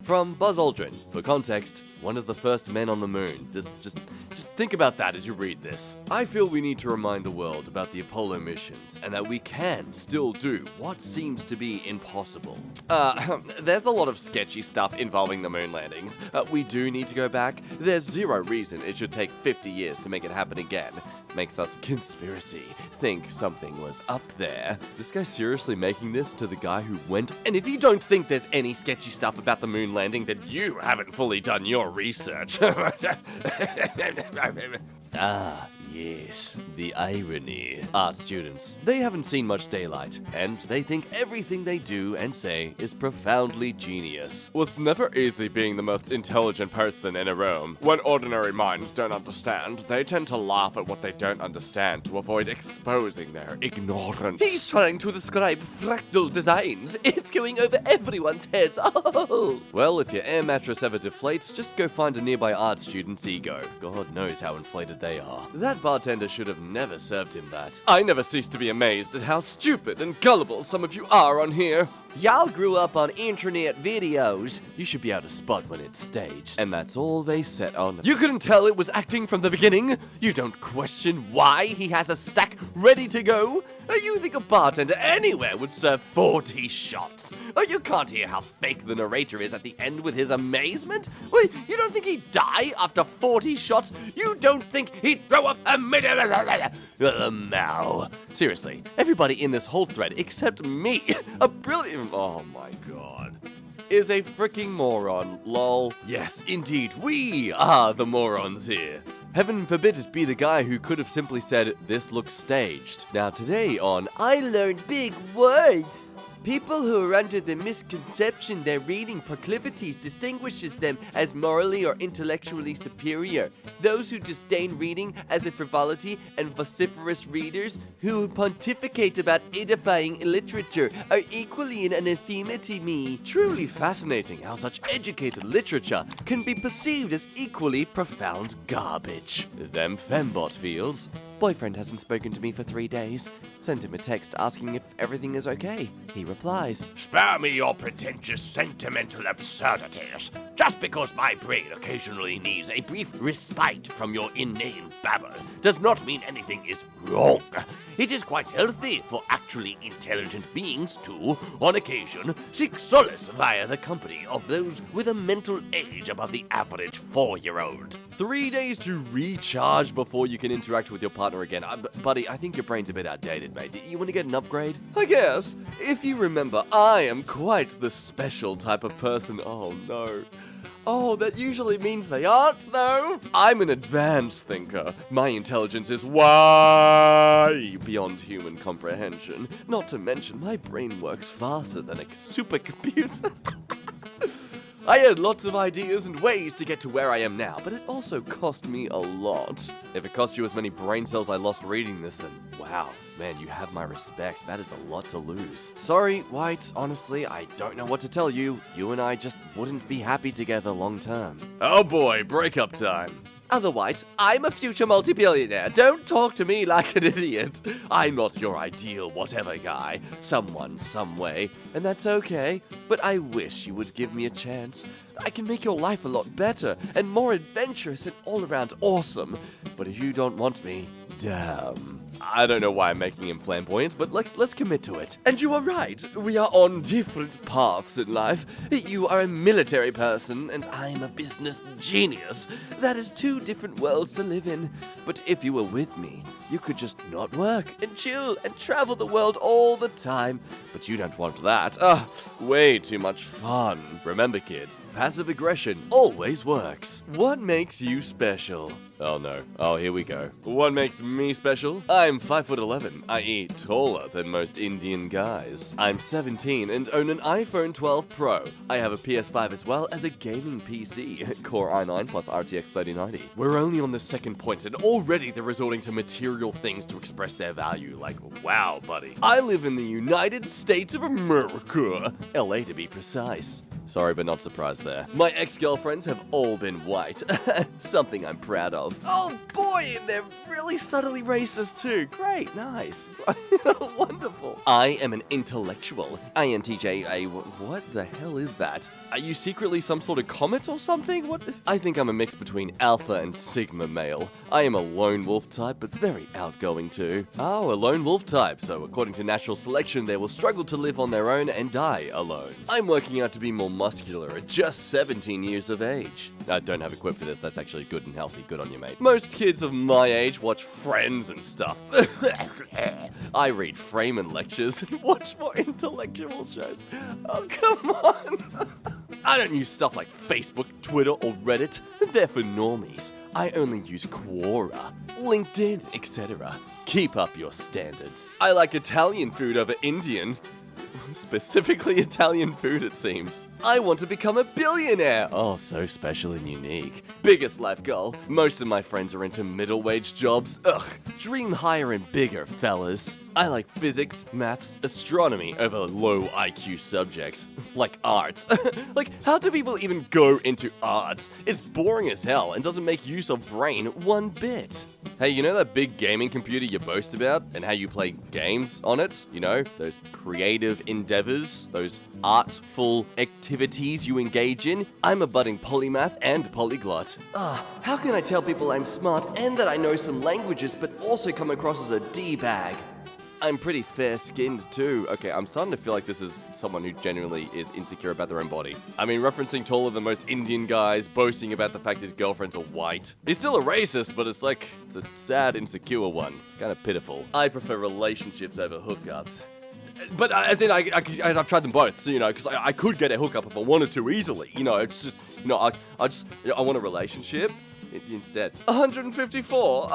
From Buzz Aldrin. For context, one of the first men on the moon. Just think about that as you read this. I feel we need to remind the world about the Apollo missions and that we can still do what seems to be impossible. There's a lot of sketchy stuff involving the moon landings. We do need to go back. There's zero reason it should take 50 years to make it happen again. Makes us conspiracy think something was up there. This guy's seriously making this to the guy who went. And if you don't think there's any sketchy stuff about the moon landing, then you haven't fully done your research. Yes, the irony. Art students, they haven't seen much daylight, and they think everything they do and say is profoundly genius. It's never easy being the most intelligent person in a room. When ordinary minds don't understand, they tend to laugh at what they don't understand to avoid exposing their ignorance. He's trying to describe fractal designs. It's going over everyone's heads. Oh! Well, if your air mattress ever deflates, just go find a nearby art student's ego. God knows how inflated they are. That bartender should have never served him that. I never cease to be amazed at how stupid and gullible some of you are on here. Y'all grew up on internet videos. You should be able to spot when it's staged. And that's all they set on. You couldn't tell it was acting from the beginning? You don't question why he has a stack ready to go? You think a bartender anywhere would serve 40 shots? You can't hear how fake the narrator is at the end with his amazement? Wait, you don't think he'd die after 40 shots? You don't think he'd throw up a Mao? Seriously, everybody in this whole thread except me, a brilliant... Oh my god. Is a freaking moron, lol. Yes, indeed, we are the morons here. Heaven forbid it be the guy who could have simply said, "This looks staged." Now today on I Learned Big Words. People who are under the misconception their reading proclivities distinguishes them as morally or intellectually superior. Those who disdain reading as a frivolity and vociferous readers who pontificate about edifying literature are equally an anathema to me. Truly fascinating how such educated literature can be perceived as equally profound garbage. Them fembot feels. Boyfriend hasn't spoken to me for 3 days. Sent him a text asking if everything is okay. He replies, "Spare me your pretentious sentimental absurdities. Just because my brain occasionally needs a brief respite from your inane babble does not mean anything is wrong. It is quite healthy for actually intelligent beings to, on occasion, seek solace via the company of those with a mental age above the average 4-year-old. 3 days to recharge before you can interact with your partner again. Buddy, I think your brain's a bit outdated, mate. Do you want to get an upgrade? I guess. If you remember, I am quite the special type of person. Oh, no. Oh, that usually means they aren't, though. I'm an advanced thinker. My intelligence is way beyond human comprehension. Not to mention, my brain works faster than a supercomputer. I had lots of ideas and ways to get to where I am now, but it also cost me a lot. If it cost you as many brain cells I lost reading this, then wow, man, you have my respect. That is a lot to lose. Sorry, White, honestly, I don't know what to tell you. You and I just wouldn't be happy together long term. Oh boy, breakup time. Otherwise, I'm a future multi-billionaire. Don't talk to me like an idiot. I'm not your ideal whatever guy. Someone, some way. And that's okay. But I wish you would give me a chance. I can make your life a lot better and more adventurous and all around awesome. But if you don't want me, damn. I don't know why I'm making him flamboyant, but let's commit to it. And you are right. We are on different paths in life. You are a military person, and I'm a business genius. That is 2 different worlds to live in. But if you were with me, you could just not work and chill and travel the world all the time. But you don't want that. Way too much fun. Remember, kids, passive aggression always works. What makes you special? Oh no. Oh, here we go. What makes me special? I'm 5'11", i.e. taller than most Indian guys. I'm 17 and own an iPhone 12 Pro. I have a PS5 as well as a gaming PC, Core i9 plus RTX 3090. We're only on the second point and already they're resorting to material things to express their value. Like, wow, buddy. I live in the United States of America, LA to be precise. Sorry, but not surprised there. My ex-girlfriends have all been white. Something I'm proud of. Oh boy, and they're really subtly racist too. Great, nice. Wonderful. I am an intellectual. INTJ. What the hell is that? Are you secretly some sort of comet or something? What? I think I'm a mix between alpha and sigma male. I am a lone wolf type, but very outgoing too. Oh, a lone wolf type. So according to natural selection, they will struggle to live on their own and die alone. I'm working out to be more muscular at just 17 years of age. I don't have a quip for this. That's actually good and healthy. Good on you, mate. Most kids of my age watch Friends and stuff. I read Freeman lectures and watch more intellectual shows. Oh, come on. I don't use stuff like Facebook, Twitter, or Reddit. They're for normies. I only use Quora, LinkedIn, etc. Keep up your standards. I like Italian food over Indian. Specifically Italian food, it seems. I want to become a billionaire. Oh, so special and unique. Biggest life goal. Most of my friends are into middle-wage jobs. Ugh. Dream higher and bigger, fellas. I like physics, maths, astronomy over low IQ subjects. Like arts. Like, how do people even go into arts? It's boring as hell and doesn't make use of brain one bit. Hey, you know that big gaming computer you boast about and how you play games on it? You know, those creative endeavors, those artful activities you engage in? I'm a budding polymath and polyglot. How can I tell people I'm smart and that I know some languages but also come across as a D-bag? I'm pretty fair-skinned too. Okay, I'm starting to feel like this is someone who genuinely is insecure about their own body. I mean, referencing taller than most Indian guys, boasting about the fact his girlfriends are white. He's still a racist, but it's a sad, insecure one. It's kind of pitiful. I prefer relationships over hookups. But as in, I've tried them both, so, you know, because I could get a hookup if I wanted to easily. You know, it's just, you know, I want a relationship. Instead, 154.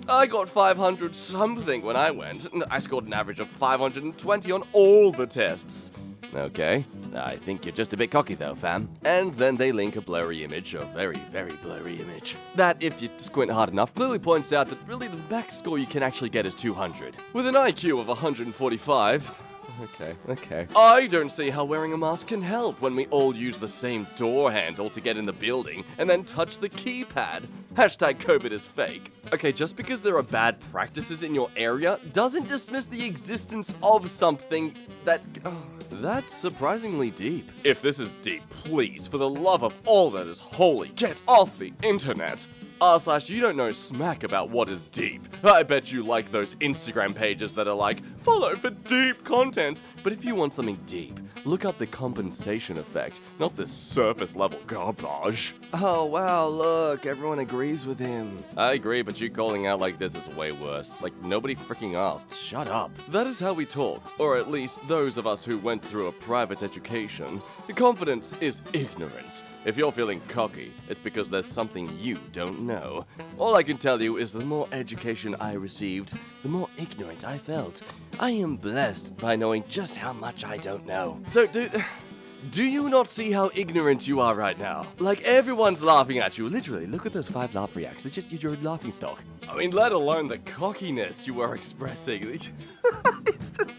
I got 500 something when I went. I scored an average of 520 on all the tests. Okay, I think you're just a bit cocky though, fam. And then they link a blurry image, a very, very blurry image. That, if you squint hard enough, clearly points out that really the max score you can actually get is 200. With an IQ of 145... Okay. I don't see how wearing a mask can help when we all use the same door handle to get in the building and then touch the keypad. Hashtag COVID is fake. Okay, just because there are bad practices in your area doesn't dismiss the existence of something that... that's surprisingly deep. If this is deep, please, for the love of all that is holy, get off the internet. /you don't know smack about what is deep. I bet you like those Instagram pages that are like, follow for deep content. But if you want something deep, look up the compensation effect, not this surface level garbage. Oh wow, look, everyone agrees with him. I agree, but you calling out like this is way worse. Like, nobody freaking asked. Shut up. That is how we talk, or at least those of us who went through a private education. Confidence is ignorance. If you're feeling cocky, it's because there's something you don't know. All I can tell you is the more education I received, the more ignorant I felt. I am blessed by knowing just how much I don't know. So, do you not see how ignorant you are right now? Like, everyone's laughing at you. Literally, look at those 5 laugh reacts. It's just your laughing stock. I mean, let alone the cockiness you are expressing. It's just...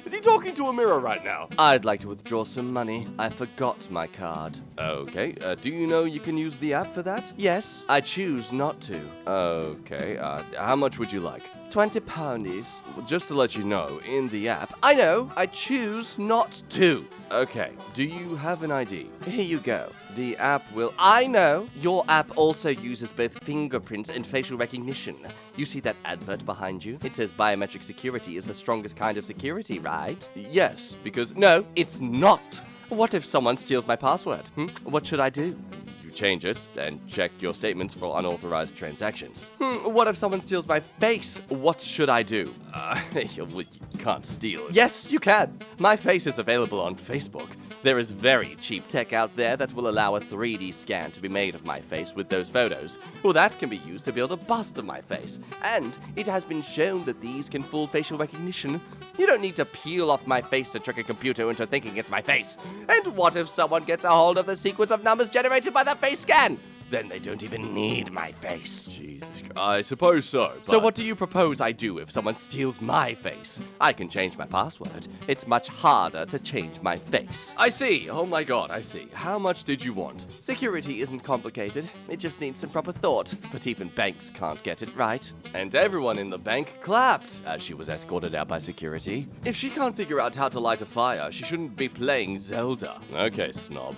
Is he talking to a mirror right now? I'd like to withdraw some money. I forgot my card. Okay, do you know you can use the app for that? Yes, I choose not to. Okay, how much would you like? 20 poundies. Well, just to let you know, in the app, I know, I choose not to. Okay, do you have an ID? Here you go. The app will... I know, your app also uses both fingerprints and facial recognition. You see that advert behind you? It says biometric security is the strongest kind of security, right? Yes, because... No, it's not. What if someone steals my password? What should I do? Change it and check your statements for unauthorized transactions. What if someone steals my face? What should I do? You can't steal it. Yes, you can. My face is available on Facebook. There is very cheap tech out there that will allow a 3D scan to be made of my face with those photos. Well, that can be used to build a bust of my face. And it has been shown that these can fool facial recognition. You don't need to peel off my face to trick a computer into thinking it's my face. And what if someone gets a hold of the sequence of numbers generated by the face scan? then they don't even need my face. Jesus Christ. I suppose so. So what do you propose I do if someone steals my face? I can change my password. It's much harder to change my face. I see. Oh my god, I see. How much did you want? Security isn't complicated. It just needs some proper thought. But even banks can't get it right. And everyone in the bank clapped as she was escorted out by security. If she can't figure out how to light a fire, she shouldn't be playing Zelda. Okay, snob.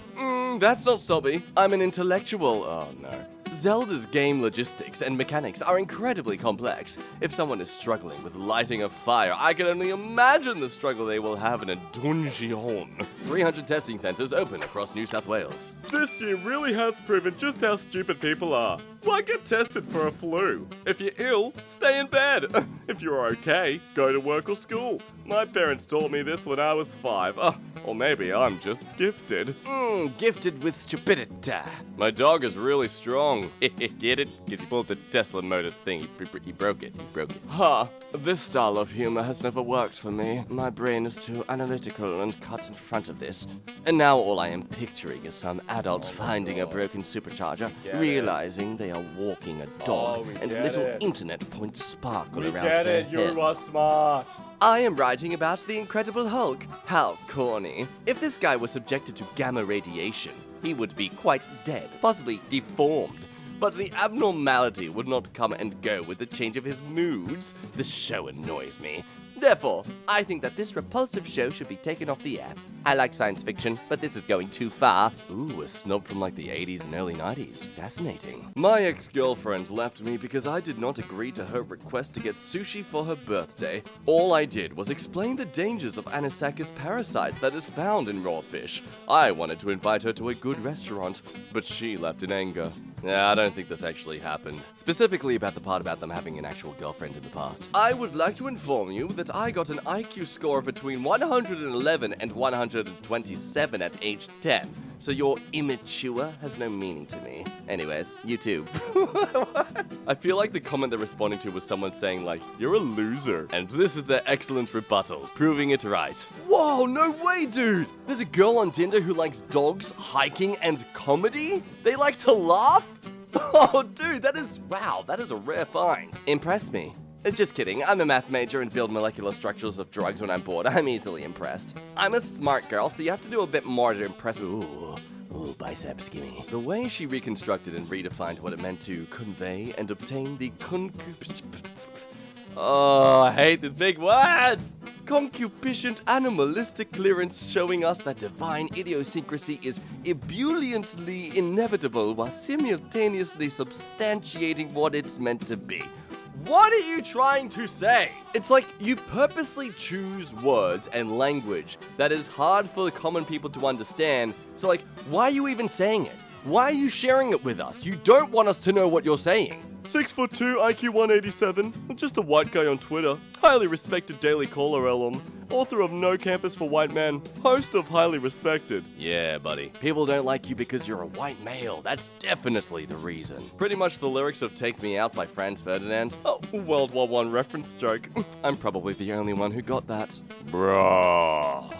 That's not sobby. I'm an intellectual. Oh no. Zelda's game logistics and mechanics are incredibly complex. If someone is struggling with lighting a fire, I can only imagine the struggle they will have in a dungeon. 300 testing centers open across New South Wales. This year really has proven just how stupid people are. Why get tested for a flu? If you're ill, stay in bed. If you're okay, go to work or school. My parents taught me this when I was 5. Or maybe I'm just gifted. Gifted with stupidity. My dog is really strong. Get it? Because he pulled the Tesla motor thing. He broke it. This style of humor has never worked for me. My brain is too analytical and cut in front of this. And now all I am picturing is some adult finding a broken supercharger, realizing they are walking a dog, and little internet points sparkle around their head. You are smart. I am writing about the Incredible Hulk. How corny. If this guy was subjected to gamma radiation, he would be quite dead, possibly deformed. But the abnormality would not come and go with the change of his moods. The show annoys me. Therefore, I think that this repulsive show should be taken off the air. I like science fiction, but this is going too far. Ooh, a snob from like the 80s and early 90s. Fascinating. My ex-girlfriend left me because I did not agree to her request to get sushi for her birthday. All I did was explain the dangers of anisakis parasites that is found in raw fish. I wanted to invite her to a good restaurant, but she left in anger. I don't think this actually happened. Specifically about the part about them having an actual girlfriend in the past. I would like to inform you that I got an IQ score between 111 and 127 at age 10. So your immature has no meaning to me. Anyways, you too. I feel like the comment they're responding to was someone saying like, you're a loser. And this is their excellent rebuttal, proving it right. Whoa, no way, dude! There's a girl on Tinder who likes dogs, hiking, and comedy? They like to laugh? Oh, dude, that is a rare find. Impress me. Just kidding, I'm a math major and build molecular structures of drugs when I'm bored. I'm easily impressed. I'm a smart girl, so you have to do a bit more to impress me. Ooh, biceps, gimme. The way she reconstructed and redefined what it meant to convey and obtain the I hate these big words! Concupiscent animalistic clearance showing us that divine idiosyncrasy is ebulliently inevitable while simultaneously substantiating what it's meant to be. What are you trying to say? It's like you purposely choose words and language that is hard for the common people to understand. So like, why are you even saying it? Why are you sharing it with us? You don't want us to know what you're saying. 6'2", IQ 187, just a white guy on Twitter, highly respected Daily Caller alum, author of No Campus for White Men, host of Highly Respected. Yeah, buddy. People don't like you because you're a white male. That's definitely the reason. Pretty much the lyrics of Take Me Out by Franz Ferdinand. Oh, World War I reference joke. I'm probably the only one who got that. Bruh.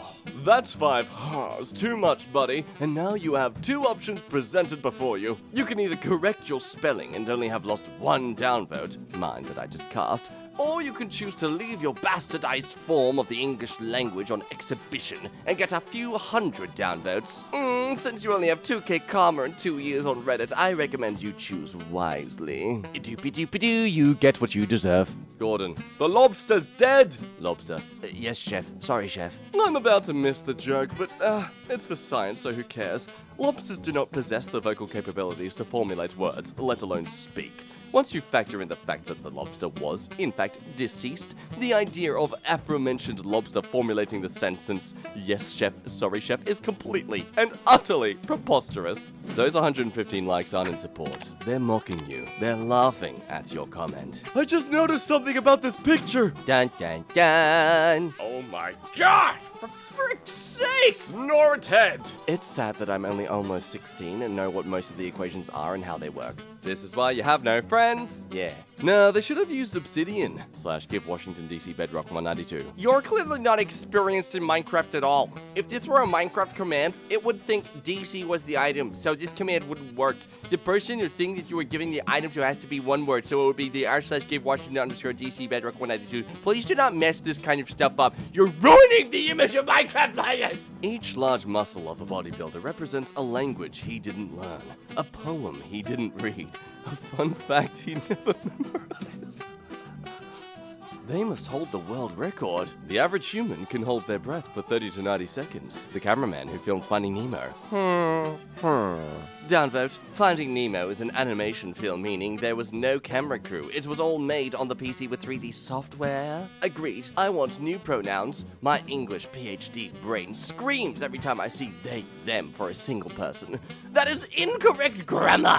That's 5 ha's too much, buddy. And now you have 2 options presented before you. You can either correct your spelling and only have lost 1 downvote, mine that I just cast, or you can choose to leave your bastardized form of the English language on exhibition and get a few hundred downvotes. Since you only have 2k karma and 2 years on Reddit, I recommend you choose wisely. Doopy-doopy-doo, you get what you deserve. Gordon, the lobster's dead! Lobster. Yes, chef. Sorry, chef. I'm about to miss the joke, but it's for science, so who cares? Lobsters do not possess the vocal capabilities to formulate words, let alone speak. Once you factor in the fact that the lobster was, in fact, deceased, the idea of aforementioned lobster formulating the sentence, yes, chef, sorry, chef, is completely and utterly preposterous. Those 115 likes aren't in support. They're mocking you. They're laughing at your comment. I just noticed something about this picture! Dun dun dun! Oh my gosh! For frick's sake! snorted! It's sad that I'm only almost 16 and know what most of the equations are and how they work. This is why you have no friends? Yeah. No, they should have used Obsidian. / give Washington DC Bedrock 192. You're clearly not experienced in Minecraft at all. If this were a Minecraft command, it would think DC was the item, so this command wouldn't work. The person or thing that you were giving the item to has to be one word, so it would be the / give Washington _ DC Bedrock 192. Please do not mess this kind of stuff up. You're ruining the image of Minecraft players! Each large muscle of a bodybuilder represents a language he didn't learn, a poem he didn't read, a fun fact he never memorized. They must hold the world record. The average human can hold their breath for 30 to 90 seconds. The cameraman who filmed Finding Nemo. Downvote. Finding Nemo is an animation film, meaning there was no camera crew. It was all made on the PC with 3D software. Agreed. I want new pronouns. My English PhD brain screams every time I see they, them for a single person. That is incorrect grammar!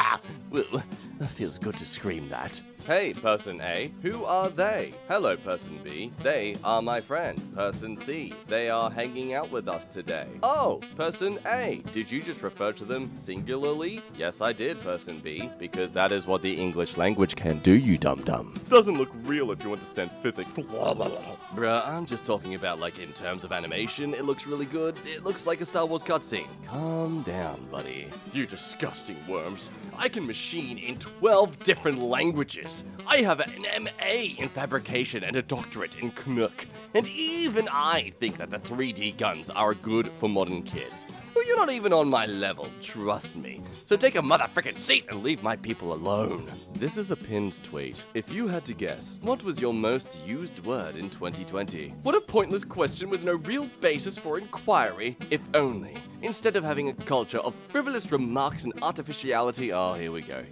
Well, that feels good to scream that. Hey, person A, who are they? Hello, person B, they are my friends. Person C, they are hanging out with us today. Oh, person A, did you just refer to them singularly? Yes, I did, person B, because that is what the English language can do, you dum-dum. Doesn't look real if you understand physics. Bruh, I'm just talking about, like, in terms of animation, it looks really good. It looks like a Star Wars cutscene. Calm down, buddy. You disgusting worms. I can machine in 12 different languages. I have an MA in fabrication and a doctorate in Knook. And even I think that the 3D guns are good for modern kids. Well, you're not even on my level, trust me. So take a motherfucking seat and leave my people alone. This is a pinned tweet. If you had to guess, what was your most used word in 2020? What a pointless question with no real basis for inquiry. If only, instead of having a culture of frivolous remarks and artificiality, oh, here we go,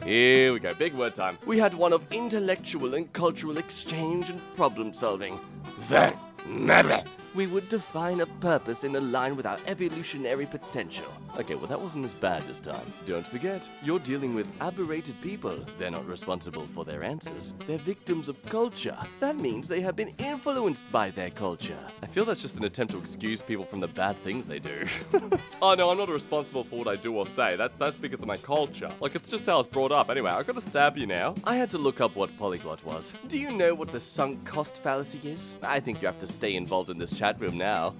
big word time. We had one of intellectual and cultural exchange and problem solving. Then, we would define a purpose in a line with our evolutionary potential. Okay, well that wasn't as bad this time. Don't forget, you're dealing with aberrated people. They're not responsible for their answers. They're victims of culture. That means they have been influenced by their culture. I feel that's just an attempt to excuse people from the bad things they do. Oh no, I'm not responsible for what I do or say. That's because of my culture. Like, it's just how I was brought up. Anyway, I gotta stab you now. I had to look up what polyglot was. Do you know what the sunk cost fallacy is? I think you have to stay involved in this chat room now.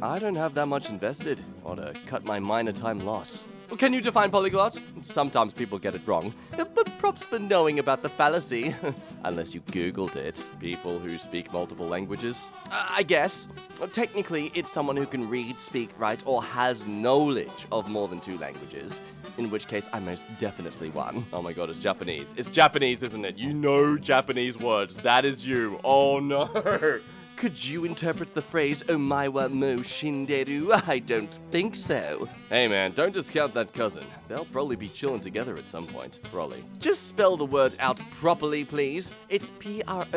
I don't have that much invested. Ought to cut my minor time loss. Well, can you define polyglot? Sometimes people get it wrong, but props for knowing about the fallacy. Unless you Googled it. People who speak multiple languages? I guess. Technically, it's someone who can read, speak, write, or has knowledge of more than 2 languages. In which case, I'm most definitely one. Oh my god, it's Japanese. It's Japanese, isn't it? You know Japanese words. That is you. Oh no. Could you interpret the phrase Omaiwa mo shinderu? I don't think so. Hey man, don't discount that cousin. They'll probably be chilling together at some point. Probably. Just spell the word out properly, please. It's P-R-O-P-A-R-L-Y.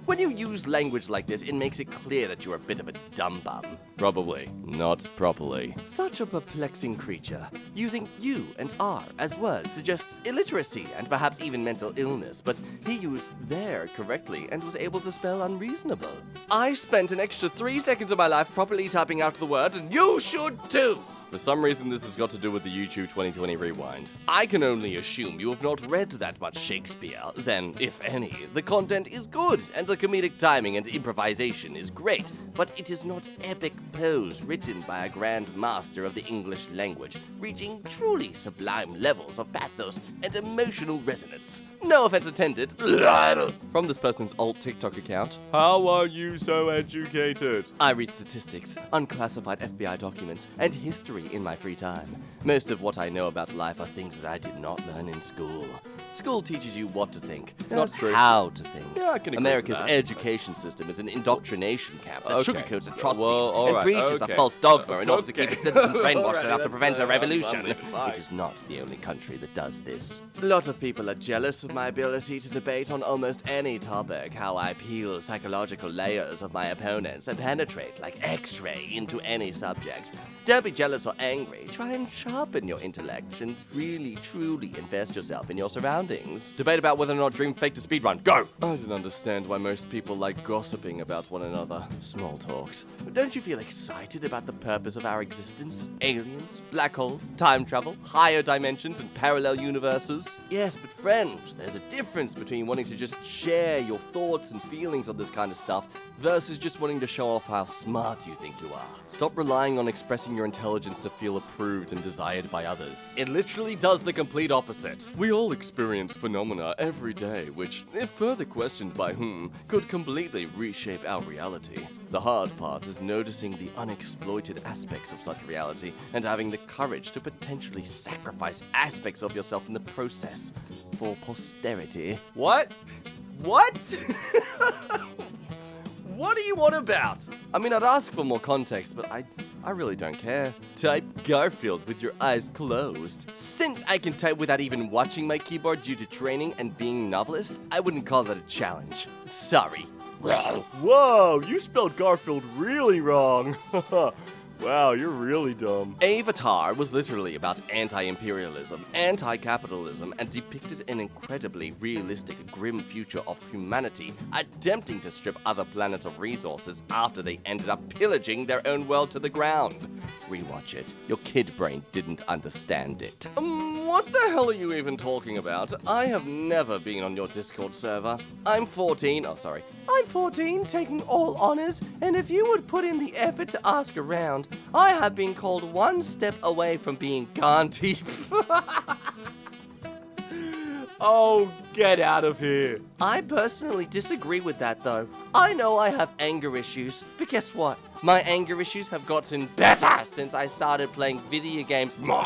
When you use language like this, it makes it clear that you're a bit of a dumb bum. Probably. Not properly. Such a perplexing creature. Using you and R as words suggests illiteracy and perhaps even mental illness, but he used there correctly and was able to spell unreasonable. I spent an extra 3 seconds of my life properly typing out the word, and you should too! For some reason, this has got to do with the YouTube 2020 Rewind. I can only assume you have not read that much Shakespeare. Then, if any, the content is good, and the comedic timing and improvisation is great, but it is not epic prose written by a grand master of the English language, reaching truly sublime levels of pathos and emotional resonance. No offense intended. From this person's old TikTok account. How are you so educated? I read statistics, unclassified FBI documents, and history in my free time. Most of what I know about life are things that I did not learn in school. School teaches you what to think, not how to think. Yeah, I can agree America's to that. Education system is an indoctrination camp that sugarcoats atrocities and preaches a false dogma in order to keep its citizens brainwashed enough to prevent a revolution. It is not the only country that does this. A lot of people are jealous of my ability to debate on almost any topic, how I peel psychological layers of my opponents and penetrate like X-ray into any subject. Don't be jealous or angry. Try and sharpen your intellect and really, truly invest yourself in your surroundings. surroundings. Debate about whether or not Dream faked a speedrun. Go! I don't understand why most people like gossiping about one another. Small talks. But don't you feel excited about the purpose of our existence? Aliens, black holes, time travel, higher dimensions, and parallel universes? Yes, but friends, there's a difference between wanting to just share your thoughts and feelings on this kind of stuff versus just wanting to show off how smart you think you are. Stop relying on expressing your intelligence to feel approved and desired by others. It literally does the complete opposite. We all experience phenomena every day which, if further questioned by whom, could completely reshape our reality. The hard part is noticing the unexploited aspects of such reality and having the courage to potentially sacrifice aspects of yourself in the process for posterity. What? What? What are you on about? I mean, I'd ask for more context, but I really don't care. Type Garfield with your eyes closed. Since I can type without even watching my keyboard due to training and being a novelist, I wouldn't call that a challenge. Sorry. Whoa, you spelled Garfield really wrong. Wow, you're really dumb. Avatar was literally about anti-imperialism, anti-capitalism, and depicted an incredibly realistic, grim future of humanity attempting to strip other planets of resources after they ended up pillaging their own world to the ground. Rewatch it. Your kid brain didn't understand it. What the hell are you even talking about? I have never been on your Discord server. I'm 14, taking all honors, and if you would put in the effort to ask around, I have been called one step away from being Gandhi. Oh, get out of here. I personally disagree with that, though. I know I have anger issues, but guess what? My anger issues have gotten better since I started playing video games more.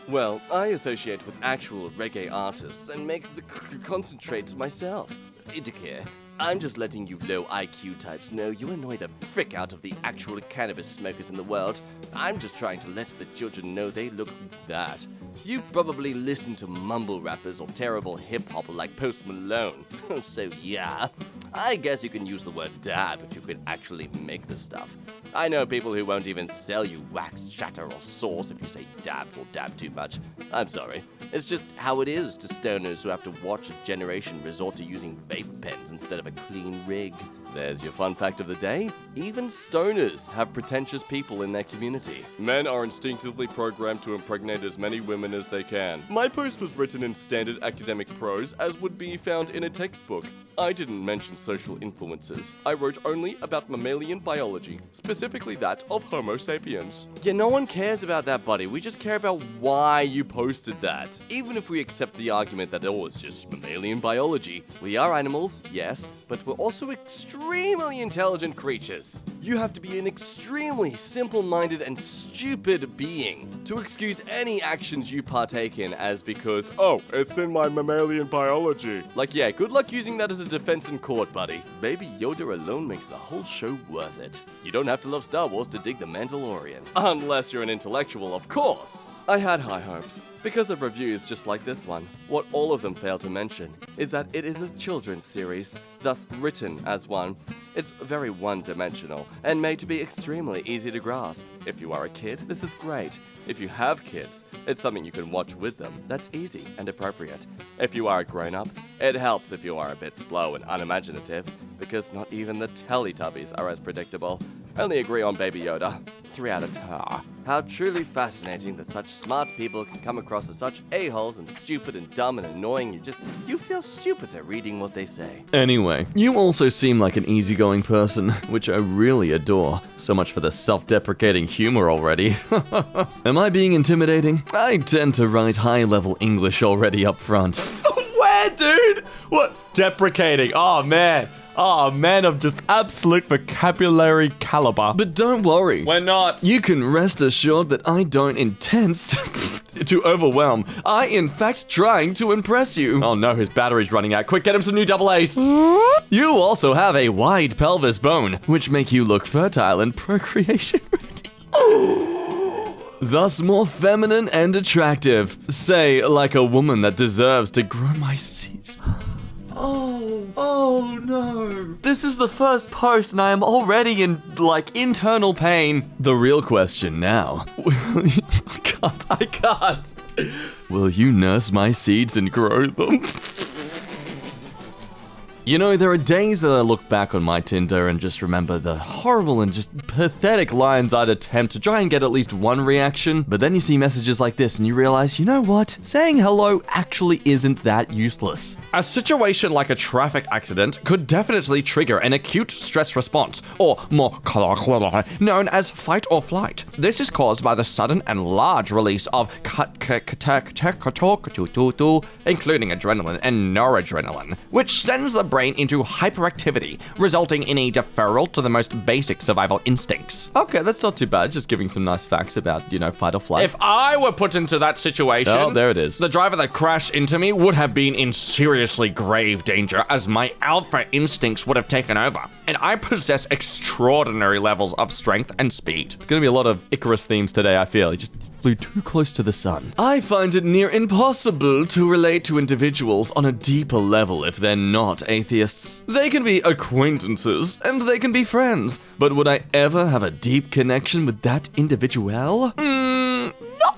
Well, I associate with actual reggae artists and make the concentrates myself. EmKay, I'm just letting you low IQ types know you annoy the frick out of the actual cannabis smokers in the world. I'm just trying to let the children know they look that. You probably listen to mumble rappers or terrible hip-hop like Post Malone. So yeah, I guess you can use the word dab if you could actually make the stuff. I know people who won't even sell you wax, shatter, or sauce if you say dabs or dab too much. I'm sorry. It's just how it is to stoners who have to watch a generation resort to using vape pens instead of a clean rig. There's your fun fact of the day. Even stoners have pretentious people in their community. Men are instinctively programmed to impregnate as many women as they can. My post was written in standard academic prose as would be found in a textbook. I didn't mention social influences. I wrote only about mammalian biology, specifically that of Homo sapiens. Yeah, no one cares about that, buddy. We just care about why you posted that. Even if we accept the argument that, oh, it's just mammalian biology. We are animals, yes, but we're also extremely intelligent creatures. You have to be an extremely simple-minded and stupid being to excuse any actions you partake in as because, oh, it's in my mammalian biology. Like, yeah, good luck using that as a defense in court, buddy. Baby Yoda alone makes the whole show worth it. You don't have to love Star Wars to dig The Mandalorian. Unless you're an intellectual, of course. I had high hopes, because of reviews just like this one. What all of them fail to mention is that it is a children's series, thus written as one. It's very one-dimensional, and made to be extremely easy to grasp. If you are a kid, this is great. If you have kids, it's something you can watch with them. That's easy and appropriate. If you are a grown-up, it helps if you are a bit slow and unimaginative, because not even the Teletubbies are as predictable. Only agree on Baby Yoda. 3 out of 10. How truly fascinating that such smart people can come across as such a-holes and stupid and dumb and annoying. You feel stupid at reading what they say. Anyway, you also seem like an easygoing person, which I really adore. So much for the self-deprecating humor already. Am I being intimidating? I tend to write high-level English already up front. Where, dude? What? Deprecating? Oh, man. Oh, man of just absolute vocabulary caliber. But don't worry. We're not. You can rest assured that I don't intend to overwhelm. I, in fact, trying to impress you. Oh no, his battery's running out. Quick, get him some new double A's. You also have a wide pelvis bone, which make you look fertile and procreation ready. Thus more feminine and attractive. Say, like a woman that deserves to grow my seeds. Oh, Oh no. This is the first post and I am already in, internal pain. The real question now. I can't. Will you nurse my seeds and grow them? You know, there are days that I look back on my Tinder and just remember the horrible and just pathetic lines I'd attempt to try and get at least one reaction, but then you see messages like this and you realize, you know what? Saying hello actually isn't that useless. A situation like a traffic accident could definitely trigger an acute stress response, or more colloquially known as fight or flight. This is caused by the sudden and large release of including adrenaline and noradrenaline, which sends the brain into hyperactivity, resulting in a deferral to the most basic survival instincts. Okay, that's not too bad. Just giving some nice facts about, fight or flight. If I were put into that situation, oh, there it is. The driver that crashed into me would have been in seriously grave danger, as my alpha instincts would have taken over. And I possess extraordinary levels of strength and speed. It's gonna be a lot of Icarus themes today, I feel. It just flew too close to the sun. I find it near impossible to relate to individuals on a deeper level if they're not atheists. They can be acquaintances, and they can be friends, but would I ever have a deep connection with that individual? No.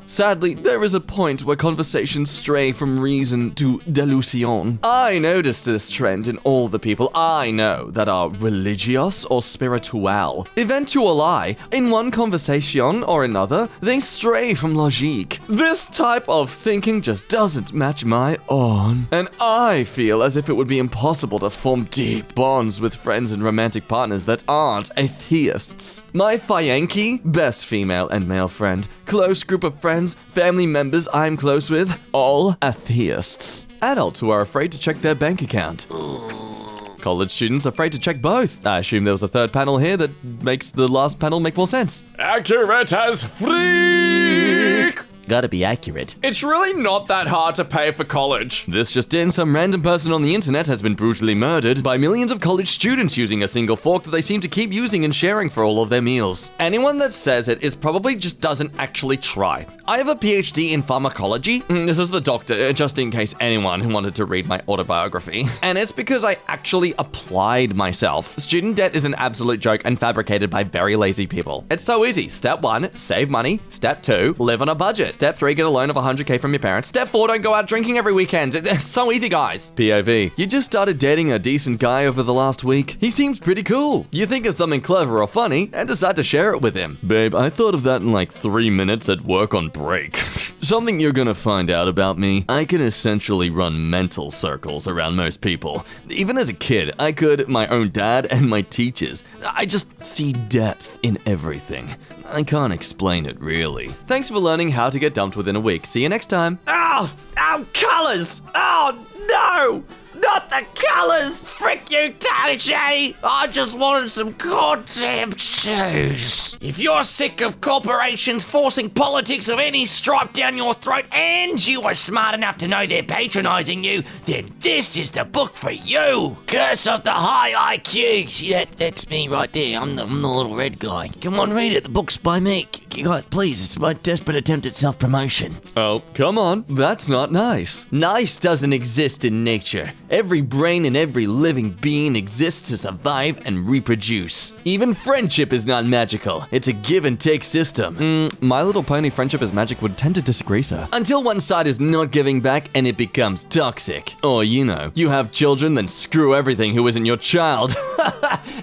Sadly, there is a point where conversations stray from reason to delusion. I noticed this trend in all the people I know that are religious or spiritual. Eventually, in one conversation or another, they stray from logique. This type of thinking just doesn't match my own. And I feel as if it would be impossible to form deep bonds with friends and romantic partners that aren't atheists. My Yankee, best female and male friend, close group of friends, family members I'm close with, all atheists. Adults who are afraid to check their bank account. College students afraid to check both. I assume there was a third panel here that makes the last panel make more sense. Accurate as freak! Gotta be accurate. It's really not that hard to pay for college. This just in, some random person on the internet has been brutally murdered by millions of college students using a single fork that they seem to keep using and sharing for all of their meals. Anyone that says it is probably just doesn't actually try. I have a PhD in pharmacology. This is the doctor, just in case anyone who wanted to read my autobiography. And it's because I actually applied myself. Student debt is an absolute joke and fabricated by very lazy people. It's so easy. Step 1, save money. Step 2, live on a budget. Step 3, get a loan of $100K from your parents. Step 4, don't go out drinking every weekend. It's so easy, guys. POV. You just started dating a decent guy over the last week. He seems pretty cool. You think of something clever or funny and decide to share it with him. Babe, I thought of that in like 3 minutes at work on break. Something you're gonna find out about me. I can essentially run mental circles around most people. Even as a kid, I could, my own dad and my teachers. I just see depth in everything. I can't explain it, really. Thanks for learning how to get dumped within a week. See you next time. Ow! Ow, colors! Oh, no! Not the colors! Frick you, Tashi! I just wanted some goddamn shoes. If you're sick of corporations forcing politics of any stripe down your throat and you are smart enough to know they're patronizing you, then this is the book for you. Curse of the High IQ. See, that's me right there. I'm the little red guy. Come on, read it. The book's by me. You guys, please, it's my desperate attempt at self-promotion. Oh, come on. That's not nice. Nice doesn't exist in nature. Every brain and every living being exists to survive and reproduce. Even friendship is not magical. It's a give and take system. My Little Pony friendship is magic would tend to disagree, sir. Until one side is not giving back and it becomes toxic. Or, you have children, then screw everything who isn't your child.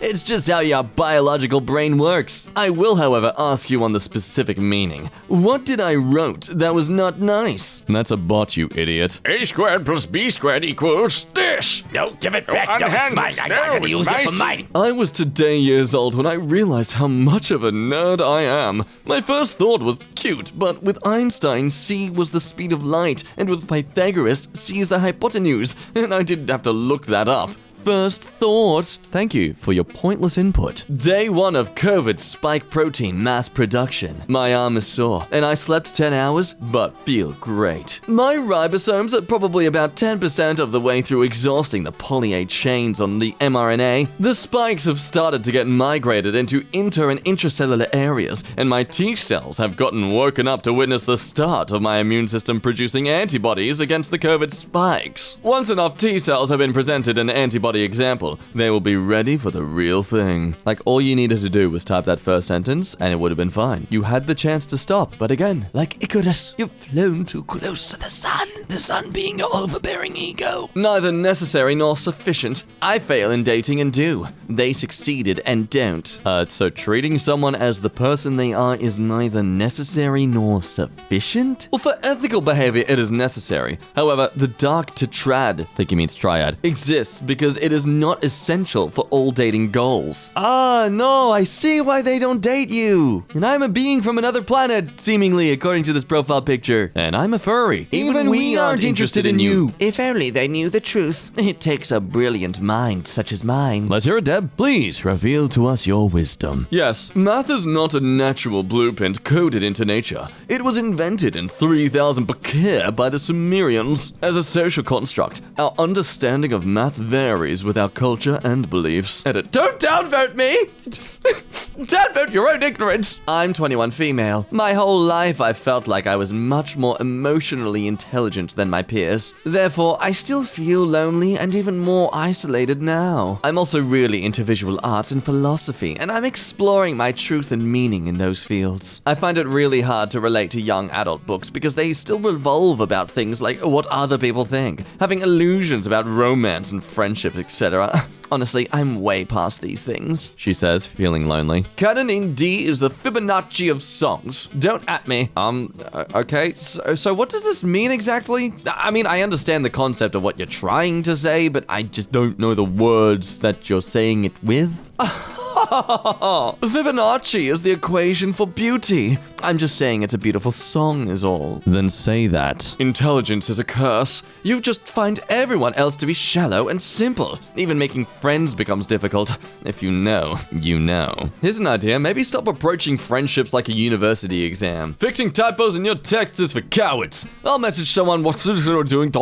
It's just how your biological brain works. I will, however, ask you on the specific meaning. What did I wrote that was not nice? That's a bot, you idiot. A squared plus B squared equals this. No, give it back. No, it's mine. I gotta use it for mine. I was today years old when I realized how much of a nerd I am. My first thought was cute, but with Einstein, c was the speed of light, and with Pythagoras, c is the hypotenuse, and I didn't have to look that up. First thought. Thank you for your pointless input. Day 1 of COVID spike protein mass production. My arm is sore, and I slept 10 hours, but feel great. My ribosomes are probably about 10% of the way through exhausting the poly-A chains on the mRNA. The spikes have started to get migrated into inter- and intracellular areas, and my T cells have gotten woken up to witness the start of my immune system producing antibodies against the COVID spikes. Once enough T cells have been presented and antibodies embody example, they will be ready for the real thing. Like, all you needed to do was type that first sentence, and it would have been fine. You had the chance to stop, but again, like Icarus, you've flown too close to the sun being your overbearing ego. Neither necessary nor sufficient. I fail in dating and do. They succeeded and don't. So treating someone as the person they are is neither necessary nor sufficient? Well, for ethical behavior, it is necessary. However, the dark tetrad, I think he means triad, exists because it is not essential for all dating goals. Ah, no, I see why they don't date you. And I'm a being from another planet, seemingly, according to this profile picture. And I'm a furry. Even we aren't interested in you. If only they knew the truth. It takes a brilliant mind such as mine. Let's hear it, Deb. Please reveal to us your wisdom. Yes, math is not a natural blueprint coded into nature. It was invented in 3000 BC by the Sumerians. As a social construct, our understanding of math varies with our culture and beliefs. Edit. Don't downvote me! Downvote your own ignorance! I'm 21 female. My whole life I felt like I was much more emotionally intelligent than my peers. Therefore, I still feel lonely and even more isolated now. I'm also really into visual arts and philosophy, and I'm exploring my truth and meaning in those fields. I find it really hard to relate to young adult books because they still revolve about things like what other people think, having illusions about romance and friendships, etc. Honestly, I'm way past these things, she says, feeling lonely. Canon in D is the Fibonacci of songs. Don't at me. Okay, so what does this mean exactly? I mean, I understand the concept of what you're trying to say, but I just don't know the words that you're saying it with. Fibonacci is the equation for beauty. I'm just saying it's a beautiful song is all. Then say that. Intelligence is a curse. You just find everyone else to be shallow and simple. Even making friends becomes difficult. If you know, you know. Here's an idea. Maybe stop approaching friendships like a university exam. Fixing typos in your text is for cowards. I'll message someone what's doing,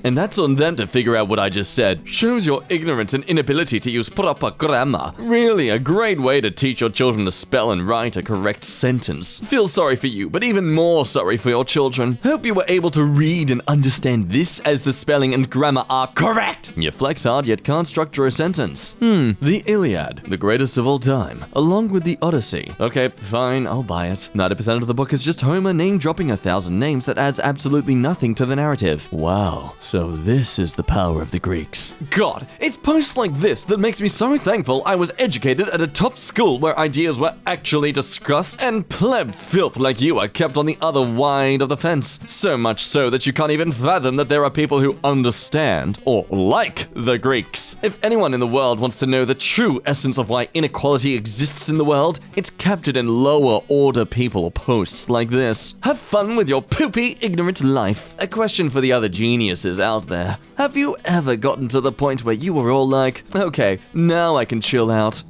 and that's on them to figure out what I just said. Shows your ignorance and inability to use proper grammar. Really a great way to teach your children to spell and write a correct sentence. Feel sorry for you, but even more sorry for your children. Hope you were able to read and understand this as the spelling and grammar are correct. You flex hard yet can't structure a sentence. The Iliad, the greatest of all time, along with the Odyssey. Okay, fine, I'll buy it. 90% of the book is just Homer name-dropping 1,000 names that adds absolutely nothing to the narrative. Wow, so this is the power of the Greeks. God, it's posts like this that makes me so thankful I was educated at a top school where ideas were actually discussed, and pleb filth like you are kept on the other wide of the fence. So much so that you can't even fathom that there are people who understand, or like, the Greeks. If anyone in the world wants to know the true essence of why inequality exists in the world, it's captured in lower order people posts like this. Have fun with your poopy, ignorant life. A question for the other geniuses out there. Have you ever gotten to the point where you were all like, okay, now I can chill out?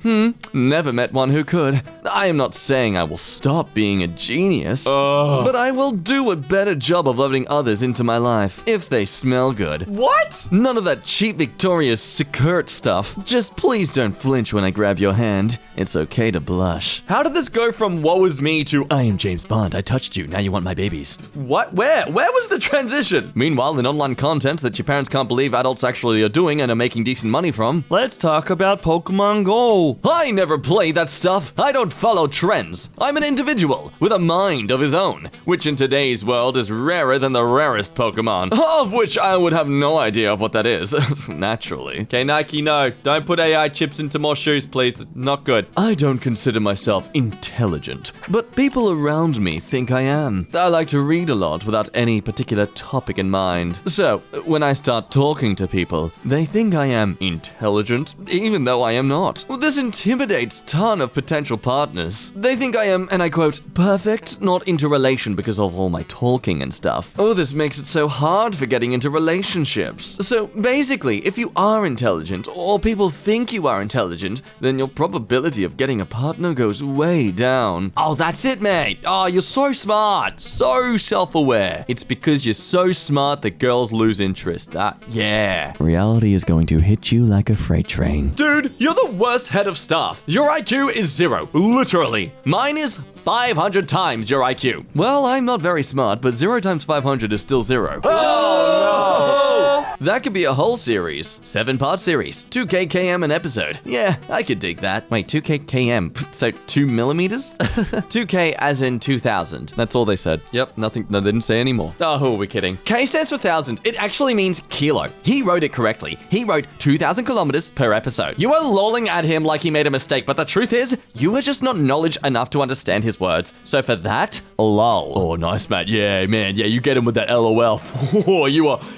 Never met one who could. I am not saying I will stop being a genius, but I will do a better job of letting others into my life, if they smell good. What? None of that cheap Victoria's Secret stuff. Just please don't flinch when I grab your hand. It's okay to blush. How did this go from woe is me to I am James Bond, I touched you, now you want my babies? What? Where was the transition? Meanwhile, in online content that your parents can't believe adults actually are doing and are making decent money from, let's talk about Pokemon Go. I never play that stuff. I don't follow trends. I'm an individual with a mind of his own, which in today's world is rarer than the rarest Pokemon, of which I would have no idea of what that is, naturally. Okay, Nike, no. Don't put AI chips into more shoes, please. Not good. I don't consider myself intelligent, but people around me think I am. I like to read a lot without any particular topic in mind. So, when I start talking to people, they think I am intelligent, even though I am not. This intimidates a ton of potential partners. They think I am, and I quote, perfect, not into relation because of all my talking and stuff. Oh, this makes it so hard for getting into relationships. So basically, if you are intelligent, or people think you are intelligent, then your probability of getting a partner goes way down. Oh, that's it, mate. Oh, you're so smart, so self-aware. It's because you're so smart that girls lose interest. Yeah. Reality is going to hit you like a freight train. Dude, you're the worst head of staff. Your IQ is 0, literally. Mine is 500 times your IQ. Well, I'm not very smart, but 0 times 500 is still 0. Oh, no! That could be a whole series. 7-part series. 2K KM an episode. Yeah, I could dig that. Wait, 2K KM? So 2 millimeters? 2K as in 2000. That's all they said. Yep, nothing. No, they didn't say any more. Oh, who are we kidding? K stands for 1000. It actually means kilo. He wrote it correctly. He wrote 2,000 kilometers per episode. You are lolling at him like he made a mistake, but the truth is, you are just not knowledge enough to understand his words. So for that, lol. Oh, nice, Matt. Yeah, man. Yeah, you get him with that LOL. Oh,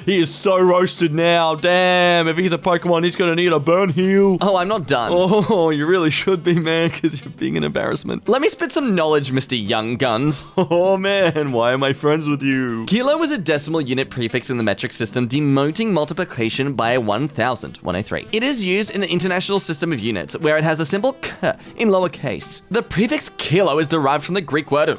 he is so roasted now. Damn, if he's a Pokemon, he's gonna need a burn heal. Oh, I'm not done. Oh, you really should be, man, because you're being an embarrassment. Let me spit some knowledge, Mr. Young Guns. Oh, man, why am I friends with you? Kilo is a decimal unit prefix in the metric system, denoting multiplication by 1,000, 103. It is used in the International System of Units, where it has the symbol k in lowercase. The prefix kilo is derived from the Greek word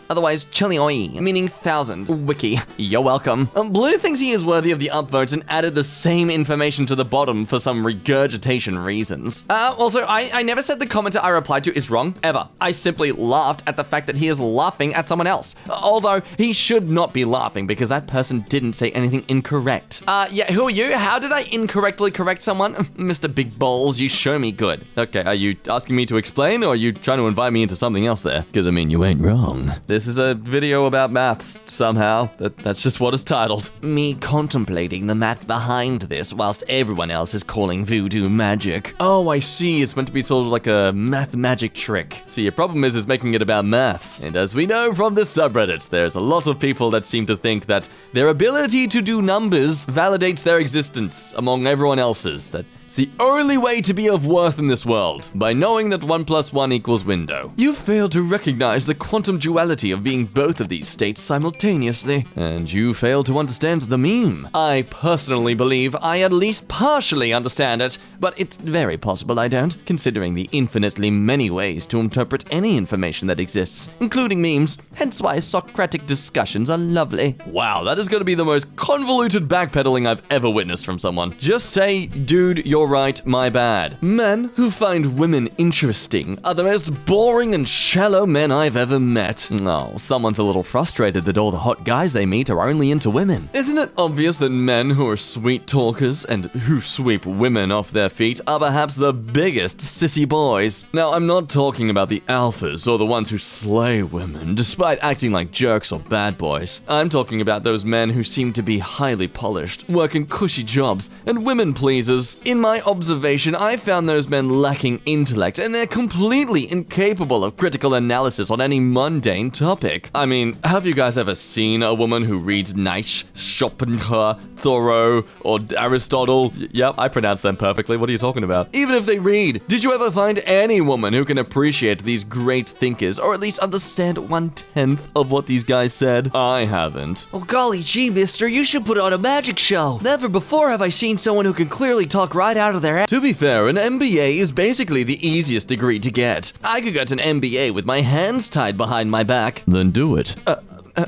otherwise chilioi, meaning 1,000. Wiki, you're welcome. Blue thinks he is worthy of the upvotes and added the same information to the bottom for some regurgitation reasons. Also, I never said the commenter I replied to is wrong, ever. I simply laughed at the fact that he is laughing at someone else. Although, he should not be laughing because that person didn't say anything incorrect. Yeah, who are you? How did I incorrectly correct someone? Mr. Big Balls, you show me good. Okay, are you asking me to explain or are you trying to invite me into something else there? Because, I mean, you ain't wrong. This is a video about maths, somehow. That's just what it's titled. Me contemplating the math behind this whilst everyone else is calling voodoo magic. Oh, I see. It's meant to be sort of like a math magic trick. See, your problem is making it about maths. And as we know from this subreddit, there's a lot of people that seem to think that their ability to do numbers validates their existence among everyone else's. That it's the only way to be of worth in this world, by knowing that 1 + 1 = window. You fail to recognize the quantum duality of being both of these states simultaneously, and you fail to understand the meme. I personally believe I at least partially understand it, but it's very possible I don't, considering the infinitely many ways to interpret any information that exists, including memes, hence why Socratic discussions are lovely. Wow, that is going to be the most convoluted backpedaling I've ever witnessed from someone. Just say, dude, you're right, my bad. Men who find women interesting are the most boring and shallow men I've ever met. Oh, someone's a little frustrated that all the hot guys they meet are only into women. Isn't it obvious that men who are sweet talkers and who sweep women off their feet are perhaps the biggest sissy boys? Now, I'm not talking about the alphas or the ones who slay women despite acting like jerks or bad boys. I'm talking about those men who seem to be highly polished, working cushy jobs, and women pleasers. In my observation, I found those men lacking intellect, and they're completely incapable of critical analysis on any mundane topic. I mean, have you guys ever seen a woman who reads Nietzsche, Schopenhauer, Thoreau, or Aristotle? Yep, I pronounced them perfectly. What are you talking about? Even if they read, did you ever find any woman who can appreciate these great thinkers, or at least understand 1/10 of what these guys said? I haven't. Oh, golly gee, mister, you should put on a magic show. Never before have I seen someone who can clearly talk right out of their ass. To be fair, an MBA is basically the easiest degree to get. I could get an MBA with my hands tied behind my back. Then do it.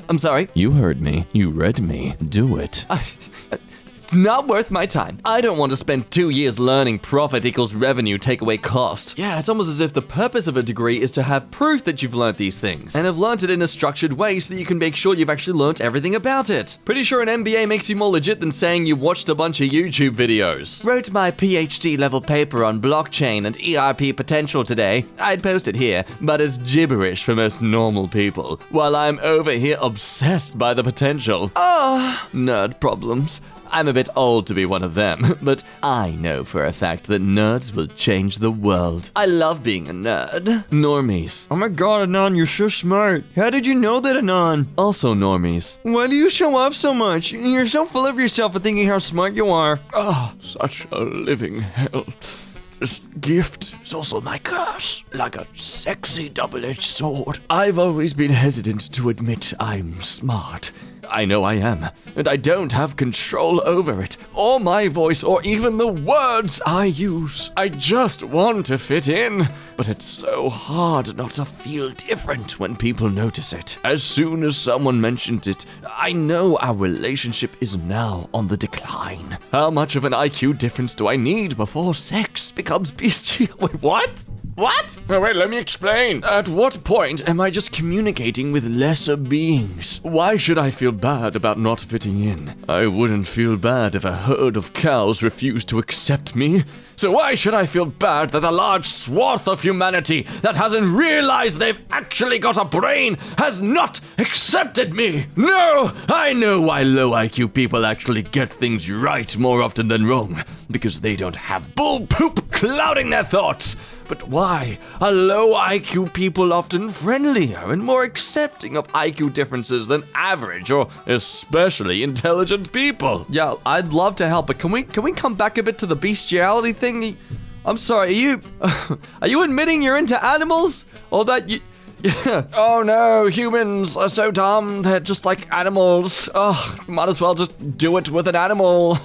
I'm sorry? You heard me. You read me. Do it. It's not worth my time. I don't want to spend 2 years learning profit equals revenue take away cost. Yeah, it's almost as if the purpose of a degree is to have proof that you've learned these things, and have learned it in a structured way so that you can make sure you've actually learned everything about it. Pretty sure an MBA makes you more legit than saying you watched a bunch of YouTube videos. Wrote my PhD level paper on blockchain and ERP potential today. I'd post it here, but it's gibberish for most normal people, while I'm over here obsessed by the potential. Nerd problems. I'm a bit old to be one of them, but I know for a fact that nerds will change the world. I love being a nerd. Normies. Oh my god, Anon, you're so smart. How did you know that, Anon? Also normies. Why do you show off so much? You're so full of yourself for thinking how smart you are. Ah, such a living hell. This gift is also my curse, like a sexy double-edged sword. I've always been hesitant to admit I'm smart. I know I am, and I don't have control over it, or my voice, or even the words I use. I just want to fit in, but it's so hard not to feel different when people notice it. As soon as someone mentions it, I know our relationship is now on the decline. How much of an IQ difference do I need before sex becomes bestial? Wait, what? What? Oh, wait, let me explain. At what point am I just communicating with lesser beings? Why should I feel bad about not fitting in? I wouldn't feel bad if a herd of cows refused to accept me. So why should I feel bad that a large swath of humanity that hasn't realized they've actually got a brain has not accepted me? No, I know why low IQ people actually get things right more often than wrong. Because they don't have bull poop clouding their thoughts. But why are low IQ people often friendlier and more accepting of IQ differences than average or especially intelligent people? Yeah, I'd love to help, but can we come back a bit to the bestiality thing? I'm sorry, are you admitting you're into animals? Or that you... Yeah. Oh no, humans are so dumb, they're just like animals. Oh, might as well just do it with an animal.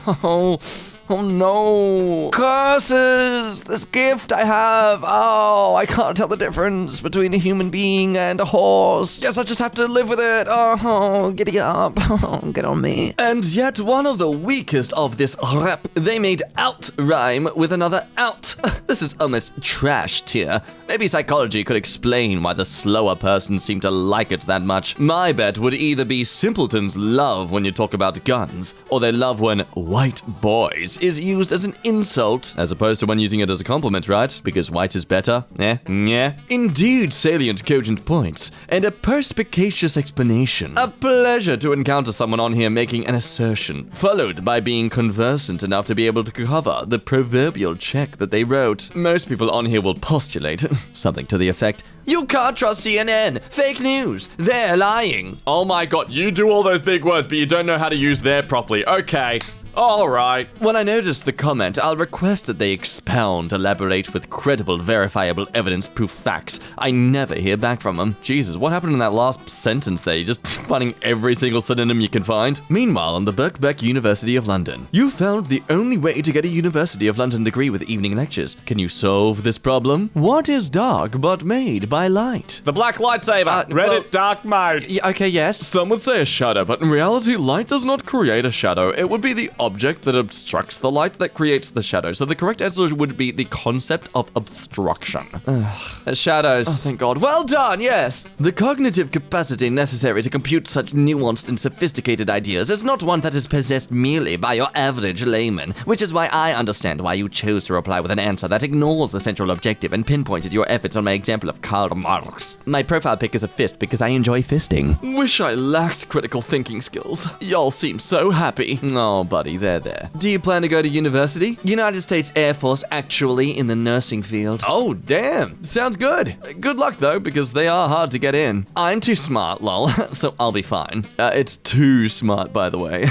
Oh no. Curses! This gift I have. Oh, I can't tell the difference between a human being and a horse. Guess I just have to live with it. Oh, giddy up. Oh, get on me. And yet one of the weakest of this rap, they made out rhyme with another out. This is almost trash tier. Maybe psychology could explain why the slower person seemed to like it that much. My bet would either be simpletons love when you talk about guns, or they love when white boys is used as an insult, as opposed to when using it as a compliment, right? Because white is better? Yeah. Indeed, salient, cogent points, and a perspicacious explanation. A pleasure to encounter someone on here making an assertion, followed by being conversant enough to be able to cover the proverbial check that they wrote. Most people on here will postulate something to the effect, You can't trust CNN. Fake news. They're lying. Oh my god, you do all those big words, but you don't know how to use their properly. Okay. Alright. When I notice the comment, I'll request that they expound, elaborate with credible, verifiable, evidence-proof facts. I never hear back from them. Jesus, what happened in that last sentence there? You're just finding every single synonym you can find? Meanwhile, on the Birkbeck University of London, you found the only way to get a University of London degree with evening lectures. Can you solve this problem? What is dark but made by light? The black lightsaber. Reddit dark mode. Yeah, okay, yes. Some would say a shadow, but in reality, light does not create a shadow. It would be the object that obstructs the light that creates the shadow. So the correct answer would be the concept of obstruction. Shadows. Oh, thank God. Well done, yes! The cognitive capacity necessary to compute such nuanced and sophisticated ideas is not one that is possessed merely by your average layman, which is why I understand why you chose to reply with an answer that ignores the central objective and pinpointed your efforts on my example of Karl Marx. My profile pic is a fist because I enjoy fisting. Wish I lacked critical thinking skills. Y'all seem so happy. Oh, buddy, there. Do you plan to go to university? United States Air Force, actually, in the nursing field. Oh, damn. Sounds good. Good luck, though, because they are hard to get in. I'm too smart, lol, so I'll be fine. It's too smart, by the way.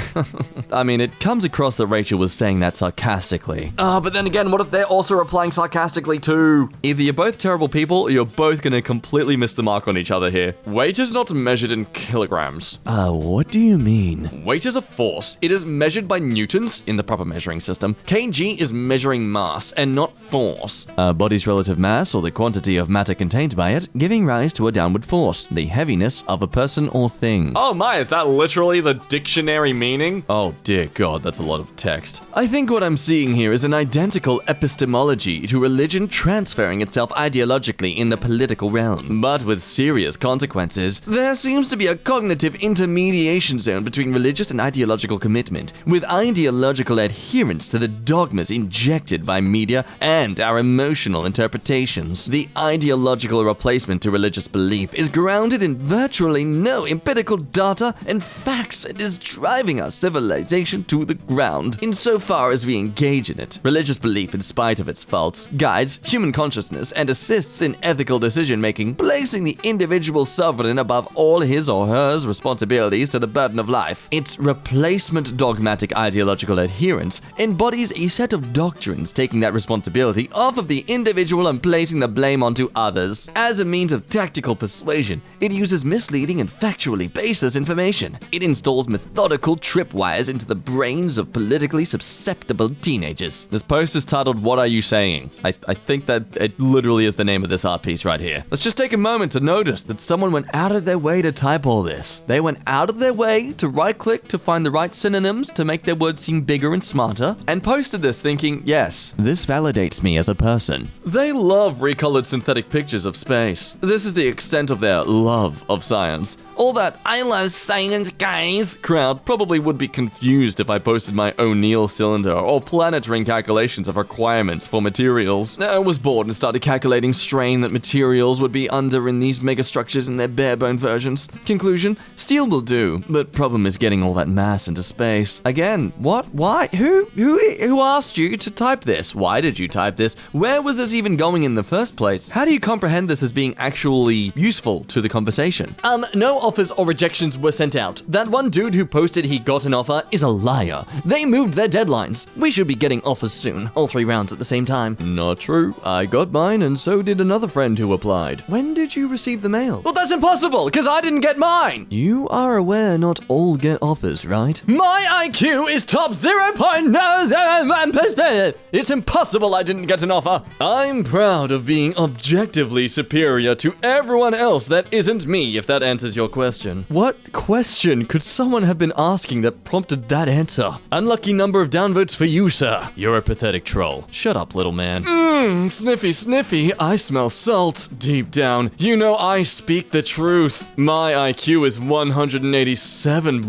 I mean, it comes across that Rachel was saying that sarcastically. But then again, what if they're also replying sarcastically, too? Either you're both terrible people, or you're both gonna completely miss the mark on each other here. Weight is not measured in kilograms. What do you mean? Weight is a force. It is measured by newtons in the proper measuring system. kg is measuring mass and not force. A body's relative mass, or the quantity of matter contained by it, giving rise to a downward force, the heaviness of a person or thing. Oh my, is that literally the dictionary meaning? Oh dear God, that's a lot of text. I think what I'm seeing here is an identical epistemology to religion transferring itself ideologically in the political realm, but with serious consequences. There seems to be a cognitive intermediation zone between religious and ideological commitment, with ideological adherence to the dogmas injected by media and our emotional interpretations. The ideological replacement to religious belief is grounded in virtually no empirical data and facts and is driving our civilization to the ground. Insofar as we engage in it, religious belief, in spite of its faults, guides human consciousness and assists in ethical decision-making, placing the individual sovereign above all his or her responsibilities to the burden of life. Its replacement dogmatic ideological adherence embodies a set of doctrines taking that responsibility off of the individual and placing the blame onto others. As a means of tactical persuasion, it uses misleading and factually baseless information. It installs methodical tripwires into the brains of politically susceptible teenagers. This post is titled, "What Are You Saying?" I think that it literally is the name of this art piece right here. Let's just take a moment to notice that someone went out of their way to type all this. They went out of their way to right-click to find the right synonyms to make their their words seem bigger and smarter, and posted this thinking, yes, this validates me as a person. They love recolored synthetic pictures of space. This is the extent of their love of science. All that "I love science, guys" crowd probably would be confused if I posted my O'Neill cylinder or planet ring calculations of requirements for materials. I was bored and started calculating strain that materials would be under in these megastructures in their bare-bone versions. Conclusion: steel will do, but problem is getting all that mass into space. Again, what? Why? Who asked you to type this? Why did you type this? Where was this even going in the first place? How do you comprehend this as being actually useful to the conversation? No offers or rejections were sent out. That one dude who posted he got an offer is a liar. They moved their deadlines. We should be getting offers soon, all 3 rounds at the same time. Not true. I got mine and so did another friend who applied. When did you receive the mail? Well, that's impossible, because I didn't get mine! You are aware not all get offers, right? My IQ is top 0.001%! It's impossible I didn't get an offer! I'm proud of being objectively superior to everyone else that isn't me, if that answers your question. What question could someone have been asking that prompted that answer? Unlucky number of downvotes for you, sir. You're a pathetic troll. Shut up, little man. Sniffy, sniffy, I smell salt. Deep down, you know I speak the truth. My IQ is 187,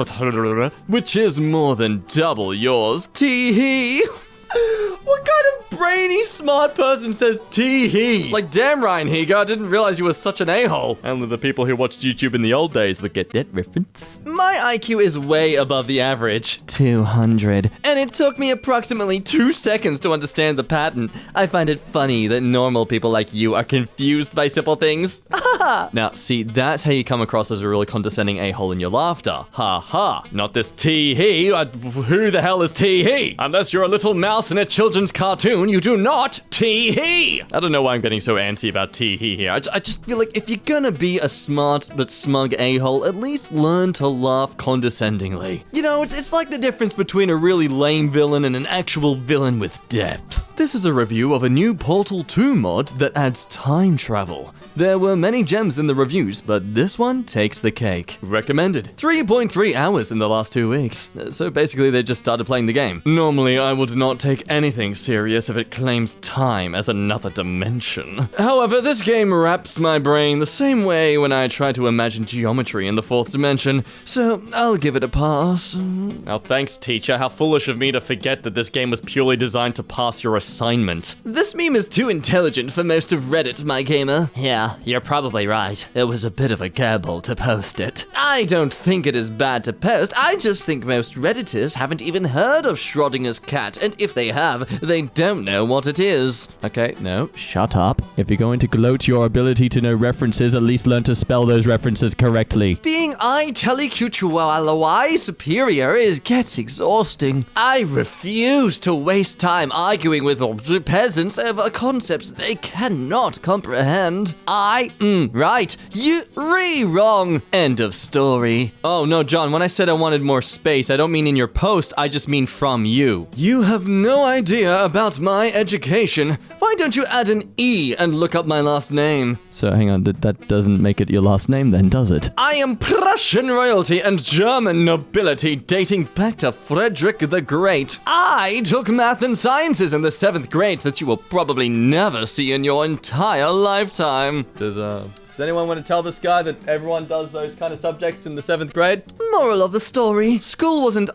which is more than double yours. Tee-hee. What kind of brainy smart person says tee-hee? Like, damn, Ryan Heger, I didn't realize you were such an a-hole. Only the people who watched YouTube in the old days would get that reference. My IQ is way above the average. 200. And it took me approximately 2 seconds to understand the pattern. I find it funny that normal people like you are confused by simple things. Now, see, that's how you come across as a really condescending a-hole in your laughter. Ha ha. Not this tee-hee. Who the hell is tee-hee? Unless you're a little mouse in a children's cartoon, you do not tee-hee. I don't know why I'm getting so antsy about tee-hee here. I just feel like if you're gonna be a smart but smug a-hole, at least learn to laugh condescendingly. You know, it's like the difference between a really lame villain and an actual villain with depth. This is a review of a new Portal 2 mod that adds time travel. There were many gems in the reviews, but this one takes the cake. Recommended. 3.3 hours in the last 2 weeks. So basically they just started playing the game. Normally I would not take anything serious if it claims time as another dimension. However, this game wraps my brain the same way when I try to imagine geometry in the 4th dimension, so I'll give it a pass. Oh, thanks, teacher. How foolish of me to forget that this game was purely designed to pass your assignment. This meme is too intelligent for most of Reddit, my gamer. Yeah, you're probably right. It was a bit of a gamble to post it. I don't think it is bad to post. I just think most Redditors haven't even heard of Schrodinger's cat, and if they have, they don't know what it is. Okay, no, shut up. If you're going to gloat your ability to know references, at least learn to spell those references correctly. Being intellectually superior gets exhausting. I refuse to waste time arguing with peasants over concepts they cannot comprehend. Right. You wrong. End of story. Oh, no, John, when I said I wanted more space, I don't mean in your post, I just mean from you. You have no idea about my education. Why don't you add an E and look up my last name? So, hang on, that doesn't make it your last name then, does it? I am Prussian royalty and German nobility dating back to Frederick the Great. I took math and sciences in the 7th grade that you will probably never see in your entire lifetime. Does anyone want to tell this guy that everyone does those kind of subjects in the 7th grade? Moral of the story. School wasn't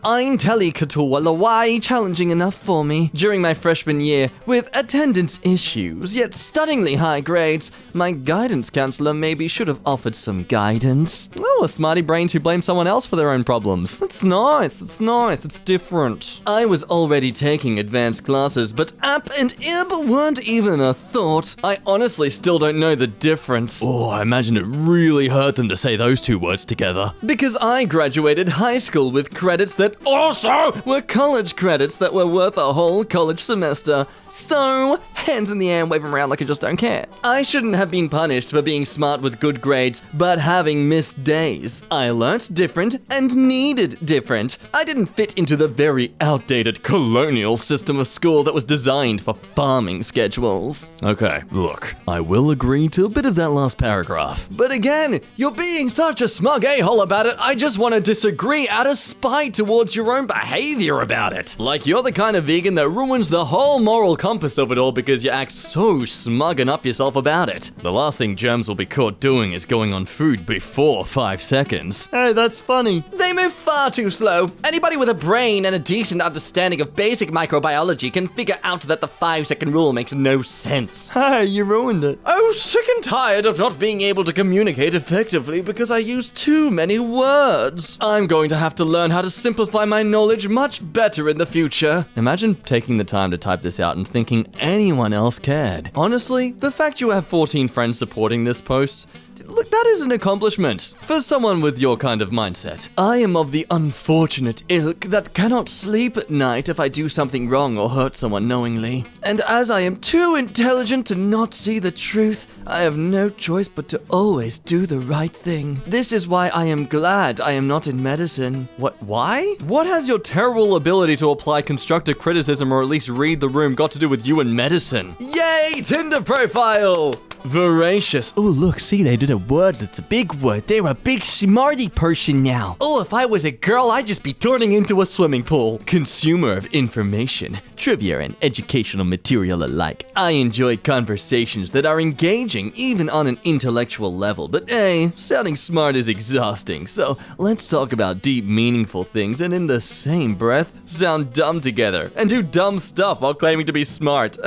challenging enough for me during my freshman year, with attendance issues, yet stunningly high grades. My guidance counselor maybe should have offered some guidance. Oh, smarty brains who blame someone else for their own problems. It's nice, it's different. I was already taking advanced classes, but app and ib weren't even a thought. I honestly still don't know the difference. Oh, I imagine it really hurt them to say those 2 words together. Because I graduated high school with credits that also were college credits that were worth a whole college semester. So, hands in the air and wave them around like I just don't care. I shouldn't have been punished for being smart with good grades, but having missed days. I learnt different and needed different. I didn't fit into the very outdated colonial system of school that was designed for farming schedules. Okay, look, I will agree to a bit of that last paragraph. But again, you're being such a smug a-hole about it, I just want to disagree out of spite towards your own behavior about it. Like you're the kind of vegan that ruins the whole moral compass of it all because you act so smug and up yourself about it. The last thing germs will be caught doing is going on food before 5 seconds. Hey, that's funny. They move far too slow. Anybody with a brain and a decent understanding of basic microbiology can figure out that the 5-second rule makes no sense. Hey, you ruined it. Oh, sick and tired of not being able to communicate effectively because I use too many words. I'm going to have to learn how to simplify my knowledge much better in the future. Imagine taking the time to type this out and thinking anyone else cared. Honestly, the fact you have 14 friends supporting this post, look, that is an accomplishment for someone with your kind of mindset. I am of the unfortunate ilk that cannot sleep at night if I do something wrong or hurt someone knowingly. And as I am too intelligent to not see the truth, I have no choice but to always do the right thing. This is why I am glad I am not in medicine. Why? What has your terrible ability to apply constructive criticism or at least read the room got to do with you and medicine? Yay, Tinder profile! Voracious. Oh, look, see, they did a word that's a big word. They're a big smarty person now. Oh, if I was a girl, I'd just be turning into a swimming pool. Consumer of information, trivia, and educational material alike. I enjoy conversations that are engaging, even on an intellectual level. But hey, sounding smart is exhausting. So let's talk about deep, meaningful things and in the same breath, sound dumb together and do dumb stuff while claiming to be smart.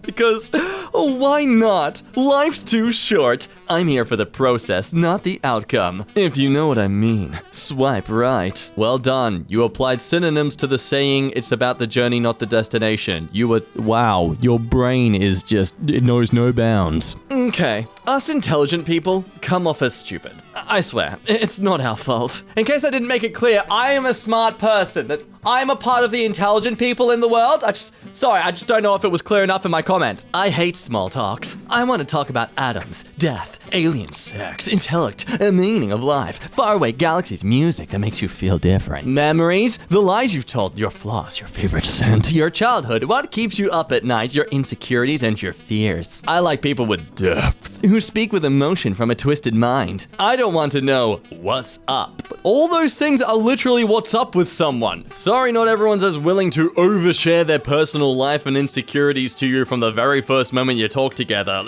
Because, oh, why not? Life's too short. I'm here for the process, not the outcome. If you know what I mean. Swipe right. Well done. You applied synonyms to the saying, it's about the journey, not the destination. Wow, your brain is just, it knows no bounds. Okay, us intelligent people come off as stupid. I swear, it's not our fault. In case I didn't make it clear, I am a smart person. That I'm a part of the intelligent people in the world. I just don't know if it was clear enough in my comment. I hate small talks. I want to talk about atoms, death, alien sex, intellect, a meaning of life, faraway galaxies, music that makes you feel different, memories, the lies you've told, your flaws, your favorite scent, your childhood, what keeps you up at night, your insecurities, and your fears. I like people with depth, who speak with emotion from a twisted mind. I don't want to know what's up, but all those things are literally what's up with someone. Sorry, not everyone's as willing to overshare their personal life and insecurities to you from the very first moment you talk together.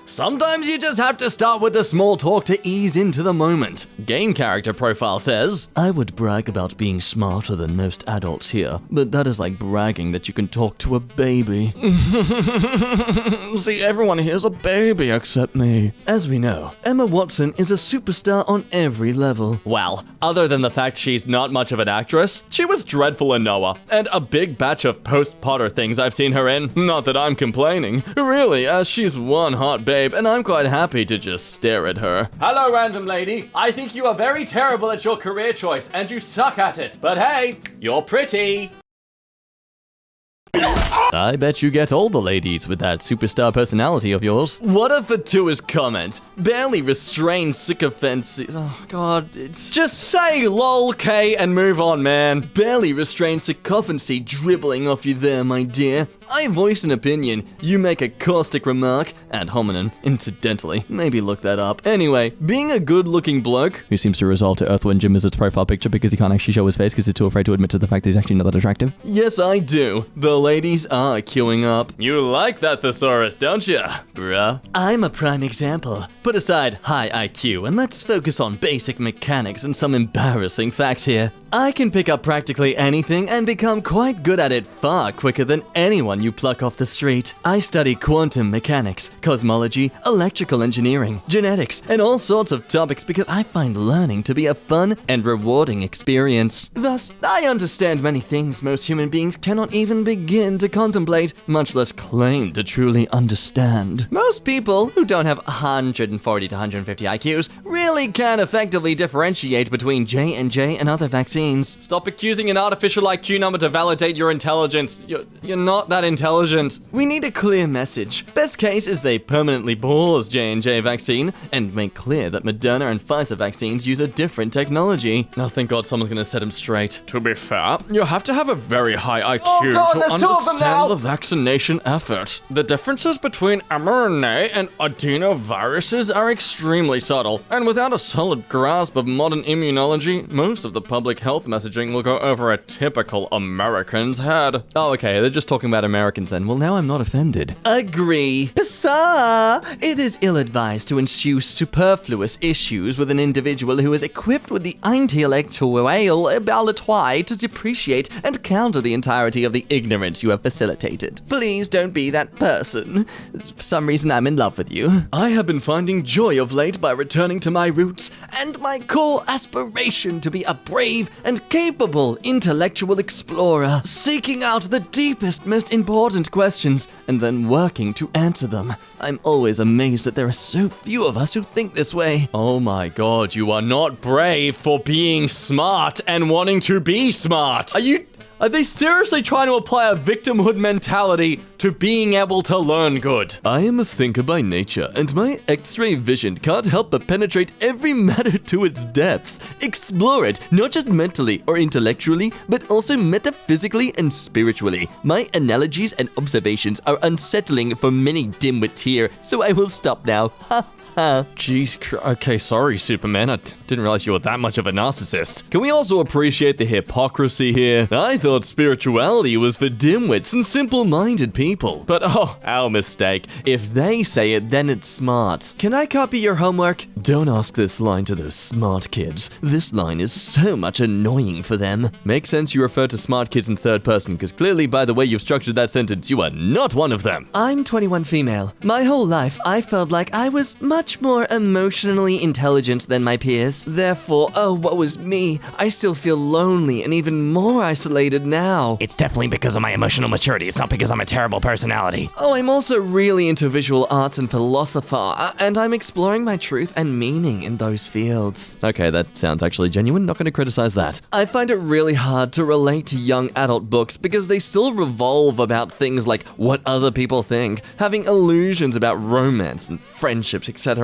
Sometimes you just have to start with the small talk to ease into the moment. Game character profile says, I would brag about being smarter than most adults here, but that is like bragging that you can talk to a baby. See, everyone here's a baby except me. As we know, Emma Watson is a superstar on every level. Well, other than the fact she's not much of an actress, she was dreadful in Noah, and a big batch of post-Potter things I've seen her in. Not that I'm complaining. Really, as she's one hot babe, and I'm quite happy to just stare at her. Hello, random lady. I think you are very terrible at your career choice, and you suck at it. But hey, you're pretty. I bet you get all the ladies with that superstar personality of yours. What a fatuous comment. Barely restrained sycophancy. Oh god, it's... Just say lol, K, and move on, man. Barely restrained sycophancy dribbling off you there, my dear. I voice an opinion, you make a caustic remark, ad hominem, incidentally. Maybe look that up. Anyway, being a good-looking bloke, who seems to resolve to Earthworm Jim as its profile picture because he can't actually show his face because he's too afraid to admit to the fact that he's actually not that attractive. Yes, I do. The ladies are queuing up. You like that thesaurus, don't you, bruh? I'm a prime example. Put aside high IQ and let's focus on basic mechanics and some embarrassing facts here. I can pick up practically anything and become quite good at it far quicker than anyone you pluck off the street. I study quantum mechanics, cosmology, electrical engineering, genetics, and all sorts of topics because I find learning to be a fun and rewarding experience. Thus, I understand many things most human beings cannot even begin to contemplate, much less claim to truly understand. Most people who don't have 140 to 150 IQs really can't effectively differentiate between J&J and other vaccines. Stop accusing an artificial IQ number to validate your intelligence. You're not that intelligent. We need a clear message. Best case is they permanently pause J&J vaccine and make clear that Moderna and Pfizer vaccines use a different technology. Oh, thank God someone's gonna set him straight. To be fair, you have to have a very high IQ to understand the vaccination effort. The differences between mRNA and adenoviruses are extremely subtle, and without a solid grasp of modern immunology, most of the public health messaging will go over a typical American's head. Oh, okay, they're just talking about Americans then. Well, now I'm not offended. Agree. Pissa! It is ill-advised to ensue superfluous issues with an individual who is equipped with the intellectual ability to depreciate and counter the entirety of the ignorance you have facilitated. Please don't be that person. For some reason, I'm in love with you. I have been finding joy of late by returning to my roots and my core aspiration to be a brave and capable intellectual explorer, seeking out the deepest, most important questions and then working to answer them. I'm always amazed that there are so few of us who think this way. Oh my God, you are not brave for being smart and wanting to be smart. Are they seriously trying to apply a victimhood mentality to being able to learn good? I am a thinker by nature, and my X-ray vision can't help but penetrate every matter to its depths. Explore it, not just mentally or intellectually, but also metaphysically and spiritually. My analogies and observations are unsettling for many dimwits here, so I will stop now. Ha! Jeez, okay, sorry, Superman. I didn't realize you were that much of a narcissist. Can we also appreciate the hypocrisy here? I thought spirituality was for dimwits and simple-minded people. But oh, our mistake. If they say it, then it's smart. Can I copy your homework? Don't ask this line to those smart kids. This line is so much annoying for them. Makes sense you refer to smart kids in third person, because clearly by the way you've structured that sentence, you are not one of them. I'm 21 female. My whole life, I felt like I was much more emotionally intelligent than my peers. Therefore, oh, what was me? I still feel lonely and even more isolated now. It's definitely because of my emotional maturity. It's not because I'm a terrible personality. Oh, I'm also really into visual arts and philosophy, and I'm exploring my truth and meaning in those fields. Okay, that sounds actually genuine. Not going to criticize that. I find it really hard to relate to young adult books because they still revolve about things like what other people think, having illusions about romance and friendships, etc.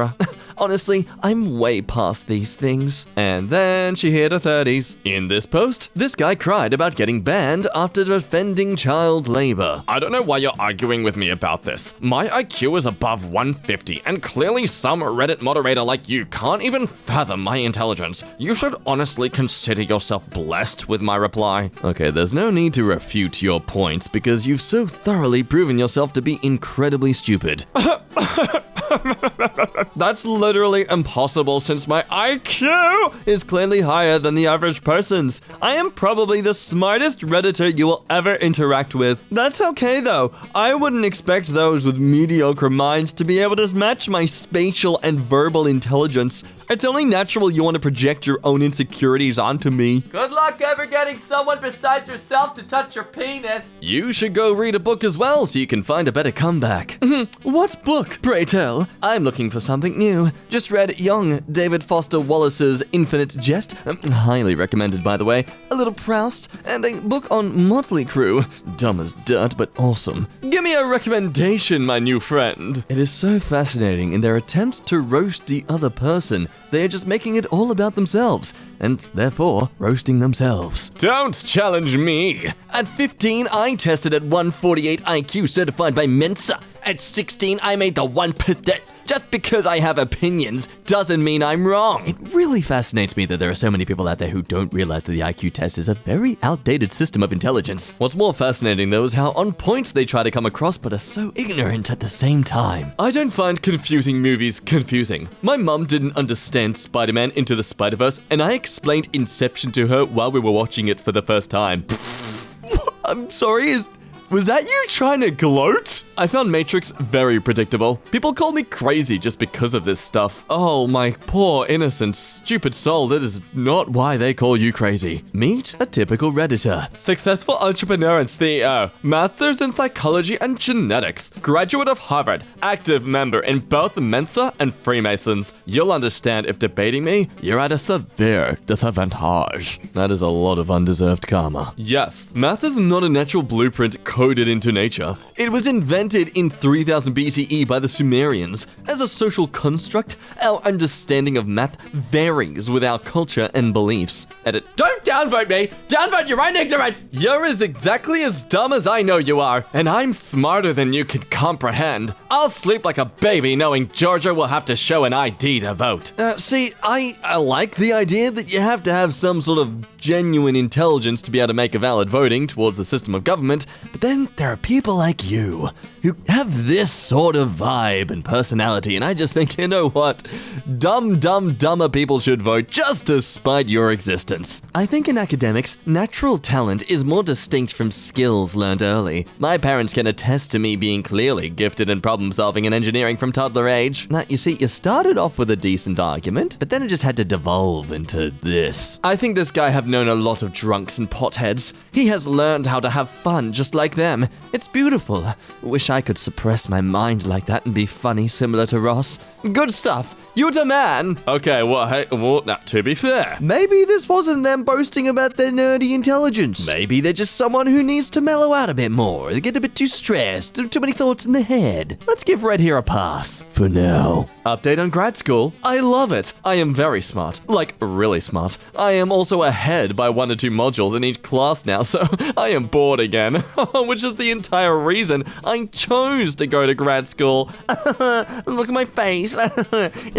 Honestly, I'm way past these things. And then she hit her 30s. In this post, this guy cried about getting banned after defending child labor. I don't know why you're arguing with me about this. My IQ is above 150, and clearly some Reddit moderator like you can't even fathom my intelligence. You should honestly consider yourself blessed with my reply. Okay, there's no need to refute your points because you've so thoroughly proven yourself to be incredibly stupid. That's literally impossible since my IQ is clearly higher than the average person's. I am probably the smartest Redditor you will ever interact with. That's okay though. I wouldn't expect those with mediocre minds to be able to match my spatial and verbal intelligence. It's only natural you want to project your own insecurities onto me. Good luck ever getting someone besides yourself to touch your penis. You should go read a book as well so you can find a better comeback. What book, pray tell? I'm looking for something new. Just read young David Foster Wallace's Infinite Jest, highly recommended by the way, a little Proust, and a book on Motley Crue. Dumb as dirt, but awesome. Give me a recommendation, my new friend. It is so fascinating in their attempt to roast the other person. They are just making it all about themselves, and therefore roasting themselves. Don't challenge me. At 15, I tested at 148 IQ certified by Mensa. At 16, I made the 1%. Just because I have opinions doesn't mean I'm wrong. It really fascinates me that there are so many people out there who don't realize that the IQ test is a very outdated system of intelligence. What's more fascinating though is how on point they try to come across but are so Ignorant at the same time. I don't find confusing movies confusing. My mum didn't understand Spider-Man Into the Spider-Verse, and I explained Inception to her while we were watching it for the first time. I'm sorry, was that you trying to gloat? I found Matrix very predictable. People call me crazy just because of this stuff. Oh, my poor, innocent, stupid soul, that is not why they call you crazy. Meet a typical Redditor. Successful entrepreneur and CEO, masters in psychology and genetics, graduate of Harvard, active member in both Mensa and Freemasons. You'll understand if debating me, you're at a severe disadvantage. That is a lot of undeserved karma. Yes, math is not a natural blueprint coded into nature. It was invented in 3000 BCE by the Sumerians. As a social construct, our understanding of math varies with our culture and beliefs. Don't downvote me! Downvote your own ignorance! You're exactly as dumb as I know you are, and I'm smarter than you can comprehend. I'll sleep like a baby knowing Georgia will have to show an ID to vote. See, I like the idea that you have to have some sort of genuine intelligence to be able to make a valid voting towards the system of government, but then there are people like you who have this sort of vibe and personality, and I just think, you know what? Dumber people should vote just to spite your existence. I think in academics, natural talent is more distinct from skills learned early. My parents can attest to me being clearly gifted in problem solving and engineering from toddler age. Now, you see, you started off with a decent argument, but then it just had to devolve into this. I think this guy have known a lot of drunks and potheads. He has learned how to have fun just like them. It's beautiful. Wish I could suppress my mind like that and be funny similar to Ross. Good stuff. You're the man. Okay, well, hey, now, to be fair, maybe this wasn't them boasting about their nerdy intelligence. Maybe they're just someone who needs to mellow out a bit more. They get a bit too stressed, too many thoughts in the head. Let's give Red here a pass. For now. Update on grad school. I love it. I am very smart. Like, really smart. I am also ahead by 1 or 2 modules in each class now, so I am bored again. Which is the entire reason I chose to go to grad school. Look at my face.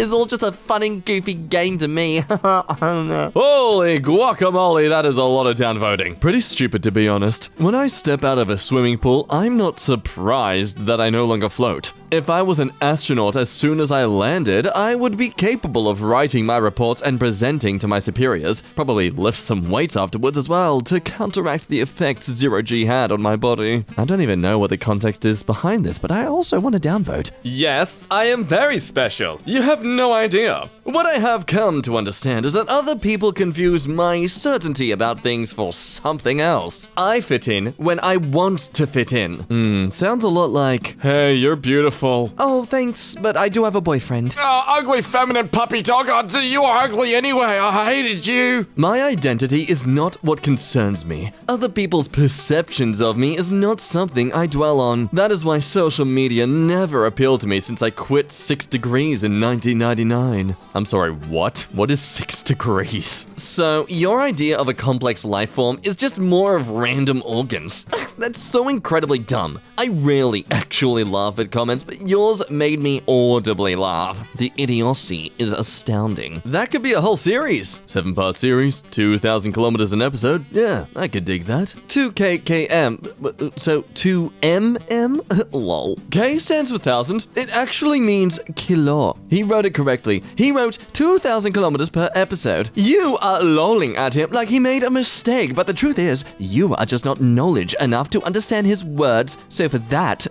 It's all just a fun and goofy game to me. Holy guacamole, that is a lot of downvoting. Pretty stupid, to be honest. When I step out of a swimming pool, I'm not surprised that I no longer float. If I was an astronaut as soon as I landed, I would be capable of writing my reports and presenting to my superiors. Probably lift some weights afterwards as well to counteract the effects zero-G had on my body. I don't even know what the context is behind this, but I also want to downvote. Yes, I am very special. You have no idea. What I have come to understand is that other people confuse my certainty about things for something else. I fit in when I want to fit in. Sounds a lot like, hey, you're beautiful. Oh, thanks, but I do have a boyfriend. Oh, ugly feminine puppy dog. Oh, you are ugly anyway. I hated you. My identity is not what concerns me. Other people's perceptions of me is not something I dwell on. That is why social media never appealed to me since I quit 6 Degrees in 1999. I'm sorry, what? What is 6 Degrees? So, your idea of a complex life form is just more of random organs. That's so incredibly dumb. I rarely actually laugh at comments, but yours made me audibly laugh. The idiocy is astounding. That could be a whole series. 7-part series, 2,000 kilometers an episode. Yeah, I could dig that. 2KKM. So 2MM? Lol. K stands for 1,000. It actually means kilo. He wrote it correctly. He wrote 2,000 kilometers per episode. You are lolling at him like he made a mistake, but the truth is, you are just not knowledge enough to understand his words. So for that,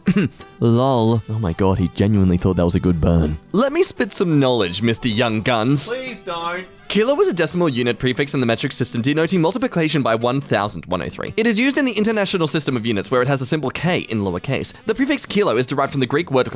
lol. Oh my god, he genuinely thought that was a good burn. Let me spit some knowledge, Mr. Young Guns. Please don't. Kilo is a decimal unit prefix in the metric system denoting multiplication by 1,103. It is used in the International System of Units where it has the symbol K in lowercase. The prefix kilo is derived from the Greek word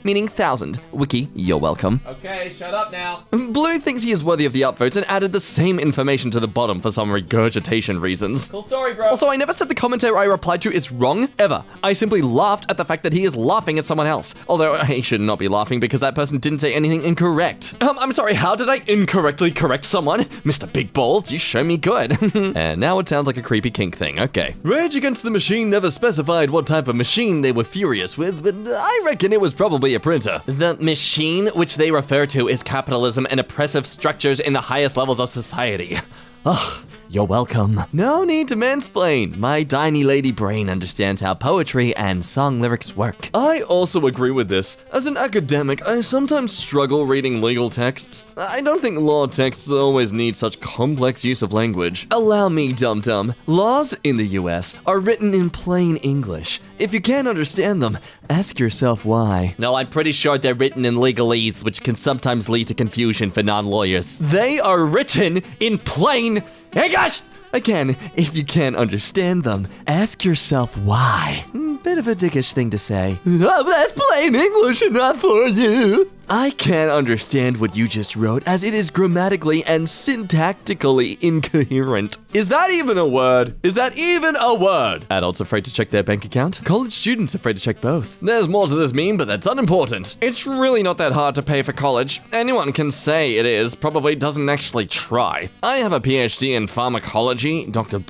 meaning thousand. Wiki, you're welcome. Okay, shut up now. Blue thinks he is worthy of the upvotes and added the same information to the bottom for some regurgitation reasons. Cool story, bro. Also, I never said the commentator I replied to is wrong, ever. I simply laughed at the fact that he is laughing at someone else. Although, he should not be laughing because that person didn't say anything incorrect. I'm sorry, how did I incorrectly correct someone? Mr. Big Balls, you show me good. And now it sounds like a creepy kink thing, okay. Rage Against the Machine never specified what type of machine they were furious with, but I reckon it was probably a printer. The machine, which they refer to, is capitalism and oppressive structures in the highest levels of society. Ugh. You're welcome. No need to mansplain. My tiny lady brain understands how poetry and song lyrics work. I also agree with this. As an academic, I sometimes struggle reading legal texts. I don't think law texts always need such complex use of language. Allow me, dum-dum. Laws in the US are written in plain English. If you can't understand them, ask yourself why. No, I'm pretty sure they're written in legalese, which can sometimes lead to confusion for non-lawyers. They are written in plain English! Again, if you can't understand them, ask yourself why. Bit of a dickish thing to say. Oh, that's plain English enough for you. I can't understand what you just wrote, as it is grammatically and syntactically incoherent. Is that even a word? Is that even a word? Adults afraid to check their bank account? College students afraid to check both. There's more to this meme, but that's unimportant. It's really not that hard to pay for college. Anyone can say it is, probably doesn't actually try. I have a PhD in pharmacology, Dr.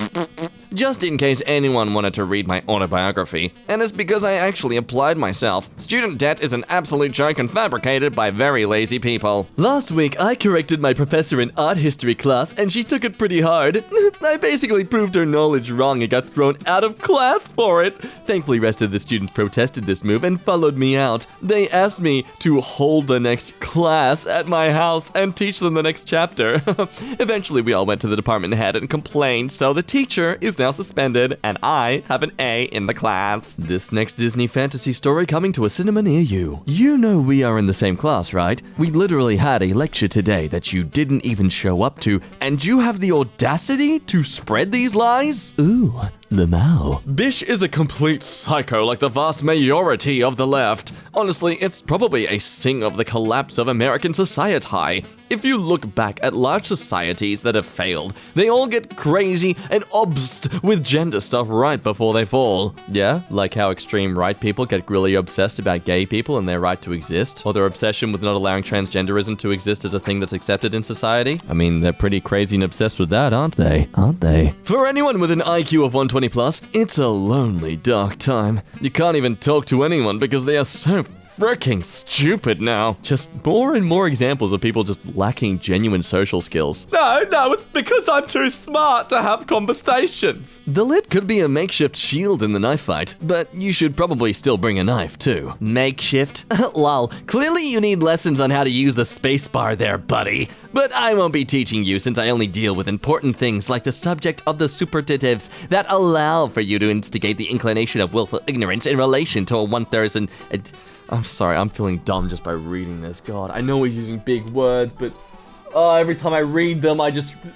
just in case anyone wanted to read my autobiography. And it's because I actually applied myself. Student debt is an absolute joke and fabricated by very lazy people. Last week, I corrected my professor in art history class, and she took it pretty hard. I basically proved her knowledge wrong and got thrown out of class for it. Thankfully, rest of the students protested this move and followed me out. They asked me to hold the next class at my house and teach them the next chapter. Eventually, we all went to the department head and complained, so the teacher is now suspended, and I have an A in the class. This next Disney fantasy story coming to a cinema near you. You know we are in the same class, right? We literally had a lecture today that you didn't even show up to, and you have the audacity to spread these lies? Ooh, Lamau. Bish is a complete psycho like the vast majority of the left. Honestly, it's probably a sign of the collapse of American society. If you look back at large societies that have failed, they all get crazy and obsessed with gender stuff right before they fall. Yeah, like how extreme right people get really obsessed about gay people and their right to exist, or their obsession with not allowing transgenderism to exist as a thing that's accepted in society. I mean, they're pretty crazy and obsessed with that, aren't they? Aren't they? For anyone with an IQ of 120 plus, it's a lonely, dark time. You can't even talk to anyone because they are so freaking stupid now. Just more and more examples of people just lacking genuine social skills. No, it's because I'm too smart to have conversations. The lid could be a makeshift shield in the knife fight, but you should probably still bring a knife too. Makeshift? Lol, clearly you need lessons on how to use the spacebar there, buddy. But I won't be teaching you since I only deal with important things like the subject of the superlatives that allow for you to instigate the inclination of willful ignorance in relation to a 1,000... I'm sorry, I'm feeling dumb just by reading this. God, I know he's using big words, but every time I read them,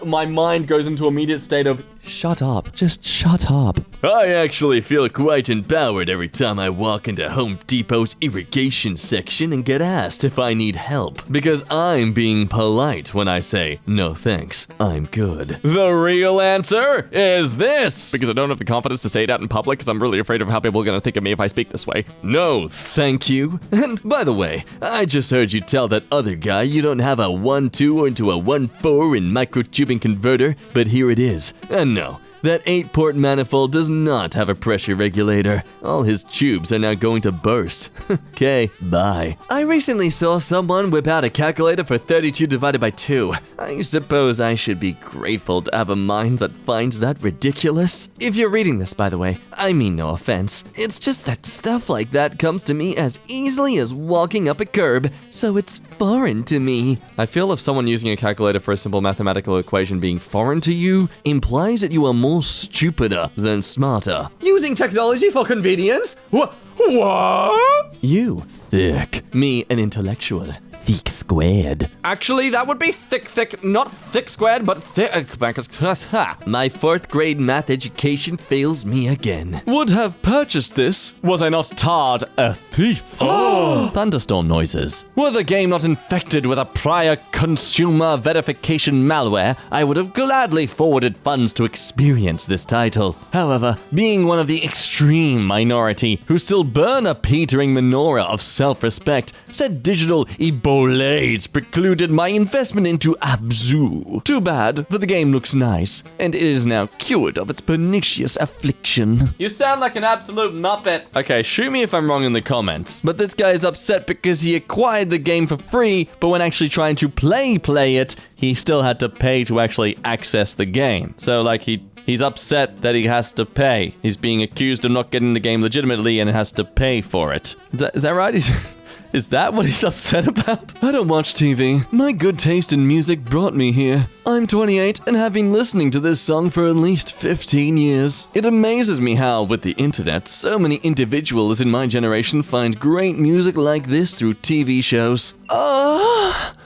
my mind goes into an immediate state of, shut up, just shut up. I actually feel quite empowered every time I walk into Home Depot's irrigation section and get asked if I need help. Because I'm being polite when I say, no thanks, I'm good. The real answer is this. Because I don't have the confidence to say it out in public because I'm really afraid of how people are going to think of me if I speak this way. No, thank you. And by the way, I just heard you tell that other guy you don't have a 1.2 into a 1.4 in microtubing converter, but here it is. And no, that 8-port manifold does not have a pressure regulator. All his tubes are now going to burst. Okay, bye. I recently saw someone whip out a calculator for 32 divided by 2. I suppose I should be grateful to have a mind that finds that ridiculous. If you're reading this, by the way, I mean no offense. It's just that stuff like that comes to me as easily as walking up a curb, so it's foreign to me. I feel if someone using a calculator for a simple mathematical equation being foreign to you implies that you are more stupider than smarter. Using technology for convenience? What? You, thick. Me, an intellectual. Thick squared. Actually, that would be thick, not thick squared, but thick. My 4th grade math education fails me again. Would have purchased this was I not tarred a thief. Thunderstorm noises. Were the game not infected with a prior consumer verification malware, I would have gladly forwarded funds to experience this title. However, being one of the extreme minority who still burn a petering menorah of self-respect, said digital Ebola accolades precluded my investment into Abzu. Too bad, for the game looks nice, and it is now cured of its pernicious affliction. You sound like an absolute muppet. Okay, shoot me if I'm wrong in the comments. But this guy is upset because he acquired the game for free, but when actually trying to play it, he still had to pay to actually access the game. So like he's upset that he has to pay. He's being accused of not getting the game legitimately and has to pay for it. Is that right? Is that what he's upset about? I don't watch TV. My good taste in music brought me here. I'm 28 and have been listening to this song for at least 15 years. It amazes me how, with the internet, so many individuals in my generation find great music like this through TV shows.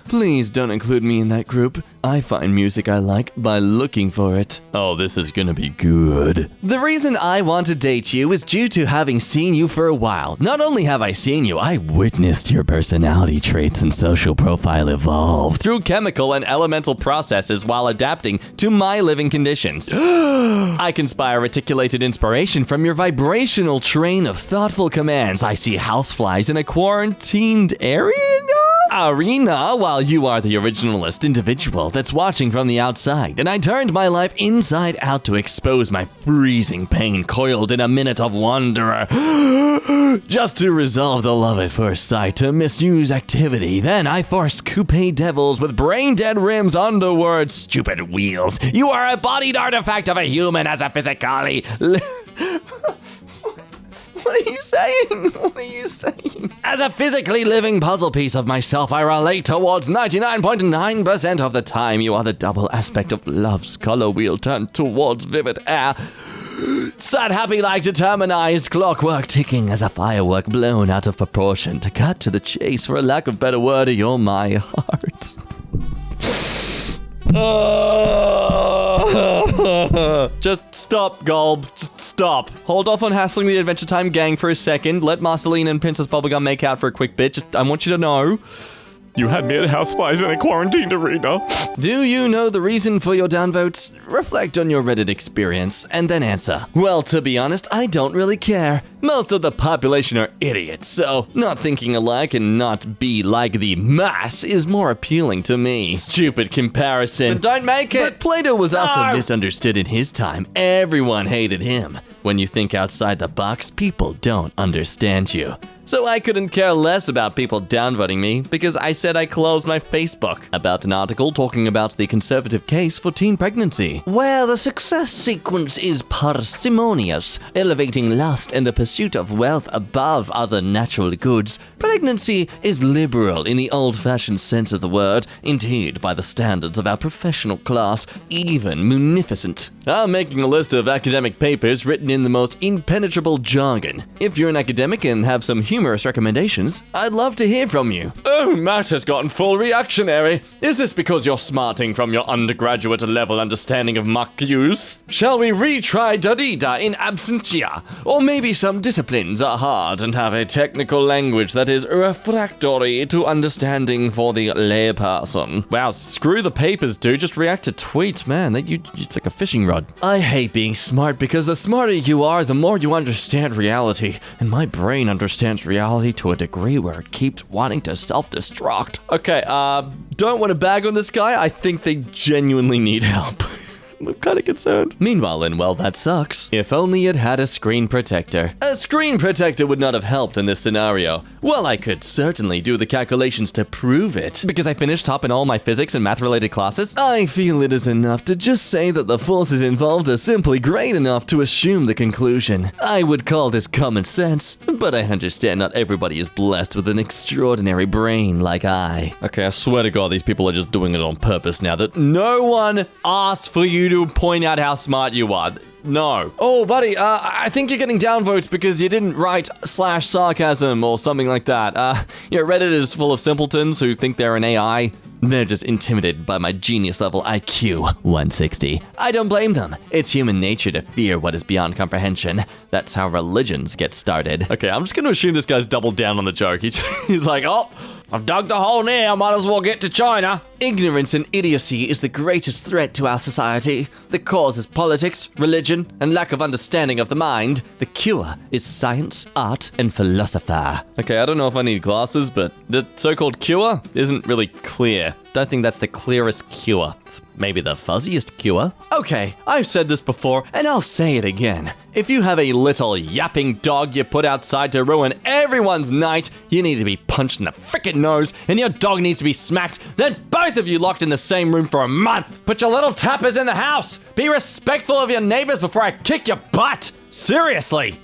Please don't include me in that group. I find music I like by looking for it. Oh, this is gonna be good. The reason I want to date you is due to having seen you for a while. Not only have I seen you, I witnessed your personality traits and social profile evolve Through chemical and elemental processes while adapting to my living conditions. I can spy articulated inspiration from your vibrational train of thoughtful commands. I see houseflies in a quarantined arena while you are the originalist individual that's watching from the outside, and I turned my life inside out to expose my freezing pain coiled in a minute of wonder just to resolve the love at first sight to misuse activity. Then I force coupe devils with brain dead rims underward stupid wheels. You are a bodied artifact of a human as a physically What are you saying? What are you saying? As a physically living puzzle piece of myself, I relate towards 99.9% of the time. You are the double aspect of love's color wheel turned towards vivid air. Sad, happy like determinized clockwork ticking as a firework blown out of proportion. To cut to the chase, for a lack of better word, you're my heart. Just stop, Gulb. Just stop. Hold off on hassling the Adventure Time gang for a second. Let Marceline and Princess Bubblegum make out for a quick bit. I want you to know. You had me at houseflies in a quarantined arena. Do you know the reason for your downvotes? Reflect on your Reddit experience and then answer. Well, to be honest, I don't really care. Most of the population are idiots, so not thinking alike and not be like the mass is more appealing to me. Stupid comparison. But don't make it! But Plato was also misunderstood in his time. Everyone hated him. When you think outside the box, people don't understand you. So I couldn't care less about people downvoting me because I said I closed my Facebook about an article talking about the conservative case for teen pregnancy. Where the success sequence is parsimonious, elevating lust and the pursuit of wealth above other natural goods, pregnancy is liberal in the old-fashioned sense of the word, indeed by the standards of our professional class, even munificent. I'm making a list of academic papers written in the most impenetrable jargon. If you're an academic and have some humorous recommendations, I'd love to hear from you. Oh, Matt has gotten full reactionary. Is this because you're smarting from your undergraduate level understanding of Marcuse? Shall we retry Darida in absentia? Or maybe some disciplines are hard and have a technical language that is refractory to understanding for the layperson. Wow, screw the papers, dude. Just react to tweets, man. It's like a fishing rod. I hate being smart because the smarter you are, the more you understand reality. And my brain understands reality to a degree where it keeps wanting to self-destruct. Okay, don't want to bag on this guy. I think they genuinely need help. I'm kind of concerned. Meanwhile, in Well, That Sucks, if only it had a screen protector. A screen protector would not have helped in this scenario. Well, I could certainly do the calculations to prove it, because I finished top in all my physics and math-related classes. I feel it is enough to just say that the forces involved are simply great enough to assume the conclusion. I would call this common sense, but I understand not everybody is blessed with an extraordinary brain like I. Okay, I swear to God, these people are just doing it on purpose now that no one asked for you to point out how smart you are. No. Oh, buddy, I think you're getting downvotes because you didn't write /sarcasm or something like that. Reddit is full of simpletons who think they're an AI. They're just intimidated by my genius level IQ 160. I don't blame them. It's human nature to fear what is beyond comprehension. That's how religions get started. Okay, I'm just gonna assume this guy's doubled down on the joke. He's like, oh, I've dug the hole now, I might as well get to China. Ignorance and idiocy is the greatest threat to our society. The cause is politics, religion, and lack of understanding of the mind. The cure is science, art, and philosophy. Okay, I don't know if I need glasses, but the so-called cure isn't really clear. Don't think that's the clearest cure. It's maybe the fuzziest cure. Okay, I've said this before, and I'll say it again. If you have a little yapping dog you put outside to ruin everyone's night, you need to be punched in the frickin' nose, and your dog needs to be smacked, then both of you locked in the same room for a month. Put your little tappers in the house. Be respectful of your neighbors before I kick your butt. Seriously.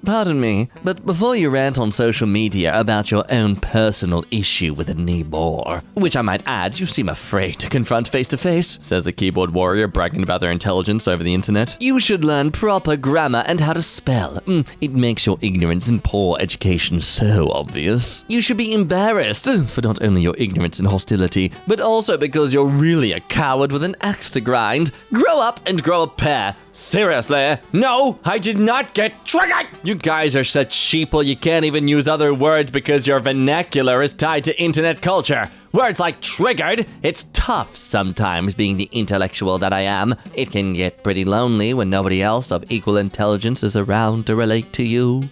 Pardon me, but before you rant on social media about your own personal issue with a neighbor, which I might add, you seem afraid to confront face to face, Says the keyboard warrior bragging about their intelligence over the internet. you should learn proper grammar and how to spell. It makes your ignorance and poor education so obvious. You should be embarrassed for not only your ignorance and hostility, but also because you're really a coward with an axe to grind. Grow up and grow a pair. Seriously? No, I did not get triggered! You guys are such sheeple you can't even use other words because your vernacular is tied to internet culture. Words like triggered, It's tough sometimes being the intellectual that I am. It can get pretty lonely when nobody else of equal intelligence is around to relate to you.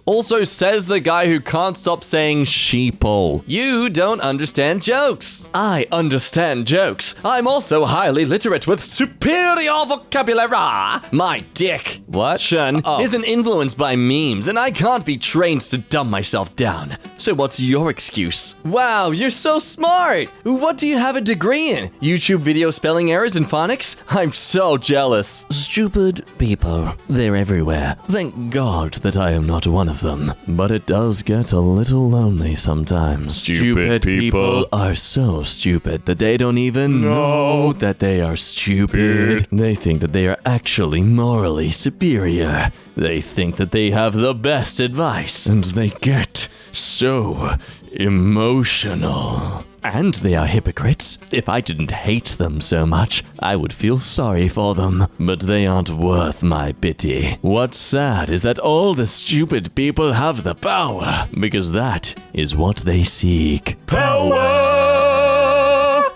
also says the guy who can't stop saying sheeple. You don't understand jokes. I understand jokes. I'm also highly literate with superior vocabulary. My dick, isn't influenced by memes, and I can't be trained to dumb myself down. So what's your excuse? Wow, you're so smart. What do you have a degree in? YouTube video spelling errors and phonics? I'm so jealous. Stupid people. They're everywhere. Thank God that I am not one of them. But it does get a little lonely sometimes. Stupid people are so stupid that they don't even know that they are stupid. They think that they are actually morally superior. They think that they have the best advice, and they get so emotional. And they are hypocrites. If I didn't hate them so much, I would feel sorry for them. But they aren't worth my pity. What's sad is that all the stupid people have the power, because that is what they seek. Power!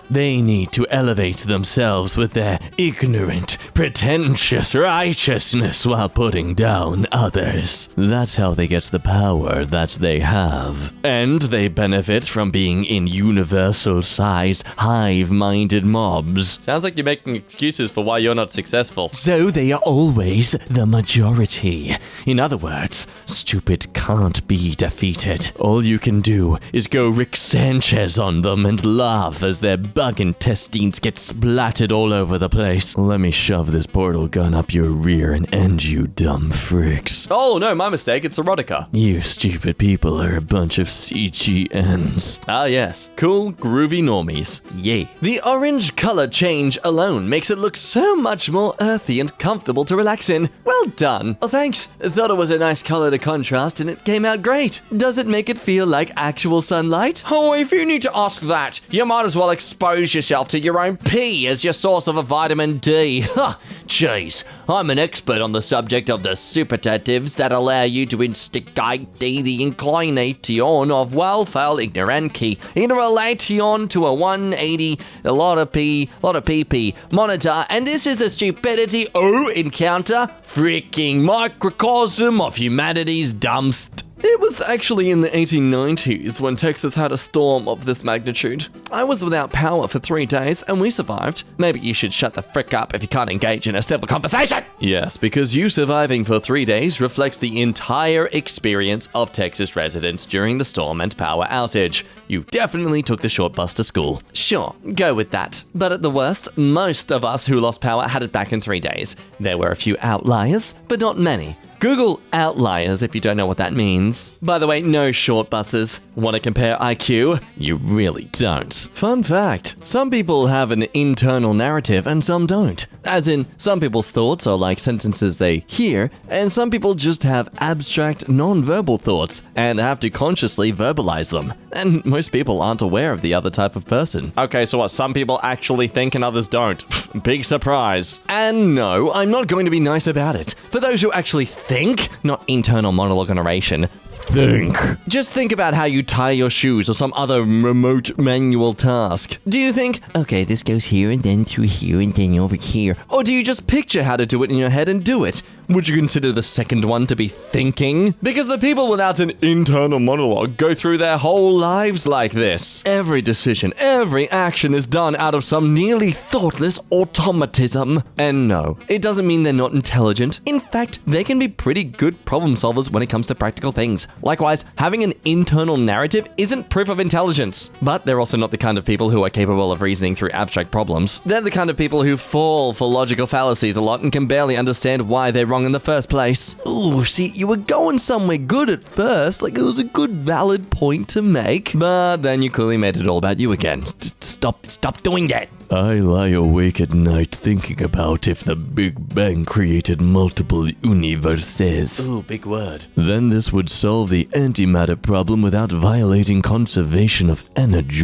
They need to elevate themselves with their ignorant, pretentious righteousness while putting down others. That's how they get the power that they have. And they benefit from being in universal-sized, hive-minded mobs. Sounds like you're making excuses for why you're not successful. So they are always the majority. In other words, stupid can't be defeated. All you can do is go Rick Sanchez on them and laugh as their bug intestines get splattered all over the place. Let me shove this portal gun up your rear and end you dumb freaks. Oh no, my mistake, it's erotica. You stupid people are a bunch of CGNs. Ah yes, cool, groovy normies. Yay. The orange color change alone makes it look so much more earthy and comfortable to relax in. Well done. Oh, thanks. I thought it was a nice color to contrast and it came out great. Does it make it feel like actual sunlight? Oh, if you need to ask that, you might as well expose yourself to your own pee as your source of a vitamin D. Ha! Jeez, I'm an expert on the subject of the superlatives that allow you to instigate the inclination of wildfowl ignorancy in relation to a 180, a lot of PP monitor, and this is the stupidity encounter, freaking microcosm of humanity's dumbst. It was actually in the 1890s when Texas had a storm of this magnitude. I was without power for 3 days and we survived. Maybe you should shut the frick up if you can't engage in a civil conversation. Yes, because you surviving for 3 days reflects the entire experience of Texas residents during the storm and power outage. You definitely took the short bus to school. Sure, go with that. But at the worst, most of us who lost power had it back in 3 days. There were a few outliers, but not many. Google outliers if you don't know what that means. By the way, no short buses. Want to compare IQ? You really don't. Fun fact, some people have an internal narrative and some don't. As in, some people's thoughts are like sentences they hear, and some people just have abstract, non-verbal thoughts and have to consciously verbalize them. And most people aren't aware of the other type of person. Okay, so what, some people actually think and others don't? Big surprise. And no, I'm not going to be nice about it. For those who actually think, not internal monologue narration, think. Just think about how you tie your shoes or some other remote manual task. Do you think, okay, this goes here and then through here and then over here? Or do you just picture how to do it in your head and do it? Would you consider the second one to be thinking? Because the people without an internal monologue go through their whole lives like this. Every decision, every action is done out of some nearly thoughtless automatism. And no, it doesn't mean they're not intelligent. In fact, they can be pretty good problem solvers when it comes to practical things. Likewise, having an internal narrative isn't proof of intelligence. But they're also not the kind of people who are capable of reasoning through abstract problems. They're the kind of people who fall for logical fallacies a lot and can barely understand why they're wrong in the first place. Ooh, see, you were going somewhere good at first, like it was a good valid point to make, but then you clearly made it all about you again. Stop doing that. I lie awake at night thinking about if the Big Bang created multiple universes. Ooh, big word. Then this would solve the antimatter problem without violating conservation of energy.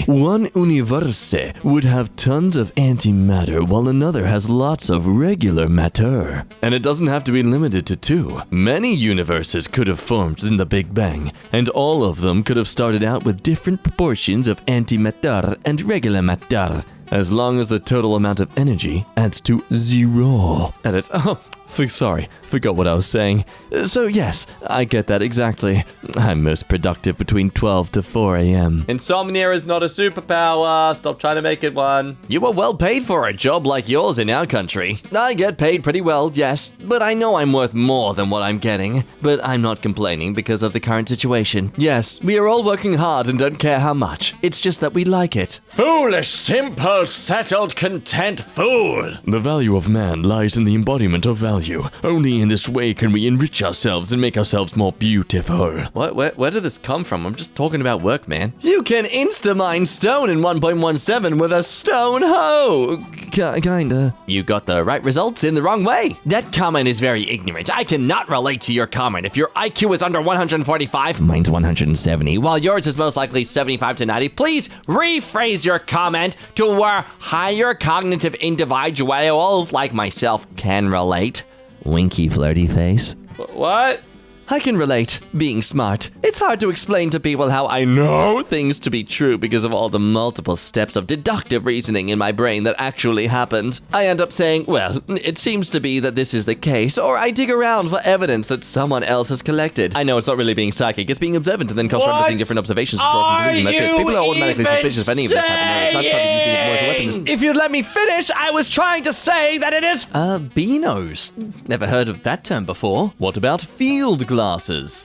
One universe would have tons of antimatter while another has lots of regular matter. And it doesn't have to be limited to two. Many universes could have formed in the Big Bang, and all of them could have started out with different proportions of antimatter and regular matter, as long as the total amount of energy adds to 0. And it's, forgot what I was saying. So yes, I get that exactly. I'm most productive between 12 to 4 a.m. Insomnia is not a superpower. Stop trying to make it one. You were well paid for a job like yours in our country. I get paid pretty well, yes, but I know I'm worth more than what I'm getting. But I'm not complaining because of the current situation. Yes, we are all working hard and don't care how much. It's just that we like it. Foolish, simple, settled, content fool. The value of man lies in the embodiment of value. Only in this way can we enrich ourselves and make ourselves more beautiful. Where did this come from? I'm just talking about work, man. You can insta-mine stone in 1.17 with a stone hoe. Kinda. You got the right results in the wrong way. That comment is very ignorant. I cannot relate to your comment. If your IQ is under 145, mine's 170, while yours is most likely 75 to 90, please rephrase your comment to where higher cognitive individuals like myself can relate. Winky flirty face. What? I can relate, being smart. It's hard to explain to people how I know things to be true because of all the multiple steps of deductive reasoning in my brain that actually happened. I end up saying, well, it seems to be that this is the case, or I dig around for evidence that someone else has collected. I know it's not really being psychic, it's being observant and then cross-referencing different observations to draw a conclusion that fits. People are automatically suspicious if any of this happened. So I've started using it more as a weapon. If you'd let me finish, I was trying to say that it is... Beanos. Never heard of that term before. What about field glasses?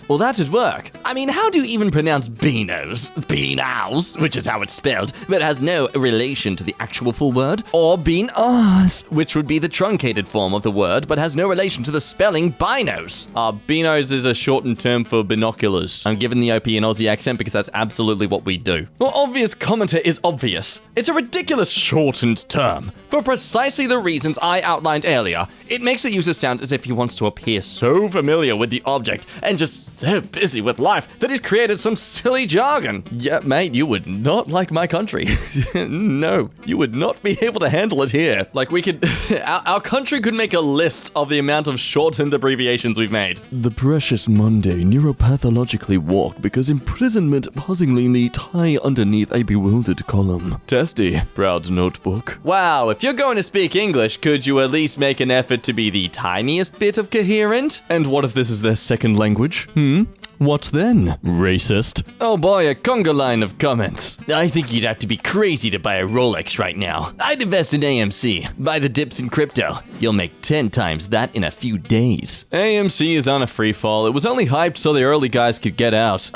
Well, that'd work. I mean, how do you even pronounce beanos? Beanows, which is how it's spelled, but has no relation to the actual full word. Or beanos, which would be the truncated form of the word, but has no relation to the spelling binos. Beanos is a shortened term for binoculars. I'm giving the OP an Aussie accent because that's absolutely what we do. Well, obvious commenter is obvious. It's a ridiculous shortened term. For precisely the reasons I outlined earlier. It makes the user sound as if he wants to appear so familiar with the object and just so busy with life that he's created some silly jargon. Yeah, mate, you would not like my country. No, you would not be able to handle it here. Like we could, our country could make a list of the amount of shortened abbreviations we've made. The precious Monday neuropathologically walk because imprisonment puzzlingly tie underneath a bewildered column. Testy, proud notebook. Wow, if you're going to speak English, could you at least make an effort to be the tiniest bit of coherent? And what if this is their second language? What then? Racist. Oh boy, a conga line of comments. I think you'd have to be crazy to buy a Rolex right now. I'd invest in AMC. Buy the dips in crypto. You'll make 10 times that in a few days. AMC is on a free fall. It was only hyped so the early guys could get out.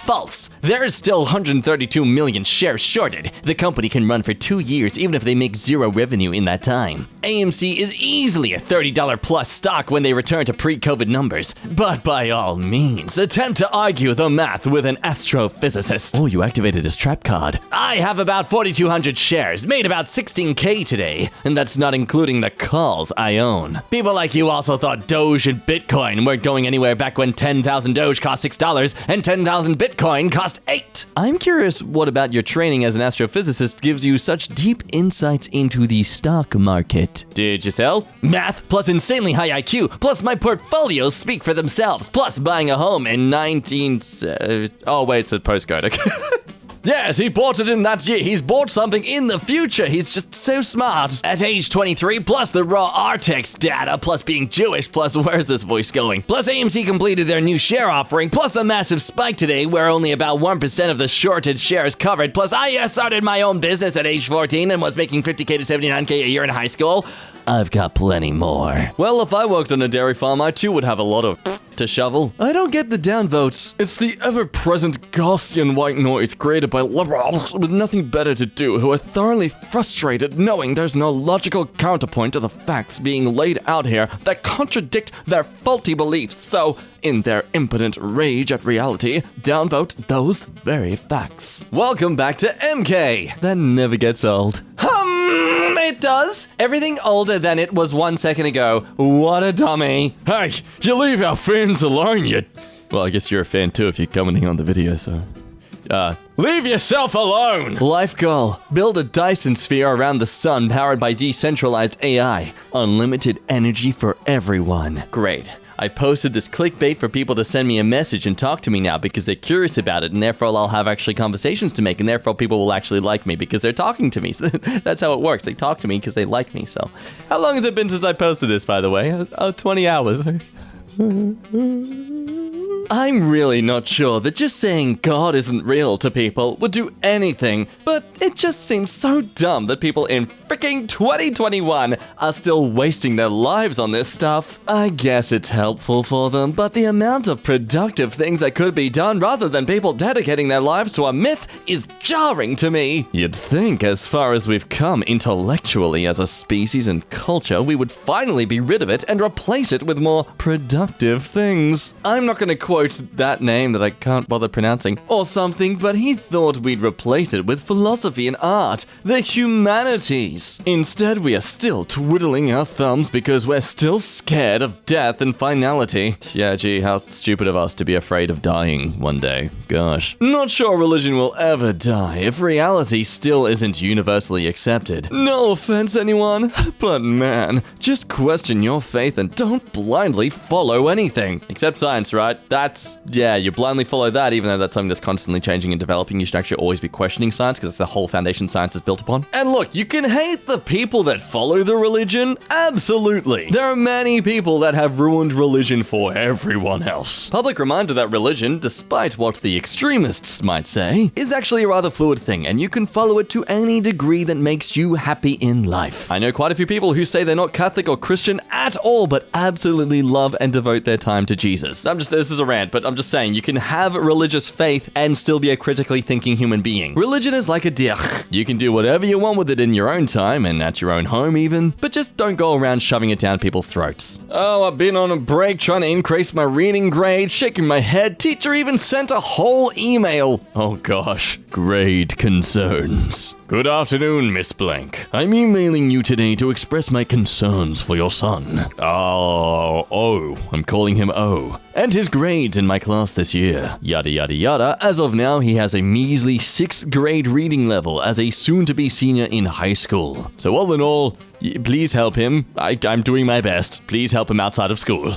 False. There is still 132 million shares shorted. The company can run for 2 years even if they make zero revenue in that time. AMC is easily a $30 plus stock when they return to pre-COVID numbers. But by all means, attempt to argue the math with an astrophysicist. Oh, you activated his trap card. I have about 4,200 shares, made about 16K today, and that's not including the calls I own. People like you also thought Doge and Bitcoin weren't going anywhere back when 10,000 Doge cost $6 and 10,000 Bitcoin Bitcoin cost 8. I'm curious what about your training as an astrophysicist gives you such deep insights into the stock market. Did you sell? Math plus insanely high IQ plus my portfolios speak for themselves plus buying a home in 19... oh wait, it's a postcode. Okay. Yes, he bought it in that year. He's bought something in the future. He's just so smart. At age 23, plus the raw Artex data, plus being Jewish, plus where's this voice going? Plus AMC completed their new share offering, plus a massive spike today where only about 1% of the shorted shares covered, plus I started my own business at age 14 and was making 50K to 79K a year in high school. I've got plenty more. Well, if I worked on a dairy farm, I too would have a lot of to shovel. I don't get the downvotes. It's the ever-present Gaussian white noise created by liberals with nothing better to do who are thoroughly frustrated knowing there's no logical counterpoint to the facts being laid out here that contradict their faulty beliefs. So, in their impotent rage at reality, downvote those very facts. Welcome back to EmKay. That never gets old. It does. Everything older than it was 1 second ago. What a dummy. Hey, you leave our fans alone, you... Well, I guess you're a fan too if you're commenting on the video, so... Leave yourself alone! Life goal. Build a Dyson sphere around the sun powered by decentralized AI. Unlimited energy for everyone. Great. I posted this clickbait for people to send me a message and talk to me now because they're curious about it, and therefore I'll have actually conversations to make, and therefore people will actually like me because they're talking to me. So that's how it works. They talk to me because they like me, so. How long has it been since I posted this, by the way? 20 hours. I'm really not sure that just saying God isn't real to people would do anything, but it just seems so dumb that people in freaking 2021 are still wasting their lives on this stuff. I guess it's helpful for them, but the amount of productive things that could be done rather than people dedicating their lives to a myth is jarring to me. You'd think as far as we've come intellectually as a species and culture, we would finally be rid of it and replace it with more productive things. I'm not going to quote that name that I can't bother pronouncing or something, but he thought we'd replace it with philosophy and art, the humanities. Instead, we are still twiddling our thumbs because we're still scared of death and finality. Yeah, gee, how stupid of us to be afraid of dying one day. Gosh. Not sure religion will ever die if reality still isn't universally accepted. No offense, anyone, but man, just question your faith and don't blindly follow anything. Except science, right? Yeah, you blindly follow that, even though that's something that's constantly changing and developing. You should actually always be questioning science because it's the whole foundation science is built upon. And look, you can hate the people that follow the religion. Absolutely. There are many people that have ruined religion for everyone else. Public reminder that religion, despite what the extremists might say, is actually a rather fluid thing, and you can follow it to any degree that makes you happy in life. I know quite a few people who say they're not Catholic or Christian at all, but absolutely love and devote their time to Jesus. This is a rant, but I'm just saying, you can have religious faith and still be a critically thinking human being. Religion is like a deer. You can do whatever you want with it in your own time and at your own home even, but just don't go around shoving it down people's throats. Oh, I've been on a break trying to increase my reading grade, shaking my head. Teacher even sent a whole email. Oh gosh, grade concerns. Good afternoon, Miss Blank. I'm emailing you today to express my concerns for your son. I'm calling him O. And his grades in my class this year. Yada yada yada. As of now, he has a measly 6th grade reading level as a soon-to-be senior in high school. So all in all, please help him. I'm doing my best. Please help him outside of school.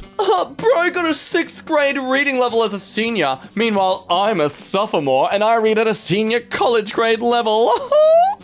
Bro got a 6th grade reading level as a senior. Meanwhile, I'm a sophomore and I read at a senior college grade level.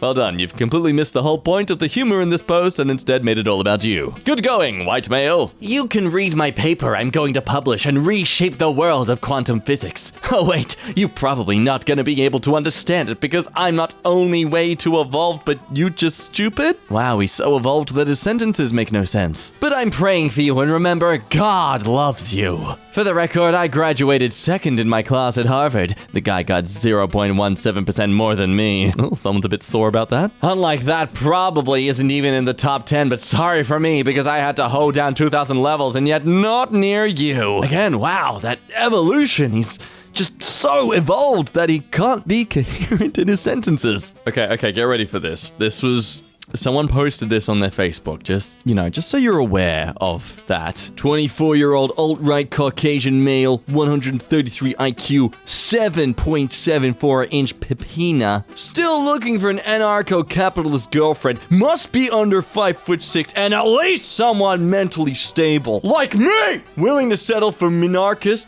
Well done, you've completely missed the whole point of the humor in this post and instead made it all about you. Good going, white male. You can read my paper I'm going to publish and reshape the world of quantum physics. Oh wait, you're probably not gonna be able to understand it because I'm not only way too evolved, but you just stupid? Wow, he's so evolved that his sentences make no sense. But I'm praying for you and remember, God loves you. For the record, I graduated 2nd in my class at Harvard. The guy got 0.17% more than me. Oh, someone's a bit sore about that. Unlike that probably isn't even in the top 10, but sorry for me because I had to hoe down 2,000 levels and yet not near you. Again, wow, that evolution, he's just so evolved that he can't be coherent in his sentences. Okay, get ready for this. This was Someone posted this on their Facebook, just so you're aware of that. 24-year-old alt-right Caucasian male, 133 IQ, 7.74-inch pipina, still looking for an anarcho-capitalist girlfriend, must be under 5'6", and at least someone mentally stable, like me, willing to settle for minarchist?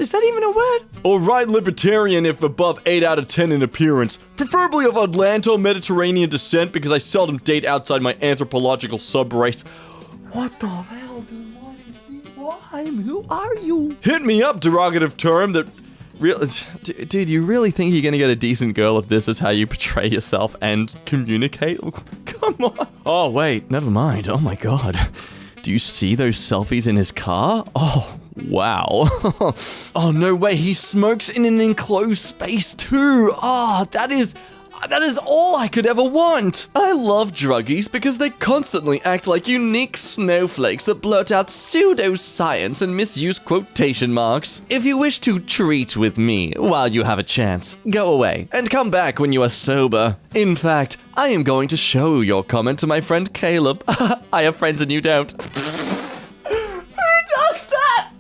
Is that even a word? Or right libertarian if above 8 out of 10 in appearance, preferably of Atlanto-Mediterranean descent because I seldom date outside my anthropological subrace. What the hell, dude? What is this? Who are you? Hit me up, derogative term that... Dude, you really think you're gonna get a decent girl if this is how you portray yourself and communicate? Come on. Oh, wait, never mind. Oh my god. Do you see those selfies in his car? Oh, wow. Oh, no way. He smokes in an enclosed space too. Oh, that is all I could ever want. I love druggies because they constantly act like unique snowflakes that blurt out pseudoscience and misuse quotation marks. If you wish to treat with me while you have a chance, go away and come back when you are sober. In fact, I am going to show your comment to my friend Caleb. I have friends and you don't.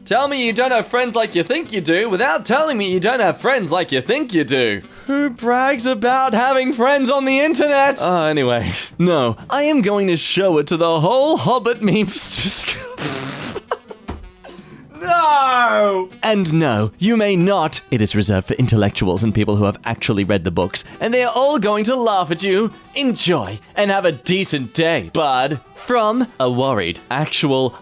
Tell me you don't have friends like you think you do without telling me you don't have friends like you think you do. Who brags about having friends on the internet? Anyway, no, I am going to show it to the whole Hobbit memes. No! And no, you may not. It is reserved for intellectuals and people who have actually read the books, and they are all going to laugh at you. Enjoy, and have a decent day, bud. From a worried, actual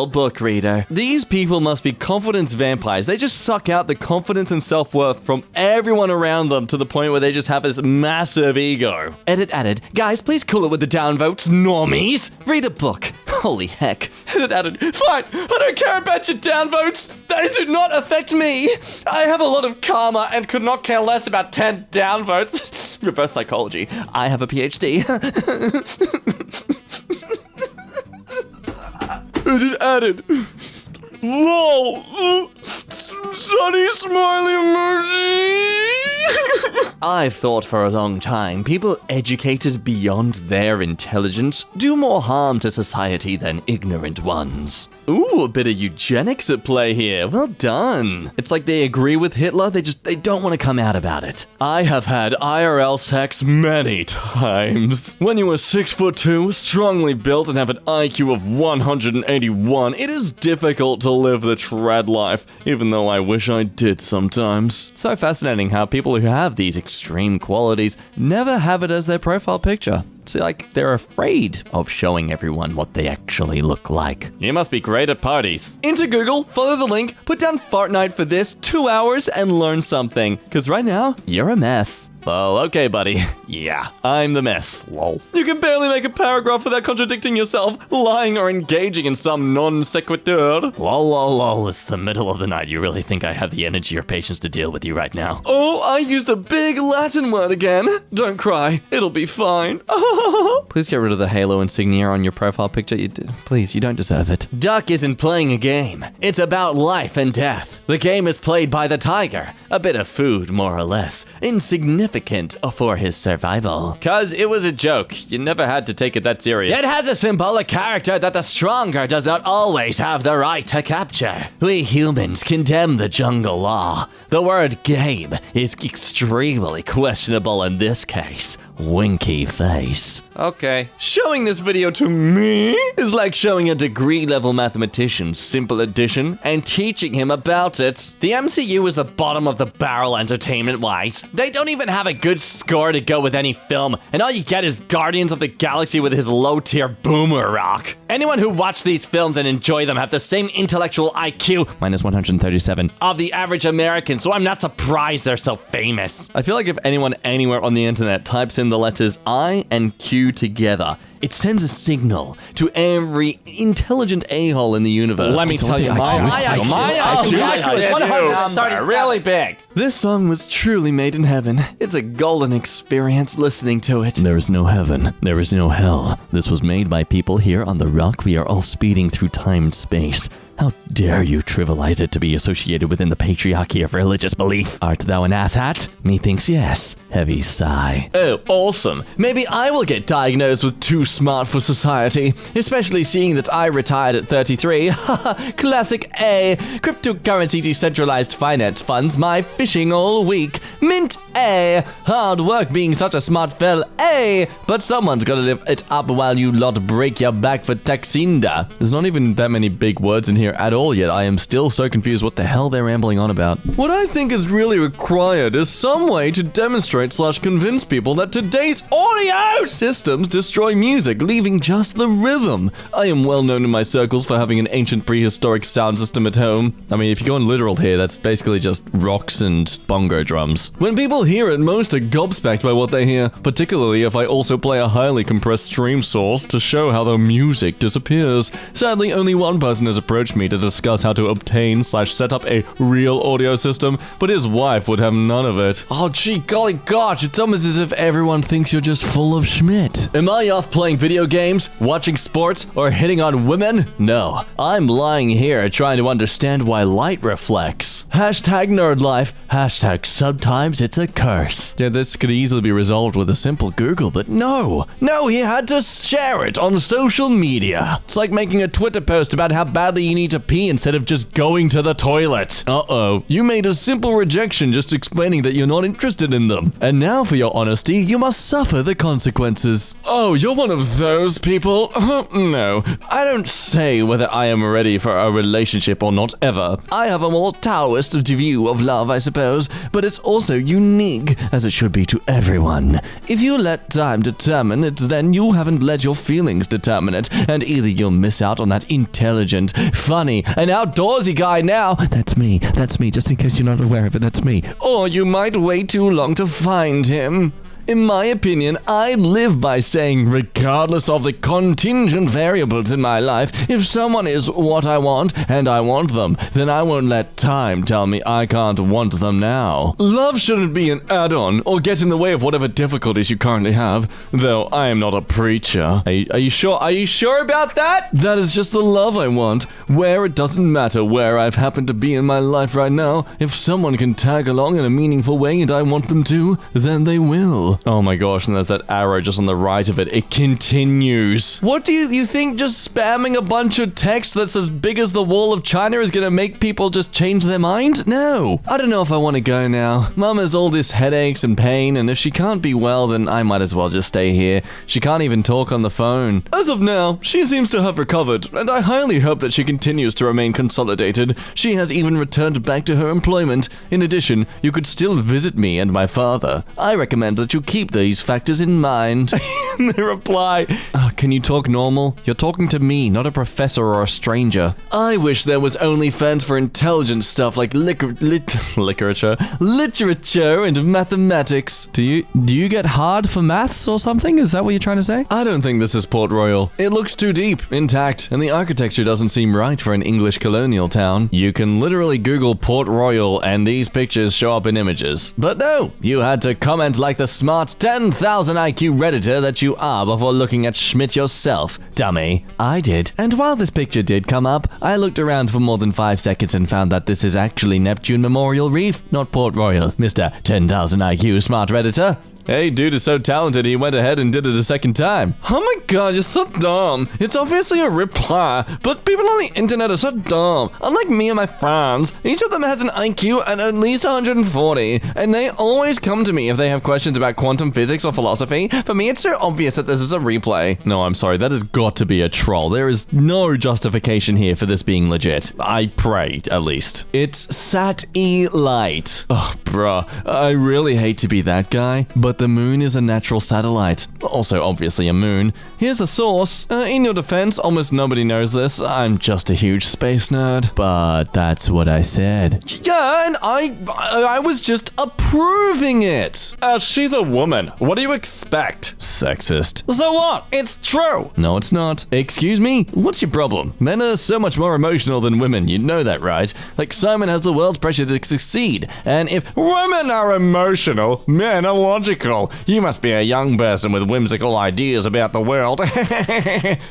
book reader. These people must be confidence vampires. They just suck out the confidence and self-worth from everyone around them to the point where they just have this massive ego. Edit added. Guys, please cool it with the downvotes, normies. Read a book. Holy heck. Edit added. Fine, I don't care about your downvotes. They do not affect me. I have a lot of karma and could not care less about 10 downvotes. Reverse psychology. I have a PhD. Edit added. LOL. Sunny smiley emoji. I've thought for a long time, people educated beyond their intelligence do more harm to society than ignorant ones. Ooh, a bit of eugenics at play here. Well done. It's like they agree with Hitler, they don't want to come out about it. I have had IRL sex many times. When you are 6'2", strongly built, and have an IQ of 181, it is difficult to live the trad life, even though I wish I did sometimes. So fascinating how people who have these extreme qualities never have it as their profile picture. See, like, they're afraid of showing everyone what they actually look like. You must be great at parties. Into Google, follow the link, put down Fortnite for this 2 hours and learn something. Because right now, you're a mess. Well, okay, buddy. Yeah, I'm the mess. Lol. You can barely make a paragraph without contradicting yourself, lying or engaging in some non sequitur. Lol, it's the middle of the night. You really think I have the energy or patience to deal with you right now? Oh, I used a big Latin word again. Don't cry. It'll be fine. Please get rid of the halo insignia on your profile picture. Please, you don't deserve it. Duck isn't playing a game. It's about life and death. The game is played by the tiger. A bit of food, more or less. Insignificant for his survival. Cause it was a joke. You never had to take it that serious. It has a symbolic character that the stronger does not always have the right to capture. We humans condemn the jungle law. The word game is extremely questionable in this case. Winky face. Okay. Showing this video to me is like showing a degree-level mathematician simple addition and teaching him about it. The MCU is the bottom of the barrel entertainment-wise. They don't even have a good score to go with any film, and all you get is Guardians of the Galaxy with his low-tier boomer rock. Anyone who watched these films and enjoy them have the same intellectual IQ, minus 137, of the average American, so I'm not surprised they're so famous. I feel like if anyone anywhere on the internet types in the letters I and Q together, it sends a signal to every intelligent a-hole in the universe. Let me tell you, my IQ is 130, really big. This song was truly made in heaven. It's a golden experience listening to it. There is no heaven. There is no hell. This was made by people here on the rock. We are all speeding through time and space. How dare you trivialize it to be associated within the patriarchy of religious belief? Art thou an asshat? Methinks yes. Heavy sigh. Oh, awesome. Maybe I will get diagnosed with too smart for society, especially seeing that I retired at 33. Haha, classic A. Cryptocurrency decentralized finance funds, my fishing all week. Mint A. Hard work being such a smart fell A. But someone's gotta live it up while you lot break your back for Taxinda. There's not even that many big words in here at all yet. I am still so confused what the hell they're rambling on about. What I think is really required is some way to demonstrate/convince people that today's audio systems destroy music, leaving just the rhythm. I am well known in my circles for having an ancient prehistoric sound system at home. I mean, if you're going literal here, that's basically just rocks and bongo drums. When people hear it, most are gobsmacked by what they hear, particularly if I also play a highly compressed stream source to show how the music disappears. Sadly, only one person has approached me to discuss how to obtain/set up a real audio system, but his wife would have none of it. Oh gee golly gosh, it's almost as if everyone thinks you're just full of Schmidt. Am I off playing video games, watching sports, or hitting on women? No. I'm lying here trying to understand why light reflects. #nerdlife. #sometimes it's a curse. Yeah, this could easily be resolved with a simple Google, but no. No, he had to share it on social media. It's like making a Twitter post about how badly you need to pee instead of just going to the toilet. Uh-oh. You made a simple rejection just explaining that you're not interested in them. And now for your honesty, you must suffer the consequences. Oh, you're one of those people? No. I don't say whether I am ready for a relationship or not ever. I have a more Taoist view of love, I suppose, but it's also unique, as it should be to everyone. If you let time determine it, then you haven't let your feelings determine it, and either you'll miss out on that intelligent, funny, an outdoorsy guy now. That's me, just in case you're not aware of it, that's me. Or you might wait too long to find him. In my opinion, I live by saying, regardless of the contingent variables in my life, if someone is what I want, and I want them, then I won't let time tell me I can't want them now. Love shouldn't be an add-on, or get in the way of whatever difficulties you currently have, though I am not a preacher. Are you sure? Are you sure about that? That is just the love I want, where it doesn't matter where I've happened to be in my life right now. If someone can tag along in a meaningful way and I want them to, then they will. Oh my gosh, and there's that arrow just on the right of it. It continues. What do you think just spamming a bunch of text that's as big as the wall of China is gonna make people just change their mind? No. I don't know if I want to go now. Mum has all this headaches and pain, and if she can't be well, then I might as well just stay here. She can't even talk on the phone. As of now, she seems to have recovered, and I highly hope that she continues to remain consolidated. She has even returned back to her employment. In addition, you could still visit me and my father. I recommend that you keep these factors in mind. And they reply, can you talk normal? You're talking to me, not a professor or a stranger. I wish there was OnlyFans for intelligent stuff like literature and mathematics. Do you get hard for maths or something? Is that what you're trying to say? I don't think this is Port Royal. It looks too deep, intact, and the architecture doesn't seem right for an English colonial town. You can literally Google Port Royal and these pictures show up in images. But no, you had to comment like the smart 10,000 IQ Redditor that you are before looking at Schmidt yourself, dummy. I did. And while this picture did come up, I looked around for more than 5 seconds and found that this is actually Neptune Memorial Reef, not Port Royal, Mr. 10,000 IQ Smart Redditor. Hey, dude is so talented he went ahead and did it a second time. Oh my god, you're so dumb. It's obviously a reply, but people on the internet are so dumb. Unlike me and my friends, each of them has an IQ at least 140, and they always come to me if they have questions about quantum physics or philosophy. For me, it's so obvious that this is a replay. No, I'm sorry, that has got to be a troll. There is no justification here for this being legit. I pray, at least. It's Sat-E Light. Oh, bruh, I really hate to be that guy, but but the moon is a natural satellite. Also, obviously, a moon. Here's the source. In your defense, almost nobody knows this. I'm just a huge space nerd. But that's what I said. Yeah, and I was just approving it. She's a woman. What do you expect? Sexist. So what? It's true. No, it's not. Excuse me? What's your problem? Men are so much more emotional than women. You know that, right? Like, Simon has the world's pressure to succeed. And if women are emotional, men are logical. You must be a young person with whimsical ideas about the world.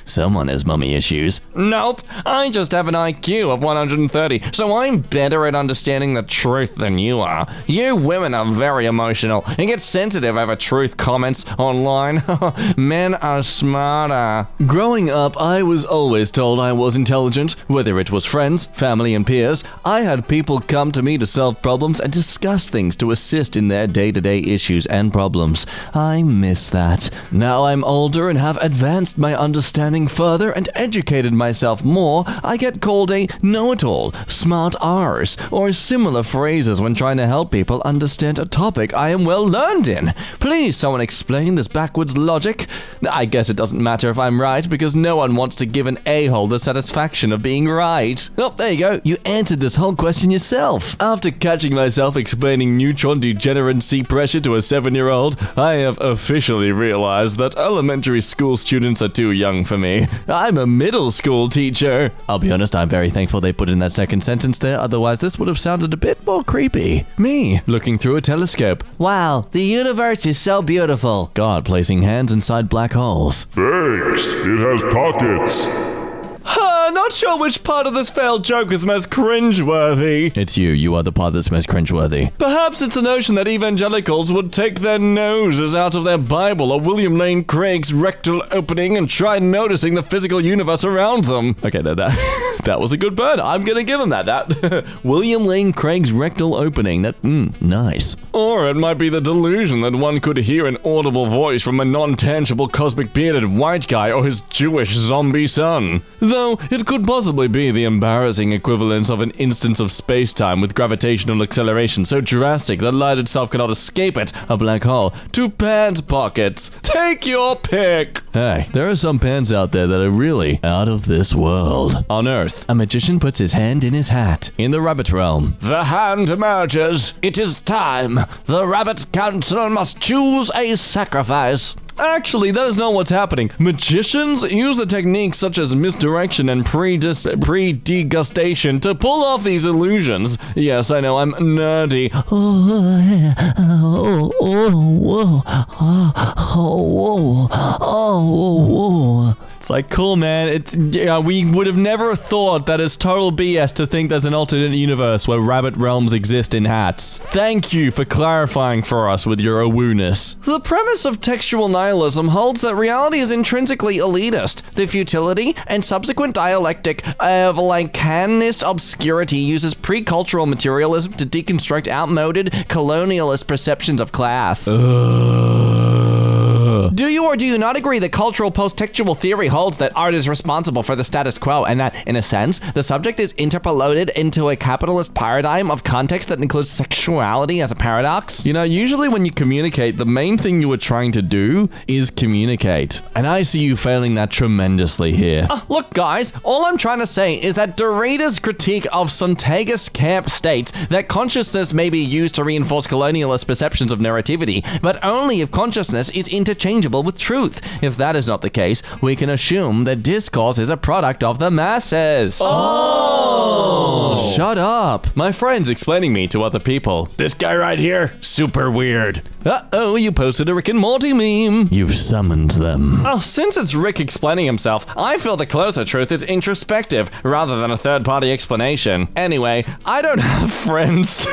Someone has mummy issues. Nope. I just have an IQ of 130, so I'm better at understanding the truth than you are. You women are very emotional and get sensitive over truth comments online. Men are smarter. Growing up, I was always told I was intelligent, whether it was friends, family, and peers. I had people come to me to solve problems and discuss things to assist in their day-to-day issues and problems. I miss that. Now I'm older and have advanced my understanding further and educated myself more, I get called a know-it-all, smart arse, or similar phrases when trying to help people understand a topic I am well learned in. Please, someone explain this backwards logic. I guess it doesn't matter if I'm right, because no one wants to give an a-hole the satisfaction of being right. Oh, there you go. You answered this whole question yourself. After catching myself explaining neutron degeneracy pressure to a 7-year-old, I have officially realized that elementary school students are too young for me. I'm a middle school teacher. I'll be honest, I'm very thankful they put in that second sentence there, otherwise this would have sounded a bit more creepy. Me, looking through a telescope. Wow, the universe is so beautiful. God placing hands inside black holes. Thanks, it has pockets. Not sure which part of this failed joke is most cringeworthy. It's you. You are the part that's most cringeworthy. Perhaps it's the notion that evangelicals would take their noses out of their Bible or William Lane Craig's rectal opening and try noticing the physical universe around them. Okay, that was a good burn. I'm gonna give him that. William Lane Craig's rectal opening. Nice. Or it might be the delusion that one could hear an audible voice from a non-tangible cosmic bearded white guy or his Jewish zombie son. Though, it could possibly be the embarrassing equivalence of an instance of space-time with gravitational acceleration so drastic that light itself cannot escape it, a black hole, to pants pockets. Take your pick! Hey, there are some pants out there that are really out of this world. On Earth, a magician puts his hand in his hat. In the rabbit realm, the hand emerges. It is time. The rabbit council must choose a sacrifice. Actually, that is not what's happening. Magicians use the techniques such as misdirection and pre-degustation to pull off these illusions. Yes, I know, I'm nerdy. It's like, cool, man. We would have never thought that it's total BS to think there's an alternate universe where rabbit realms exist in hats. Thank you for clarifying for us with your awoo-ness. The premise of textual nihilism holds that reality is intrinsically elitist. The futility and subsequent dialectic of Lacanist obscurity uses pre-cultural materialism to deconstruct outmoded colonialist perceptions of class. Do you or do you not agree that cultural post-textual theory holds that art is responsible for the status quo and that, in a sense, the subject is interpolated into a capitalist paradigm of context that includes sexuality as a paradox? You know, usually when you communicate, the main thing you are trying to do is communicate. And I see you failing that tremendously here. Look, guys, all I'm trying to say is that Derrida's critique of Sontagist camp states that consciousness may be used to reinforce colonialist perceptions of narrativity, but only if consciousness is interchangeable with truth. If that is not the case, we can assume that discourse is a product of the masses. Oh! Shut up. My friend's explaining me to other people. This guy right here, super weird. Uh-oh, you posted a Rick and Morty meme. You've summoned them. Oh, since it's Rick explaining himself, I feel the closer truth is introspective rather than a third-party explanation. Anyway, I don't have friends.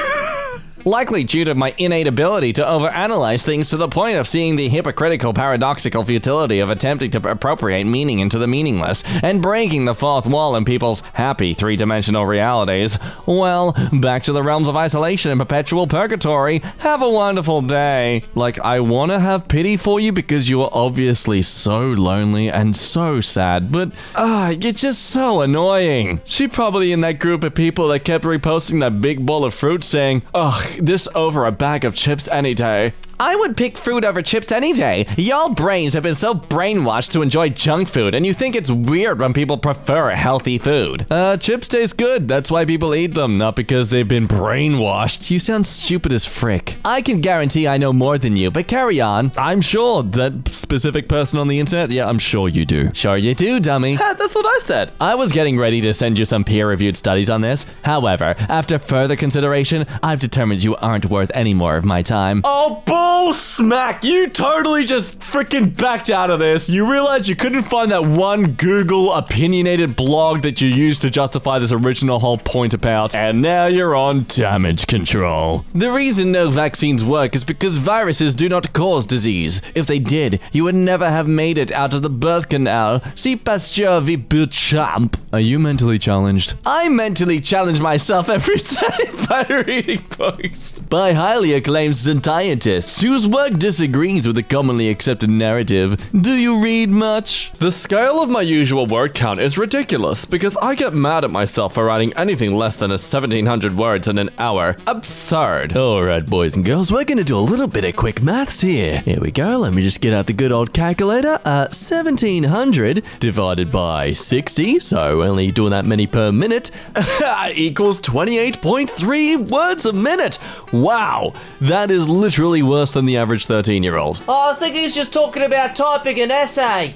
Likely due to my innate ability to overanalyze things to the point of seeing the hypocritical, paradoxical futility of attempting to appropriate meaning into the meaningless, and breaking the fourth wall in people's happy three-dimensional realities. Well, back to the realms of isolation and perpetual purgatory. Have a wonderful day. Like, I want to have pity for you because you are obviously so lonely and so sad, but, you're just so annoying. She probably in that group of people that kept reposting that big bowl of fruit saying, ugh, this over a bag of chips any day. I would pick fruit over chips any day. Y'all brains have been so brainwashed to enjoy junk food, and you think it's weird when people prefer healthy food. Chips taste good. That's why people eat them, not because they've been brainwashed. You sound stupid as frick. I can guarantee I know more than you, but carry on. I'm sure that specific person on the internet, yeah, I'm sure you do. Sure you do, dummy. That's what I said. I was getting ready to send you some peer-reviewed studies on this. However, after further consideration, I've determined you aren't worth any more of my time. Oh, bull smack! You totally just freaking backed out of this. You realize you couldn't find that one Google opinionated blog that you used to justify this original whole point about, and now you're on damage control. The reason no vaccines work is because viruses do not cause disease. If they did, you would never have made it out of the birth canal. See Pasteur wie Beauchamp. Are you mentally challenged? I mentally challenge myself every day by reading books by highly acclaimed scientists whose work disagrees with the commonly accepted narrative. Do you read much? The scale of my usual word count is ridiculous because I get mad at myself for writing anything less than 1,700 words in an hour. Absurd. Alright, boys and girls, we're gonna do a little bit of quick maths here. Here we go, let me just get out the good old calculator. 1,700 divided by 60, so only doing that many per minute, equals 28.3 words a minute. Wow, that is literally worse than the average 13-year-old. Oh, I think he's just talking about typing an essay.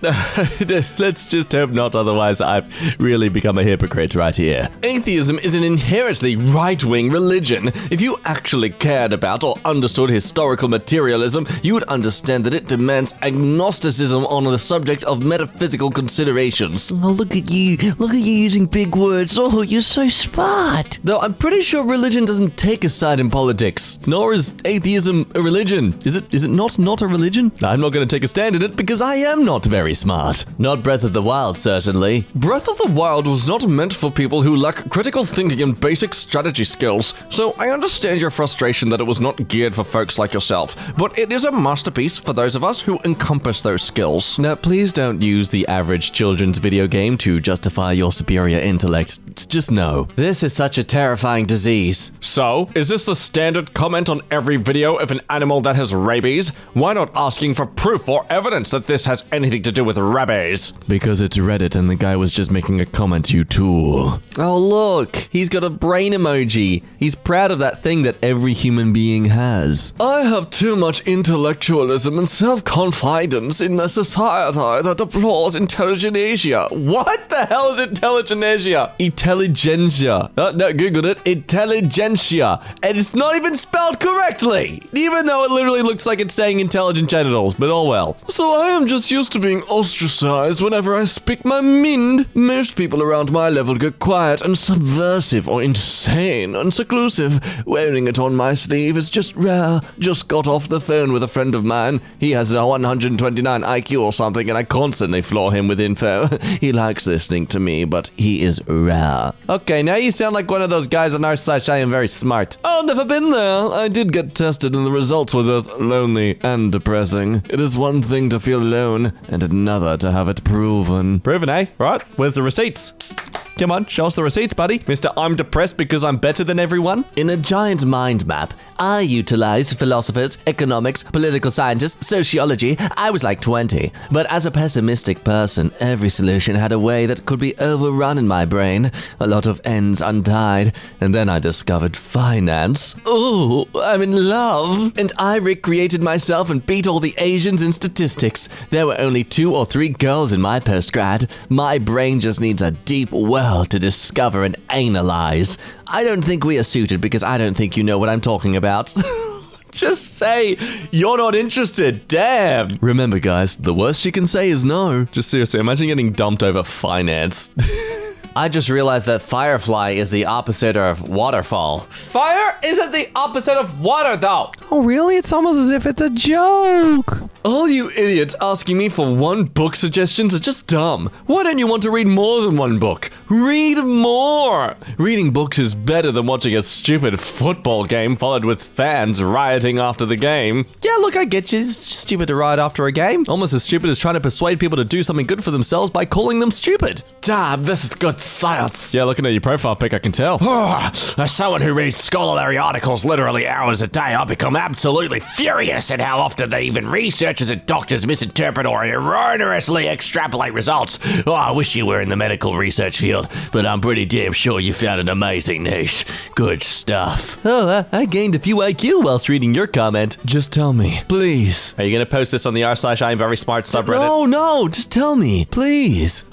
Let's just hope not, otherwise I've really become a hypocrite right here. Atheism is an inherently right-wing religion. If you actually cared about or understood historical materialism, you would understand that it demands agnosticism on the subject of metaphysical considerations. Oh, look at you using big words. Oh, you're so smart. Though I'm pretty sure religion doesn't take a side in politics, nor is atheism a religion. Is it not a religion? I'm not going to take a stand in it because I am not very smart. Not Breath of the Wild, certainly. Breath of the Wild was not meant for people who lack critical thinking and basic strategy skills, so I understand your frustration that it was not geared for folks like yourself, but it is a masterpiece for those of us who encompass those skills. Now, please don't use the average children's video game to justify your superior intellect. Just know, this is such a terrifying disease. So, is this the standard comment on every video of an animal that has rabies? Why not asking for proof or evidence that this has anything to do with rabies? Because it's Reddit and the guy was just making a comment, you tool. Oh look, he's got a brain emoji. He's proud of that thing that every human being has. I have too much intellectualism and self-confidence in a society that applauds intelligentsia. What the hell is intelligentsia? Intelligentsia. No, googled it. Intelligentsia. And it's not even spelled correctly. Even though it literally looks like it's saying intelligent genitals, but oh well. So I am just used to being ostracized whenever I speak my mind. Most people around my level get quiet and subversive or insane and seclusive. Wearing it on my sleeve is just rare. Just got off the phone with a friend of mine. He has a 129 IQ or something, and I constantly floor him with info. He likes listening to me, but he is rare. Okay, now you sound like one of those guys on our site. I am very smart. Oh, never been there. I did get tested, and the results were both lonely and depressing. It is one thing to feel alone, and another to have it proven. Proven, eh? Right, where's the receipts? Come on, show us the receipts, buddy. Mr. I'm depressed because I'm better than everyone. In a giant mind map, I utilized philosophers, economics, political scientists, sociology. I was like 20. But as a pessimistic person, every solution had a way that could be overrun in my brain. A lot of ends untied. And then I discovered finance. Ooh, I'm in love. And I recreated myself and beat all the Asians in statistics. There were only 2 or 3 girls in my postgrad. My brain just needs a deep well to discover and analyze. I don't think we are suited because I don't think you know what I'm talking about. Just say you're not interested. Damn. Remember, guys, the worst you can say is no. Just seriously, imagine getting dumped over finance. I just realized that firefly is the opposite of waterfall. Fire isn't the opposite of water, though. Oh, really? It's almost as if it's a joke. All you idiots asking me for one book suggestions are just dumb. Why don't you want to read more than one book? Read more! Reading books is better than watching a stupid football game followed with fans rioting after the game. Yeah, look, I get you. It's stupid to riot after a game. Almost as stupid as trying to persuade people to do something good for themselves by calling them stupid. Damn, this is good science. Yeah, looking at your profile pic, I can tell. As someone who reads scholarly articles literally hours a day, I become absolutely furious at how often even researchers and doctors misinterpret or erroneously extrapolate results. Oh, I wish you were in the medical research field, but I'm pretty damn sure you found an amazing niche. Good stuff. Oh, I gained a few IQ whilst reading your comment. Just tell me, please. Are you gonna post this on the r/iamverysmart subreddit? No, just tell me, please.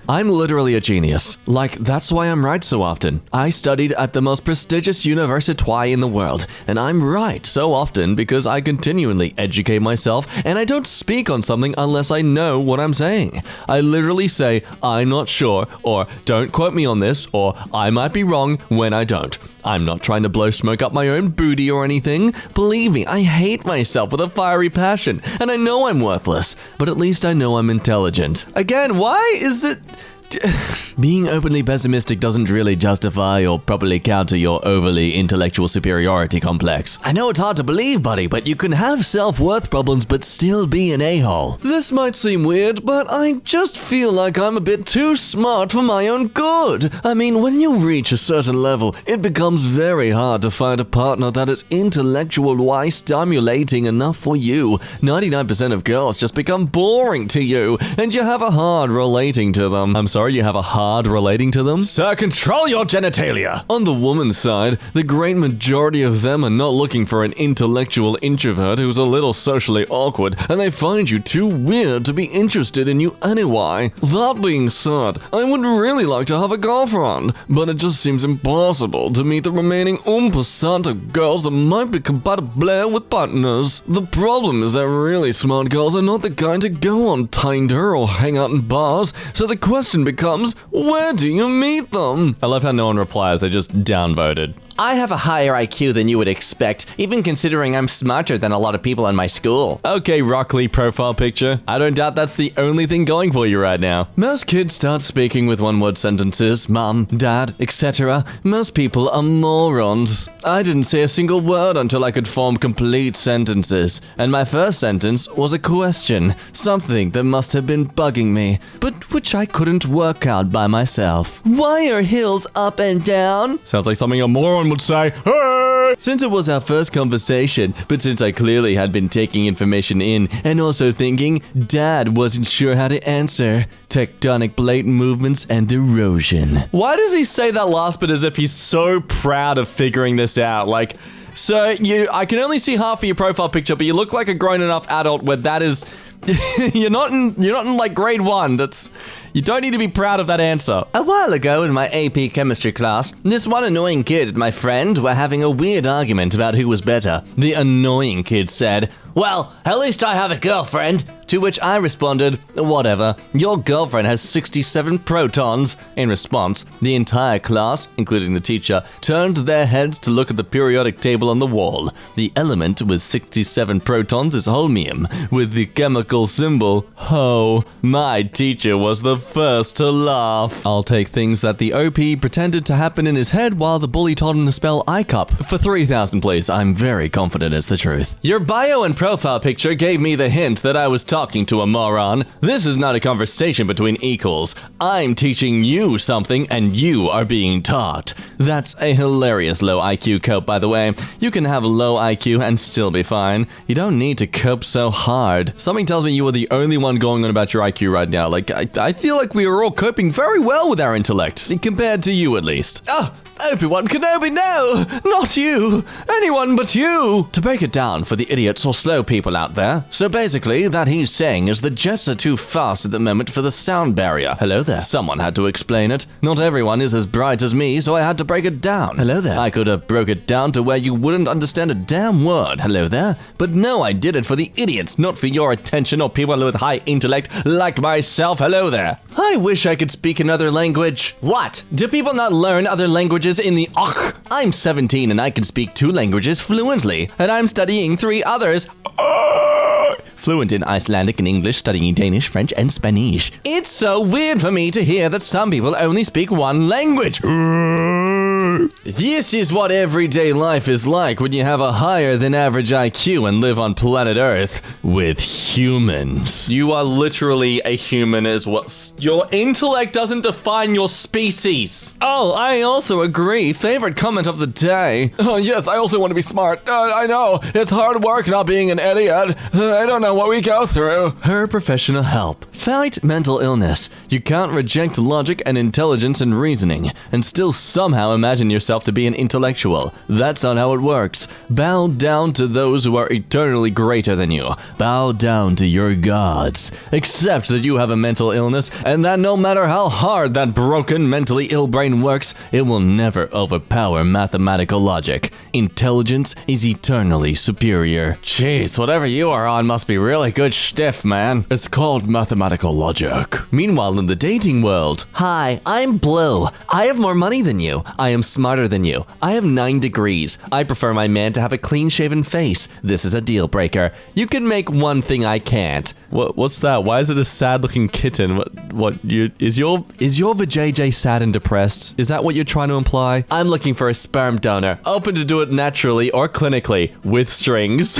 I'm literally a genius. Like, that's why I'm right so often. I studied at the most prestigious university in the world, and I'm right so often because I continually educate myself, and I don't speak on something unless I know what I'm saying. I literally say, I'm not sure, or don't quote me on this, or I might be wrong when I don't. I'm not trying to blow smoke up my own booty or anything. Believe me, I hate myself with a fiery passion, and I know I'm worthless, but at least I know I'm intelligent. Again, why is it... Being openly pessimistic doesn't really justify or properly counter your overly intellectual superiority complex. I know it's hard to believe, buddy, but you can have self-worth problems but still be an a-hole. This might seem weird, but I just feel like I'm a bit too smart for my own good. I mean, when you reach a certain level, it becomes very hard to find a partner that is intellectual-wise stimulating enough for you. 99% of girls just become boring to you, and you have a hard relating to them. I'm sorry, you have a hard relating to them? Sir, control your genitalia. On the woman's side, the great majority of them are not looking for an intellectual introvert who's a little socially awkward, and they find you too weird to be interested in you anyway. That being said, I would really like to have a girlfriend, but it just seems impossible to meet the remaining 1% of girls that might be compatible with partners. The problem is that really smart girls are not the kind to go on Tinder or hang out in bars, so the question becomes, where do you meet them? I love how no one replies, they just downvoted. I have a higher IQ than you would expect, even considering I'm smarter than a lot of people in my school. Okay, Rockley profile picture. I don't doubt that's the only thing going for you right now. Most kids start speaking with one-word sentences, mom, dad, etc. Most people are morons. I didn't say a single word until I could form complete sentences, and my first sentence was a question, something that must have been bugging me, but which I couldn't work out by myself. Why are hills up and down? Sounds like something a moron would say. Hey! Since it was our first conversation, but since I clearly had been taking information in and also thinking, Dad wasn't sure how to answer. Tectonic plate movements and erosion. Why does he say that last bit as if he's so proud of figuring this out? Like, so I can only see half of your profile picture, but you look like a grown enough adult where that is... you're not in like grade 1. You don't need to be proud of that answer. A while ago in my AP chemistry class, this one annoying kid and my friend were having a weird argument about who was better. The annoying kid said, "Well, at least I have a girlfriend." To which I responded, "Whatever, your girlfriend has 67 protons." In response, the entire class, including the teacher, turned their heads to look at the periodic table on the wall. The element with 67 protons is holmium, with the chemical symbol Ho. My teacher was the first to laugh. I'll take things that the OP pretended to happen in his head while the bully told him to spell iCup. For 3,000 please, I'm very confident it's the truth. Your bio and profile picture gave me the hint that I was talking to a moron. This is not a conversation between equals. I'm teaching you something and you are being taught. That's a hilarious low IQ cope, by the way. You can have a low IQ and still be fine. You don't need to cope so hard. Something tells me you are the only one going on about your IQ right now. Like, I feel like we are all coping very well with our intellect, compared to you at least. Oh! Obi-Wan Kenobi, no! Not you! Anyone but you! To break it down for the idiots or slow people out there, so basically, that he's saying is the jets are too fast at the moment for the sound barrier. Hello there. Someone had to explain it. Not everyone is as bright as me, so I had to break it down. Hello there. I could have broke it down to where you wouldn't understand a damn word. Hello there. But no, I did it for the idiots, not for your attention or people with high intellect like myself. Hello there. I wish I could speak another language. What? Do people not learn other languages in the I'm 17 and I can speak 2 languages fluently, and I'm studying 3 others fluent in Icelandic and English, studying Danish, French, and Spanish. It's so weird for me to hear that some people only speak one language. This is what everyday life is like when you have a higher than average IQ and live on planet Earth with humans. You are literally a human as well. Your intellect doesn't define your species. Oh, I also agree. Favorite comment of the day. Oh, yes, I also want to be smart. I know. It's hard work not being an idiot. I don't know what we go through. Her professional help. Fight mental illness. You can't reject logic and intelligence and reasoning and still somehow imagine yourself to be an intellectual. That's not how it works. Bow down to those who are eternally greater than you. Bow down to your gods. Accept that you have a mental illness and that no matter how hard that broken, mentally ill brain works, it will never overpower mathematical logic. Intelligence is eternally superior. Jeez, whatever you are on must be really good shtiff, man. It's called mathematical logic. Meanwhile, in the dating world, hi, I'm Blue. I have more money than you. I am smarter than you. I have 9 degrees. I prefer my man to have a clean-shaven face. This is a deal breaker. You can make one thing I can't. What's that? Why is it a sad-looking kitten? Is your vajayjay sad and depressed? Is that what you're trying to imply? I'm looking for a sperm donor, open to do it naturally or clinically, with strings.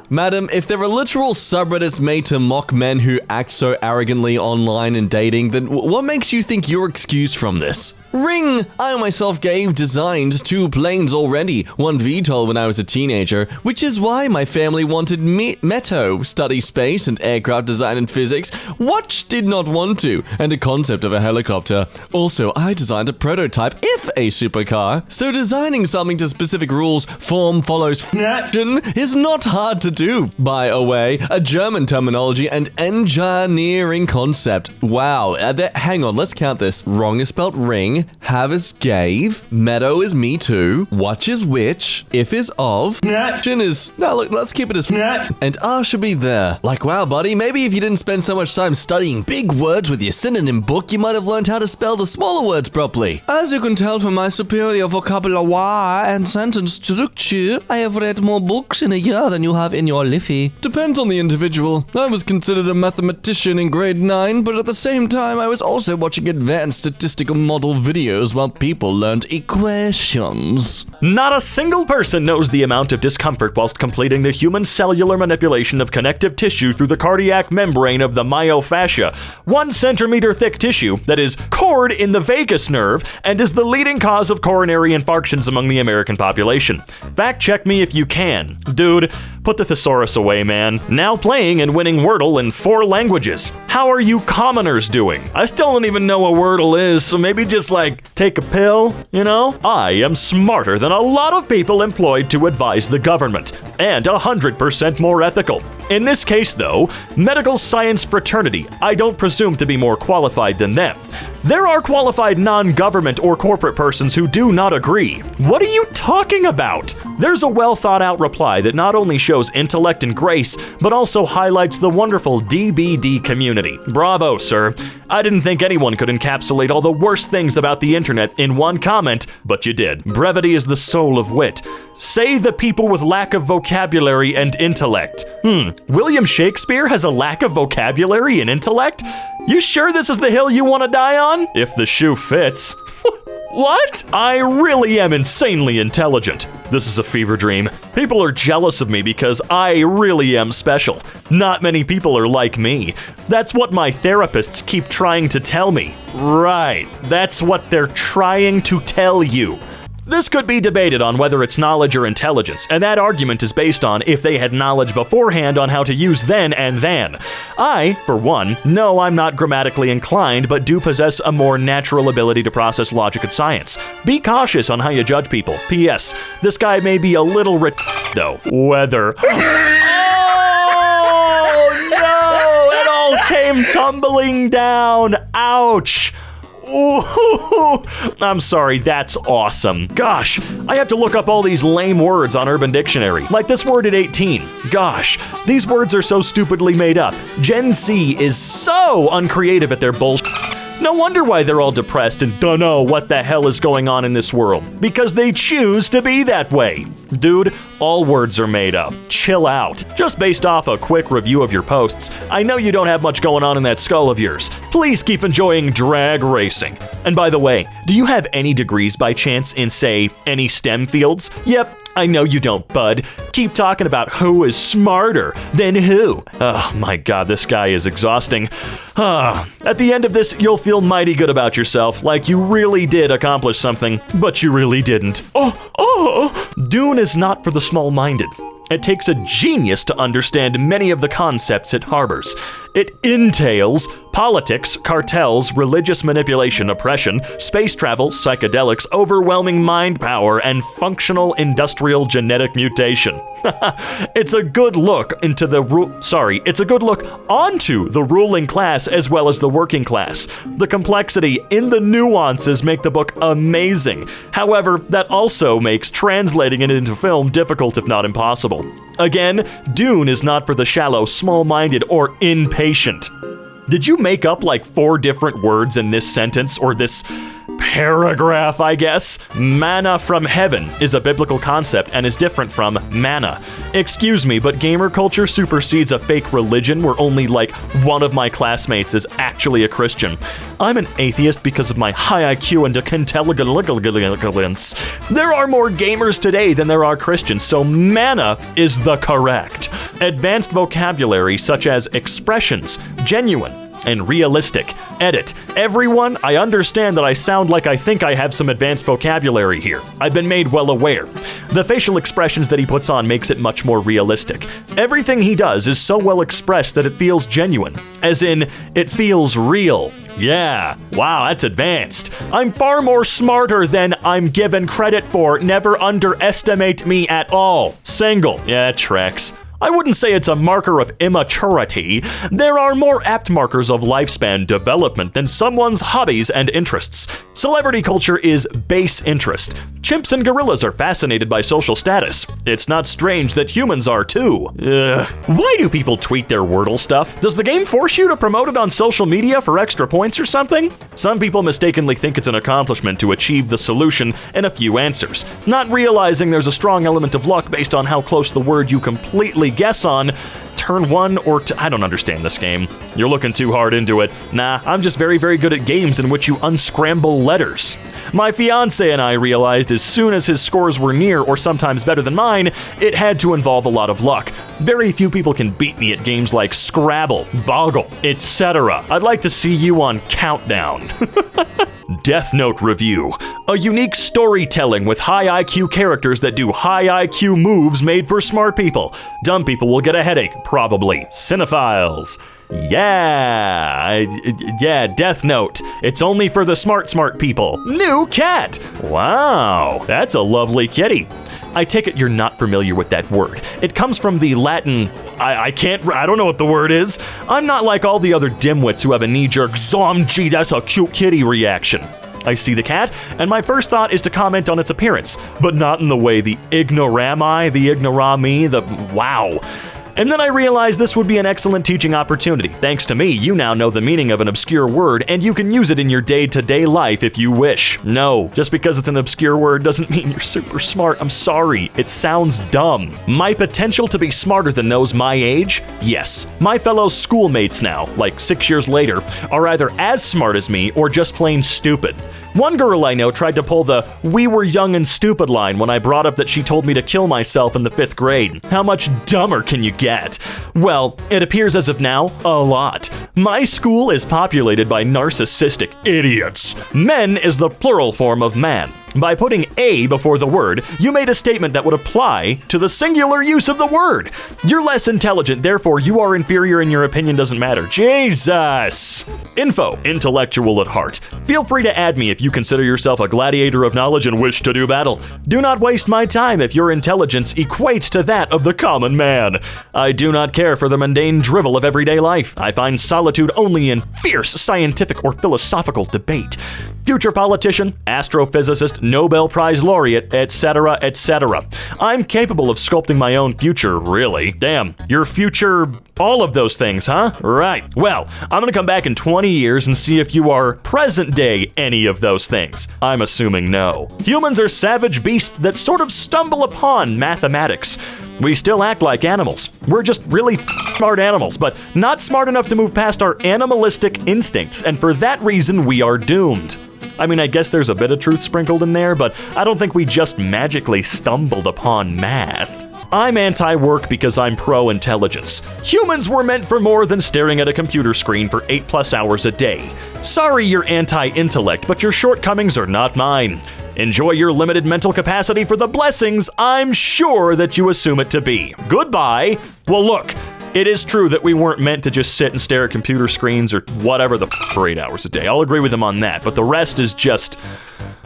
Madam, if there are literal subreddits made to mock men who act so arrogantly online and dating, then what makes you think you're excused from this? Ring! I myself designed 2 planes already, 1 VTOL when I was a teenager, which is why my family wanted Meto, study space and aircraft design and physics. Watch did not want to, and a concept of a helicopter. Also, I designed a prototype, if a supercar. So designing something to specific rules, form follows function, is not hard to do. By a way, a German terminology and engineering concept. Wow, hang on, let's count this. Wrong is spelled ring. Have is gave, meadow is me too, watch is which, if is of, action is, no look, let's keep it as and R should be there. Like wow buddy, maybe if you didn't spend so much time studying big words with your synonym book, you might have learned how to spell the smaller words properly. As you can tell from my superior vocabulary and sentence structure, I have read more books in a year than you have in your liffey. Depends on the individual. I was considered a mathematician in grade 9, but at the same time I was also watching advanced statistical model videos while people learned equations. Not a single person knows the amount of discomfort whilst completing the human cellular manipulation of connective tissue through the cardiac membrane of the myofascia, 1 centimeter thick tissue that is cord in the vagus nerve and is the leading cause of coronary infarctions among the American population. Fact check me if you can. Dude, put the thesaurus away, man. Now playing and winning Wordle in 4 languages. How are you commoners doing? I still don't even know what Wordle is, so maybe just take a pill, you know? I am smarter than a lot of people employed to advise the government, and 100% more ethical. In this case, though, medical science fraternity, I don't presume to be more qualified than them. There are qualified non-government or corporate persons who do not agree. What are you talking about? There's a well-thought-out reply that not only shows intellect and grace, but also highlights the wonderful DBD community. Bravo, sir. I didn't think anyone could encapsulate all the worst things about the internet in one comment, but you did. Brevity is the soul of wit. Say the people with lack of vocabulary and intellect. William Shakespeare has a lack of vocabulary and intellect? You sure this is the hill you want to die on? If the shoe fits. What? I really am insanely intelligent. This is a fever dream. People are jealous of me because I really am special. Not many people are like me. That's what my therapists keep trying to tell me. Right, that's what they're trying to tell you. This could be debated on whether it's knowledge or intelligence, and that argument is based on if they had knowledge beforehand on how to use then and than. I, for one, know I'm not grammatically inclined, but do possess a more natural ability to process logic and science. Be cautious on how you judge people. P.S. This guy may be a little though. Weather. Oh, no! It all came tumbling down. Ouch! Ooh, I'm sorry, that's awesome. Gosh, I have to look up all these lame words on Urban Dictionary, like this word at 18. Gosh, these words are so stupidly made up. Gen Z is so uncreative at their bullshit. No wonder why they're all depressed and don't know what the hell is going on in this world. Because they choose to be that way. Dude, all words are made up. Chill out. Just based off a quick review of your posts, I know you don't have much going on in that skull of yours. Please keep enjoying drag racing. And by the way, do you have any degrees by chance in, say, any STEM fields? Yep. I know you don't, bud. Keep talking about who is smarter than who. Oh my god, this guy is exhausting. At the end of this, you'll feel mighty good about yourself, like you really did accomplish something, but you really didn't. Dune is not for the small-minded. It takes a genius to understand many of the concepts it harbors. It entails politics, cartels, religious manipulation, oppression, space travel, psychedelics, overwhelming mind power, and functional industrial genetic mutation. It's a good look onto the ruling class as well as the working class. The complexity in the nuances make the book amazing. However, that also makes translating it into film difficult if not impossible. Again, Dune is not for the shallow, small-minded, or impatient. Did you make up like 4 different words in this sentence, or this paragraph, I guess? Manna from heaven is a biblical concept and is different from manna. Excuse me, but gamer culture supersedes a fake religion where only like one of my classmates is actually a Christian. I'm an atheist because of my high IQ and intelligence. There are more gamers today than there are Christians, so manna is the correct. Advanced vocabulary such as expressions, genuine, and realistic. Edit. Everyone, I understand that I sound like I think I have some advanced vocabulary here. I've been made well aware. The facial expressions that he puts on makes it much more realistic. Everything he does is so well expressed that it feels genuine. As in, it feels real. Yeah, wow, that's advanced. I'm far more smarter than I'm given credit for. Never underestimate me at all. Single. Yeah, it tracks. I wouldn't say it's a marker of immaturity. There are more apt markers of lifespan development than someone's hobbies and interests. Celebrity culture is base interest. Chimps and gorillas are fascinated by social status. It's not strange that humans are too. Why do people tweet their Wordle stuff? Does the game force you to promote it on social media for extra points or something? Some people mistakenly think it's an accomplishment to achieve the solution in a few answers, not realizing there's a strong element of luck based on how close the word you completely guess on turn 1 or 2. I don't understand this game. You're looking too hard into it. Nah, I'm just very, very good at games in which you unscramble letters. My fiance and I realized as soon as his scores were near or sometimes better than mine, it had to involve a lot of luck. Very few people can beat me at games like Scrabble, Boggle, etc. I'd like to see you on Countdown. Death Note review. A unique storytelling with high IQ characters that do high IQ moves made for smart people. Dumb people will get a headache, probably. Cinephiles. Yeah, Death Note. It's only for the smart people. New cat. Wow, that's a lovely kitty. I take it you're not familiar with that word. It comes from the Latin, I don't know what the word is. I'm not like all the other dimwits who have a knee-jerk, gee, that's a cute kitty reaction. I see the cat, and my first thought is to comment on its appearance, but not in the way the ignorami, the ignorami, the wow. And then I realized this would be an excellent teaching opportunity. Thanks to me, you now know the meaning of an obscure word, and you can use it in your day-to-day life if you wish. No, just because it's an obscure word doesn't mean you're super smart. I'm sorry, it sounds dumb. My potential to be smarter than those my age? Yes. My fellow schoolmates now, like 6 years later, are either as smart as me or just plain stupid. One girl I know tried to pull the "we were young and stupid" line when I brought up that she told me to kill myself in the 5th grade. How much dumber can you get? Well, it appears as of now, a lot. My school is populated by narcissistic idiots. Men is the plural form of man. By putting a before the word, you made a statement that would apply to the singular use of the word. You're less intelligent, therefore you are inferior and your opinion doesn't matter. Jesus! Info, intellectual at heart. Feel free to add me if you consider yourself a gladiator of knowledge and wish to do battle. Do not waste my time if your intelligence equates to that of the common man. I do not care for the mundane drivel of everyday life. I find solitude only in fierce scientific or philosophical debate. future politician, astrophysicist, Nobel Prize laureate, etc., etc. I'm capable of sculpting my own future, really. Damn, your future, all of those things, huh? Right. Well, I'm gonna come back in 20 years and see if you are present day any of those things. I'm assuming no. Humans are savage beasts that sort of stumble upon mathematics. We still act like animals. We're just really smart animals, but not smart enough to move past our animalistic instincts, and for that reason, we are doomed. I mean, I guess there's a bit of truth sprinkled in there, but I don't think we just magically stumbled upon math. I'm anti-work because I'm pro-intelligence. Humans were meant for more than staring at a computer screen for 8+ hours a day. Sorry you're anti-intellect, but your shortcomings are not mine. Enjoy your limited mental capacity for the blessings I'm sure that you assume it to be. Goodbye. Well, look, it is true that we weren't meant to just sit and stare at computer screens or whatever for 8 hours a day. I'll agree with him on that, but the rest is just...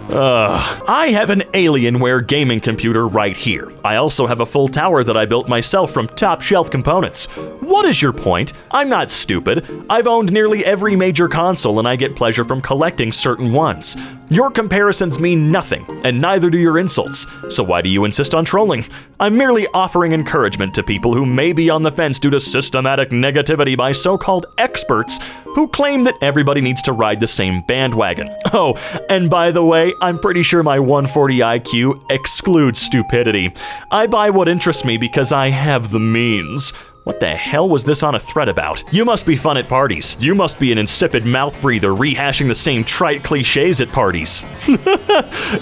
I have an Alienware gaming computer right here. I also have a full tower that I built myself from top-shelf components. What is your point? I'm not stupid. I've owned nearly every major console and I get pleasure from collecting certain ones. Your comparisons mean nothing, and neither do your insults. So why do you insist on trolling? I'm merely offering encouragement to people who may be on the fence due to systematic negativity by so-called experts who claim that everybody needs to ride the same bandwagon. Oh, and by the way, I'm pretty sure my 140 IQ excludes stupidity. I buy what interests me because I have the means. What the hell was this on a thread about? You must be fun at parties. You must be an insipid mouth breather rehashing the same trite cliches at parties.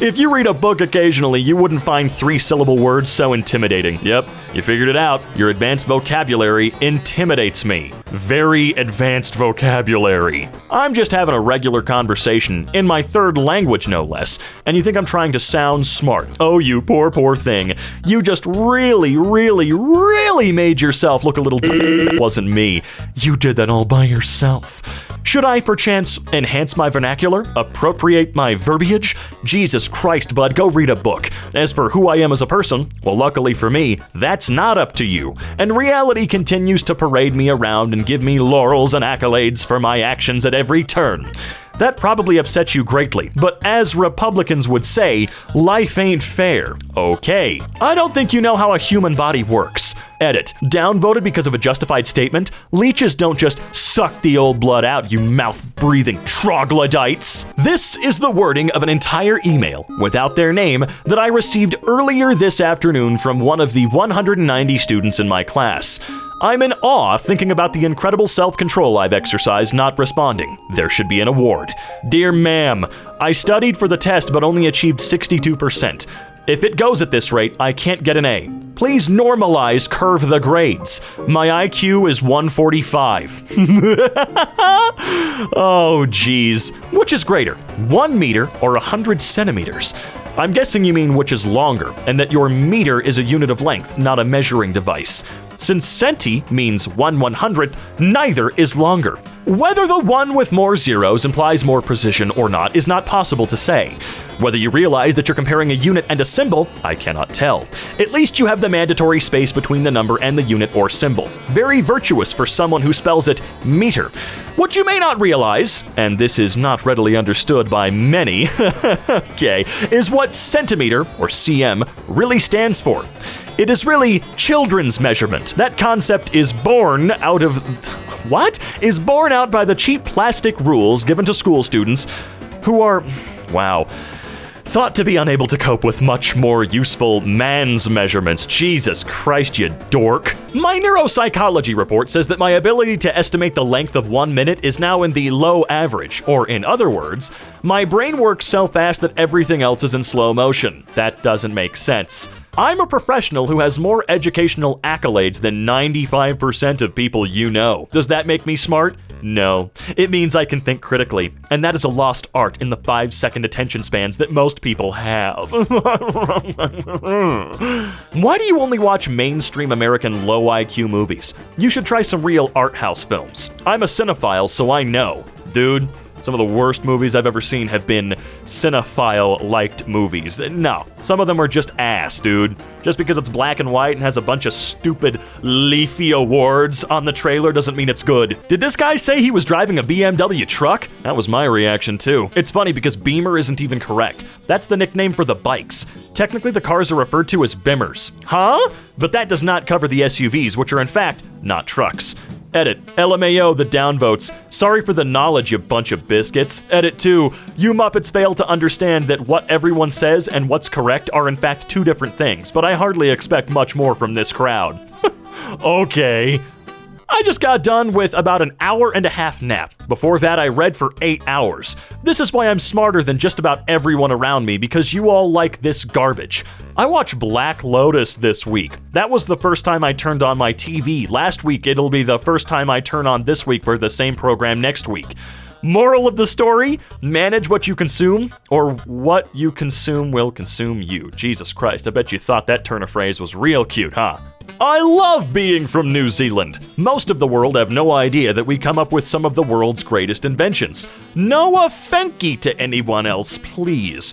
If you read a book occasionally, you wouldn't find 3-syllable words so intimidating. Yep, you figured it out. Your advanced vocabulary intimidates me. Very advanced vocabulary. I'm just having a regular conversation, in my third language no less, and you think I'm trying to sound smart. Oh, you poor, poor thing. You just really made yourself look a little That wasn't me. You did that all by yourself. Should I perchance enhance my vernacular? Appropriate my verbiage? Jesus Christ, bud, go read a book. As for who I am as a person, well, luckily for me, that's not up to you. And reality continues to parade me around and give me laurels and accolades for my actions at every turn. That probably upsets you greatly, but as Republicans would say, life ain't fair. Okay. I don't think you know how a human body works. Edit. Downvoted because of a justified statement? Leeches don't just suck the old blood out, you mouth-breathing troglodytes. This is the wording of an entire email, without their name, that I received earlier this afternoon from one of the 190 students in my class. I'm in awe thinking about the incredible self-control I've exercised not responding. There should be an award. Dear ma'am, I studied for the test but only achieved 62%. If it goes at this rate, I can't get an A. Please normalize curve the grades. My IQ is 145. Oh, geez. Which is greater, 1 meter or 100 centimeters? I'm guessing you mean which is longer, and that your meter is a unit of length, not a measuring device. Since centi means 1/100th, neither is longer. Whether the one with more zeros implies more precision or not is not possible to say. Whether you realize that you're comparing a unit and a symbol, I cannot tell. At least you have the mandatory space between the number and the unit or symbol. Very virtuous for someone who spells it meter. What you may not realize, and this is not readily understood by many, okay, is what centimeter, or cm, really stands for. It is really children's measurement. That concept is born out of... What? Is born out by the cheap plastic rules given to school students who are... Wow. Thought to be unable to cope with much more useful man's measurements. Jesus Christ, you dork. My neuropsychology report says that my ability to estimate the length of 1 minute is now in the low average, or in other words, my brain works so fast that everything else is in slow motion. That doesn't make sense. I'm a professional who has more educational accolades than 95% of people you know. Does that make me smart? No. It means I can think critically, and that is a lost art in the 5-second attention spans that most people have. Why do you only watch mainstream American low IQ movies? You should try some real art house films. I'm a cinephile, so I know. Dude, Some of the worst movies I've ever seen have been cinephile-liked movies. No, some of them are just ass, dude. Just because it's black and white and has a bunch of stupid leafy awards on the trailer doesn't mean it's good. Did this guy say he was driving a BMW truck? That was my reaction too. It's funny because Beamer isn't even correct. That's the nickname for the bikes. Technically, the cars are referred to as Bimmers. Huh? But that does not cover the SUVs, which are in fact not trucks. Edit. LMAO, the downvotes. Sorry for the knowledge, you bunch of biscuits. Edit 2. You Muppets fail to understand that what everyone says and what's correct are in fact two different things, but I hardly expect much more from this crowd. Okay. I just got done with about an hour-and-a-half nap. Before that, I read for 8 hours. This is why I'm smarter than just about everyone around me, because you all like this garbage. I watched Black Lotus this week. That was the first time I turned on my TV. Last week, it'll be the first time I turn on this week for the same program next week. Moral of the story, manage what you consume, or what you consume will consume you. Jesus Christ, I bet you thought that turn of phrase was real cute, huh? I love being from New Zealand. Most of the world have no idea that we come up with some of the world's greatest inventions. No offenky to anyone else, please.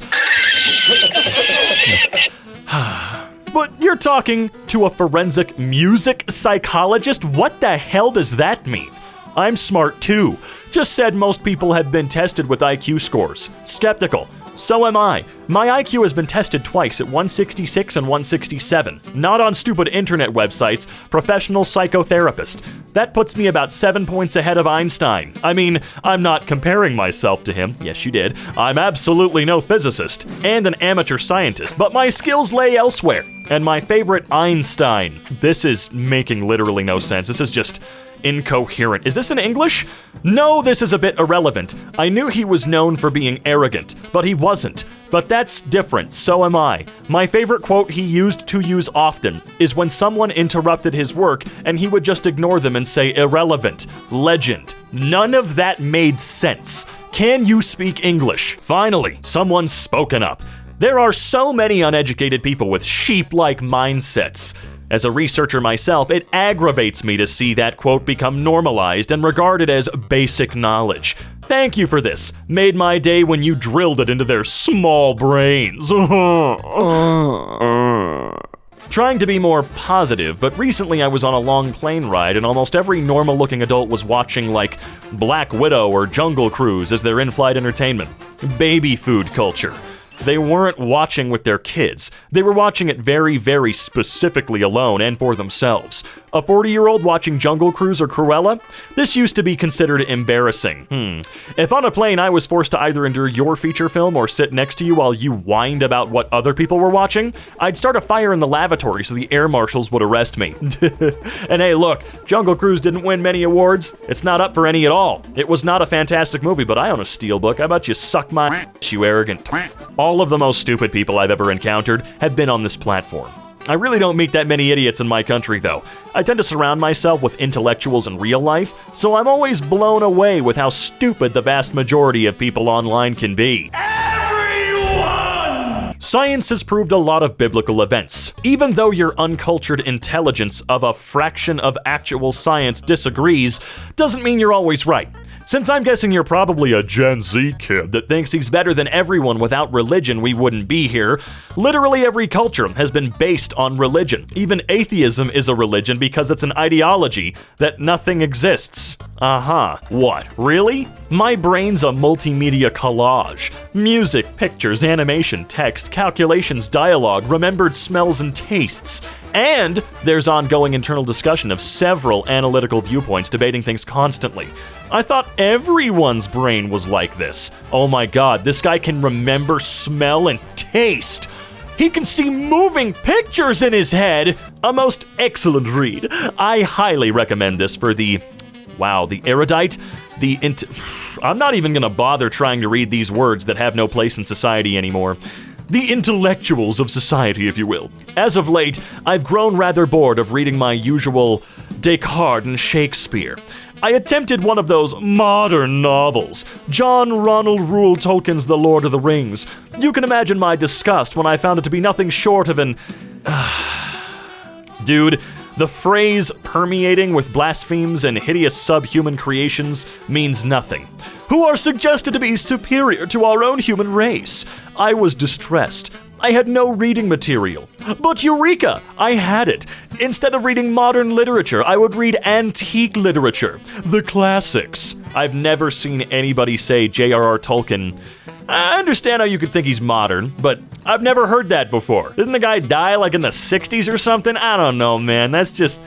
But you're talking to a forensic music psychologist? What the hell does that mean? I'm smart too. Just said most people have been tested with IQ scores. Skeptical. So am I. My IQ has been tested twice at 166 and 167. Not on stupid internet websites, professional psychotherapist. That puts me about 7 points ahead of Einstein. I mean, I'm not comparing myself to him. Yes, you did. I'm absolutely no physicist and an amateur scientist, but my skills lay elsewhere. And my favorite, Einstein. This is making literally no sense. This is just incoherent. Is this in English? No, this is a bit irrelevant. I knew he was known for being arrogant, but he wasn't. But that's different, so am I. My favorite quote he used to use often is when someone interrupted his work and he would just ignore them and say irrelevant, legend. None of that made sense. Can you speak English? Finally, someone's spoken up. There are so many uneducated people with sheep-like mindsets. As a researcher myself, it aggravates me to see that quote become normalized and regarded as basic knowledge. Thank you for this. Made my day when you drilled it into their small brains. Trying to be more positive, but recently I was on a long plane ride and almost every normal-looking adult was watching like Black Widow or Jungle Cruise as their in-flight entertainment. Baby food culture. They weren't watching with their kids. They were watching it very, very specifically alone and for themselves. A 40-year-old watching Jungle Cruise or Cruella? This used to be considered embarrassing. If on a plane I was forced to either endure your feature film or sit next to you while you whined about what other people were watching, I'd start a fire in the lavatory so the air marshals would arrest me. And hey, look, Jungle Cruise didn't win many awards. It's not up for any at all. It was not a fantastic movie, but I own a steelbook. How about you suck my you arrogant twat. All of the most stupid people I've ever encountered have been on this platform. I really don't meet that many idiots in my country, though. I tend to surround myself with intellectuals in real life, so I'm always blown away with how stupid the vast majority of people online can be. Everyone! Science has proved a lot of biblical events. Even though your uncultured intelligence of a fraction of actual science disagrees, doesn't mean you're always right. Since I'm guessing you're probably a Gen Z kid that thinks he's better than everyone without religion, we wouldn't be here. Literally every culture has been based on religion. Even atheism is a religion because it's an ideology that nothing exists. What? Really? My brain's a multimedia collage. Music, pictures, animation, text, calculations, dialogue, remembered smells and tastes. And there's ongoing internal discussion of several analytical viewpoints debating things constantly. I thought everyone's brain was like this. Oh my god, this guy can remember, smell, and taste. He can see moving pictures in his head. A most excellent read. I highly recommend this for the erudite, I'm not even gonna bother trying to read these words that have no place in society anymore. The intellectuals of society, if you will. As of late, I've grown rather bored of reading my usual Descartes and Shakespeare. I attempted one of those modern novels, John Ronald Reuel Tolkien's The Lord of the Rings. You can imagine my disgust when I found it to be nothing short of an... Dude, The phrase permeating with blasphemes and hideous subhuman creations means nothing. Who are suggested to be superior to our own human race. I was distressed. I had no reading material. But eureka! I had it. Instead of reading modern literature, I would read antique literature, the classics. I've never seen anybody say J.R.R. Tolkien. I understand how you could think he's modern, but I've never heard that before. Didn't the guy die like in the 60s or something? I don't know, man. That's just...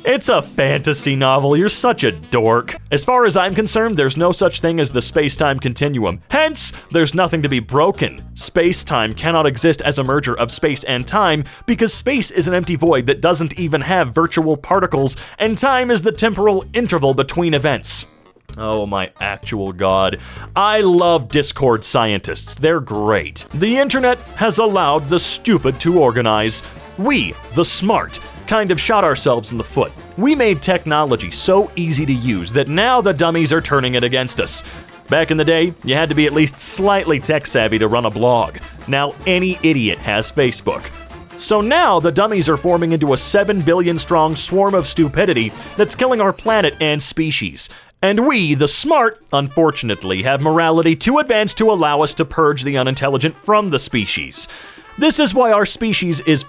It's a fantasy novel. You're such a dork. As far as I'm concerned, there's no such thing as the space-time continuum. Hence, there's nothing to be broken. Space-time cannot exist as a merger of space and time because space is an empty void that doesn't even have virtual particles, and time is the temporal interval between events. Oh my actual god. I love Discord scientists. They're great. The internet has allowed the stupid to organize. We, the smart, kind of shot ourselves in the foot. We made technology so easy to use that now the dummies are turning it against us. Back in the day, you had to be at least slightly tech savvy to run a blog. Now any idiot has Facebook. So now the dummies are forming into a 7 billion strong swarm of stupidity that's killing our planet and species. And we, the smart, unfortunately, have morality too advanced to allow us to purge the unintelligent from the species. This is why our species is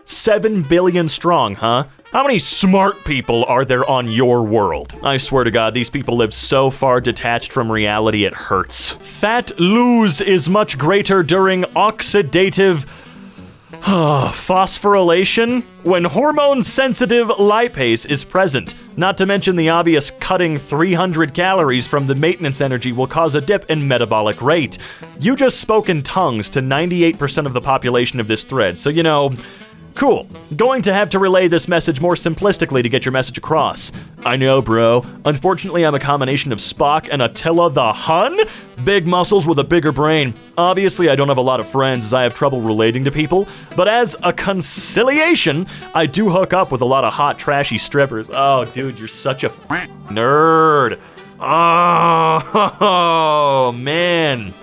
7 billion strong, huh? How many smart people are there on your world? I swear to God, these people live so far detached from reality it hurts. Fat lose is much greater during oxidative phosphorylation when hormone-sensitive lipase is present. Not to mention the obvious cutting 300 calories from the maintenance energy will cause a dip in metabolic rate. You just spoke in tongues to 98% of the population of this thread, so you know... Cool. Going to have to relay this message more simplistically to get your message across. I know, bro. Unfortunately, I'm a combination of Spock and Attila the Hun? Big muscles with a bigger brain. Obviously, I don't have a lot of friends as I have trouble relating to people, but as a conciliation, I do hook up with a lot of hot, trashy strippers. Oh, dude, you're such a nerd. Oh, man.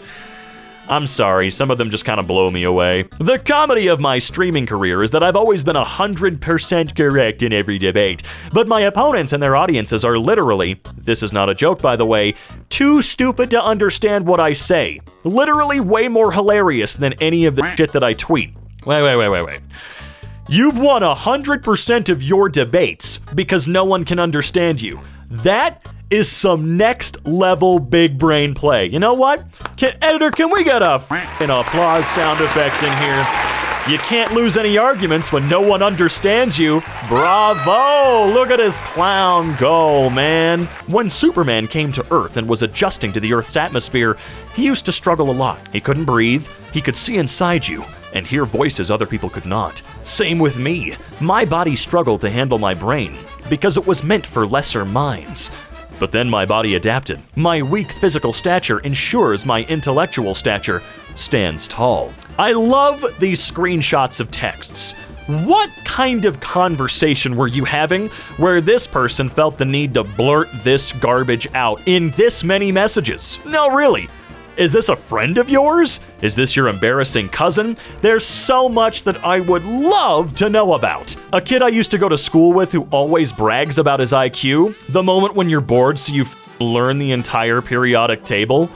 I'm sorry, some of them just kind of blow me away. The comedy of my streaming career is that I've always been 100% correct in every debate, but my opponents and their audiences are literally, this is not a joke by the way, too stupid to understand what I say. Literally way more hilarious than any of the shit that I tweet. Wait. You've won 100% of your debates because no one can understand you. That is some next level big brain play. You know what? Editor, can we get a f***ing applause sound effect in here? You can't lose any arguments when no one understands you. Bravo! Look at this clown go, man. When Superman came to Earth and was adjusting to the Earth's atmosphere, he used to struggle a lot. He couldn't breathe, he could see inside you, and hear voices other people could not. Same with me. My body struggled to handle my brain, because it was meant for lesser minds. But then my body adapted. My weak physical stature ensures my intellectual stature stands tall. I love these screenshots of texts. What kind of conversation were you having where this person felt the need to blurt this garbage out in this many messages? No, really. Is this a friend of yours? Is this your embarrassing cousin? There's so much that I would love to know about. A kid I used to go to school with who always brags about his IQ. The moment when you're bored so you learn the entire periodic table.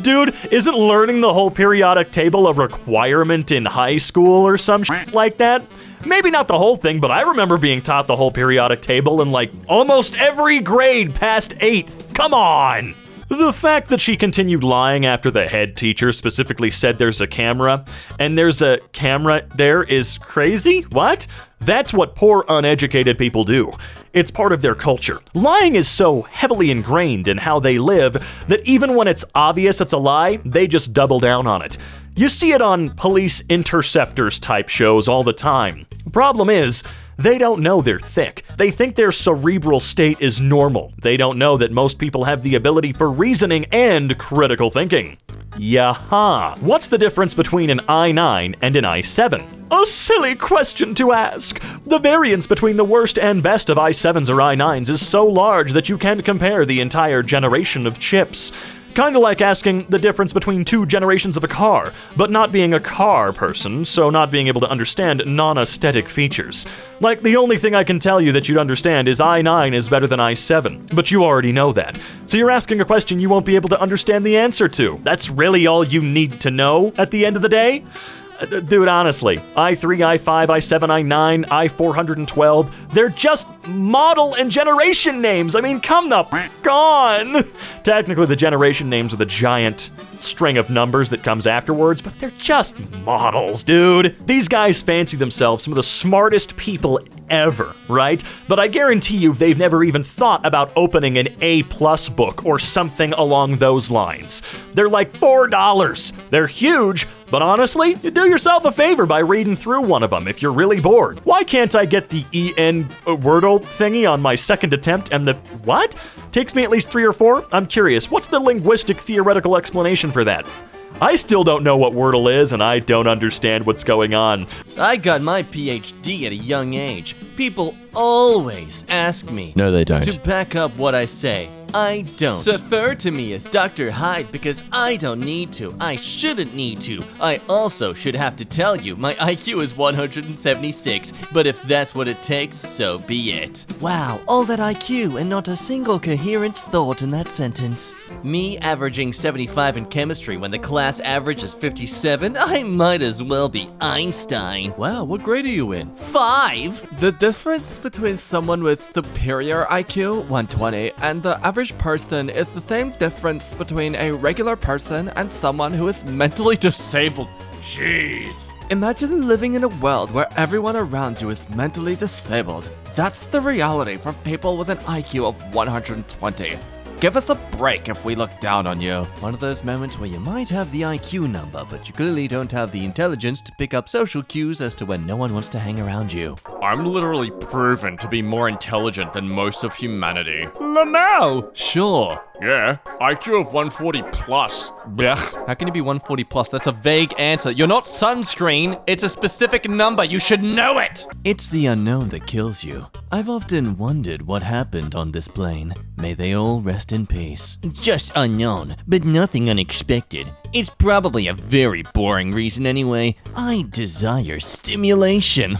Dude, isn't learning the whole periodic table a requirement in high school or some shit like that? Maybe not the whole thing, but I remember being taught the whole periodic table in like almost every grade past 8th. Come on! The fact that she continued lying after the head teacher specifically said there's a camera, and there's a camera there is crazy? What? That's what poor uneducated people do. It's part of their culture. Lying is so heavily ingrained in how they live that even when it's obvious it's a lie, they just double down on it. You see it on police interceptors type shows all the time. The problem is, they don't know they're thick. They think their cerebral state is normal. They don't know that most people have the ability for reasoning and critical thinking. Yaha. What's the difference between an i9 and an i7? A silly question to ask. The variance between the worst and best of i7s or i9s is so large that you can't compare the entire generation of chips. Kinda like asking the difference between 2 generations of a car, but not being a car person, so not being able to understand non-aesthetic features. Like, the only thing I can tell you that you'd understand is I-9 is better than I-7, but you already know that. So you're asking a question you won't be able to understand the answer to. That's really all you need to know at the end of the day? Dude, honestly, I3, I5, I7, I9, I412, they're just model and generation names. I mean, come the f*** on. Technically, the generation names are the giant string of numbers that comes afterwards, but they're just models, dude. These guys fancy themselves some of the smartest people ever, right? But I guarantee you they've never even thought about opening an A+ book or something along those lines. They're like $4. They're huge, but honestly, you do yourself a favor by reading through one of them if you're really bored. Why can't I get the EN Wordle thingy on my second attempt and the what? Takes me at least 3 or 4? I'm curious, what's the linguistic theoretical explanation for that? I still don't know what Wordle is, and I don't understand what's going on. I got my PhD at a young age. People always ask me No, they don't. to back up what I say. I don't. Refer to me as Dr. Hyde because I don't need to. I shouldn't need to. I also should have to tell you my IQ is 176, but if that's what it takes, so be it. Wow, all that IQ and not a single coherent thought in that sentence. Me averaging 75 in chemistry when the class average is 57? I might as well be Einstein. Wow, what grade are you in? 5? The difference between someone with superior IQ, 120, and the average person is the same difference between a regular person and someone who is mentally disabled. Jeez. Imagine living in a world where everyone around you is mentally disabled. That's the reality for people with an IQ of 120. Give us a break if we look down on you. One of those moments where you might have the IQ number, but you clearly don't have the intelligence to pick up social cues as to when no one wants to hang around you. I'm literally proven to be more intelligent than most of humanity. Lamau! Sure. Yeah, IQ of 140 plus. Blech. How can you be 140 plus? That's a vague answer. You're not sunscreen. It's a specific number. You should know it. It's the unknown that kills you. I've often wondered what happened on this plane. May they all rest in peace. Just unknown, but nothing unexpected. It's probably a very boring reason anyway. I desire stimulation.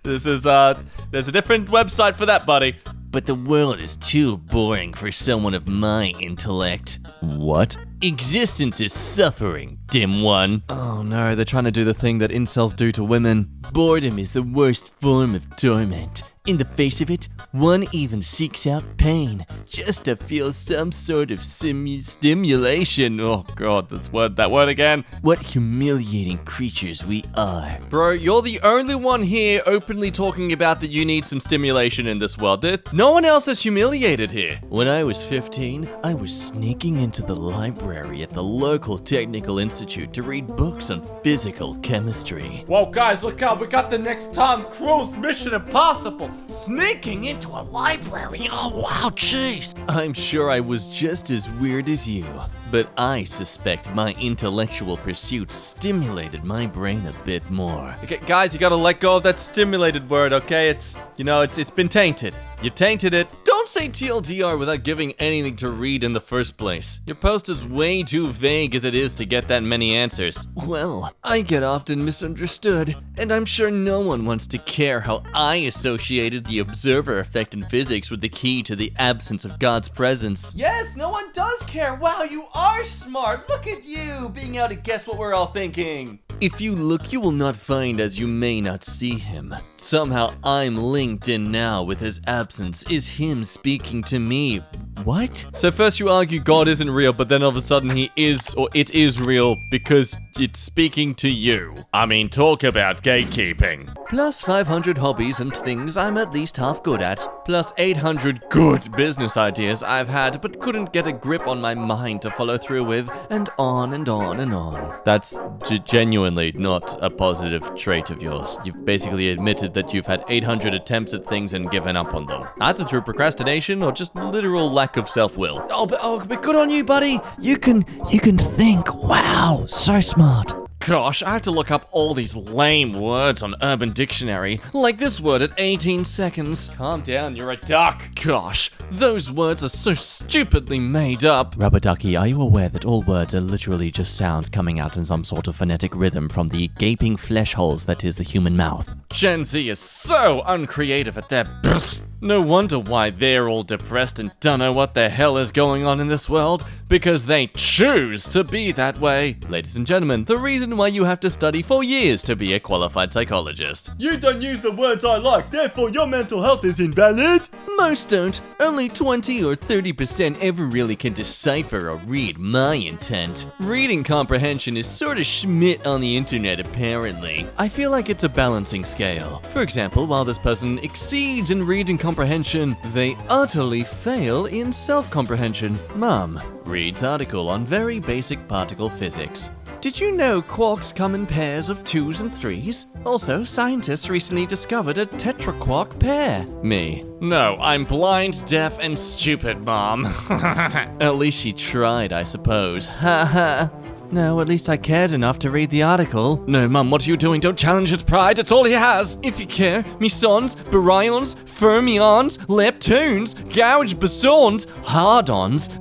There's a different website for that, buddy. But the world is too boring for someone of my intellect. What? Existence is suffering, dim one. Oh no, they're trying to do the thing that incels do to women. Boredom is the worst form of torment. In the face of it, one even seeks out pain, just to feel some sort of stimulation. Oh god, that word again. What humiliating creatures we are. Bro, you're the only one here openly talking about that you need some stimulation in this world. No one else is humiliated here. When I was 15, I was sneaking into the library at the local technical institute to read books on physical chemistry. Whoa, guys, look out. We got the next Tom Cruise Mission Impossible. Sneaking into a library. Oh, wow, jeez. I'm sure I was just as weird as you, but I suspect my intellectual pursuits stimulated my brain a bit more. Okay, guys, you gotta let go of that stimulated word, okay? It's been tainted. You tainted it. Don't say TLDR without giving anything to read in the first place. Your post is way too vague as it is to get that many answers. Well, I get often misunderstood, and I'm sure no one wants to care how I associated the observer effect in physics with the key to the absence of God's presence. Yes, no one does care. Wow, you are smart. Look at you being able to guess what we're all thinking. If you look, you will not find as you may not see him. Somehow I'm linked in now with his absence is him speaking to me. What? So first you argue God isn't real, but then all of a sudden he is, or it is real because it's speaking to you. I mean, talk about gatekeeping. Plus 500 hobbies and things I'm at least half good at. Plus 800 good business ideas I've had, but couldn't get a grip on my mind to follow through with, and on and on and on. That's genuinely not a positive trait of yours. You've basically admitted that you've had 800 attempts at things and given up on them. Either through procrastination or just literal lack of self-will. Oh, but good on you, buddy. You can think. Wow, so smart. Gosh, I have to look up all these lame words on Urban Dictionary, like this word at 18 seconds. Calm down, you're a duck. Gosh, those words are so stupidly made up. Rubber Ducky, are you aware that all words are literally just sounds coming out in some sort of phonetic rhythm from the gaping flesh holes that is the human mouth? Gen Z is so uncreative at their best. No wonder why they're all depressed and don't know what the hell is going on in this world, because they choose to be that way. Ladies and gentlemen, the reason why you have to study for years to be a qualified psychologist. You don't use the words I like, therefore your mental health is invalid. Most don't. Only 20 or 30% ever really can decipher or read my intent. Reading comprehension is sort of schmidt on the internet, apparently. I feel like it's a balancing scale. For example, while this person exceeds in reading comprehension, they utterly fail in self-comprehension. Mom reads article on very basic particle physics. Did you know quarks come in pairs of 2s and 3s? Also, scientists recently discovered a tetraquark pair. Me. No, I'm blind, deaf, and stupid, Mom. At least she tried, I suppose. Ha ha. No, at least I cared enough to read the article. No, Mum, what are you doing? Don't challenge his pride, it's all he has. If you care, mesons, baryons, fermions, leptons, gouge bosons, hard-ons,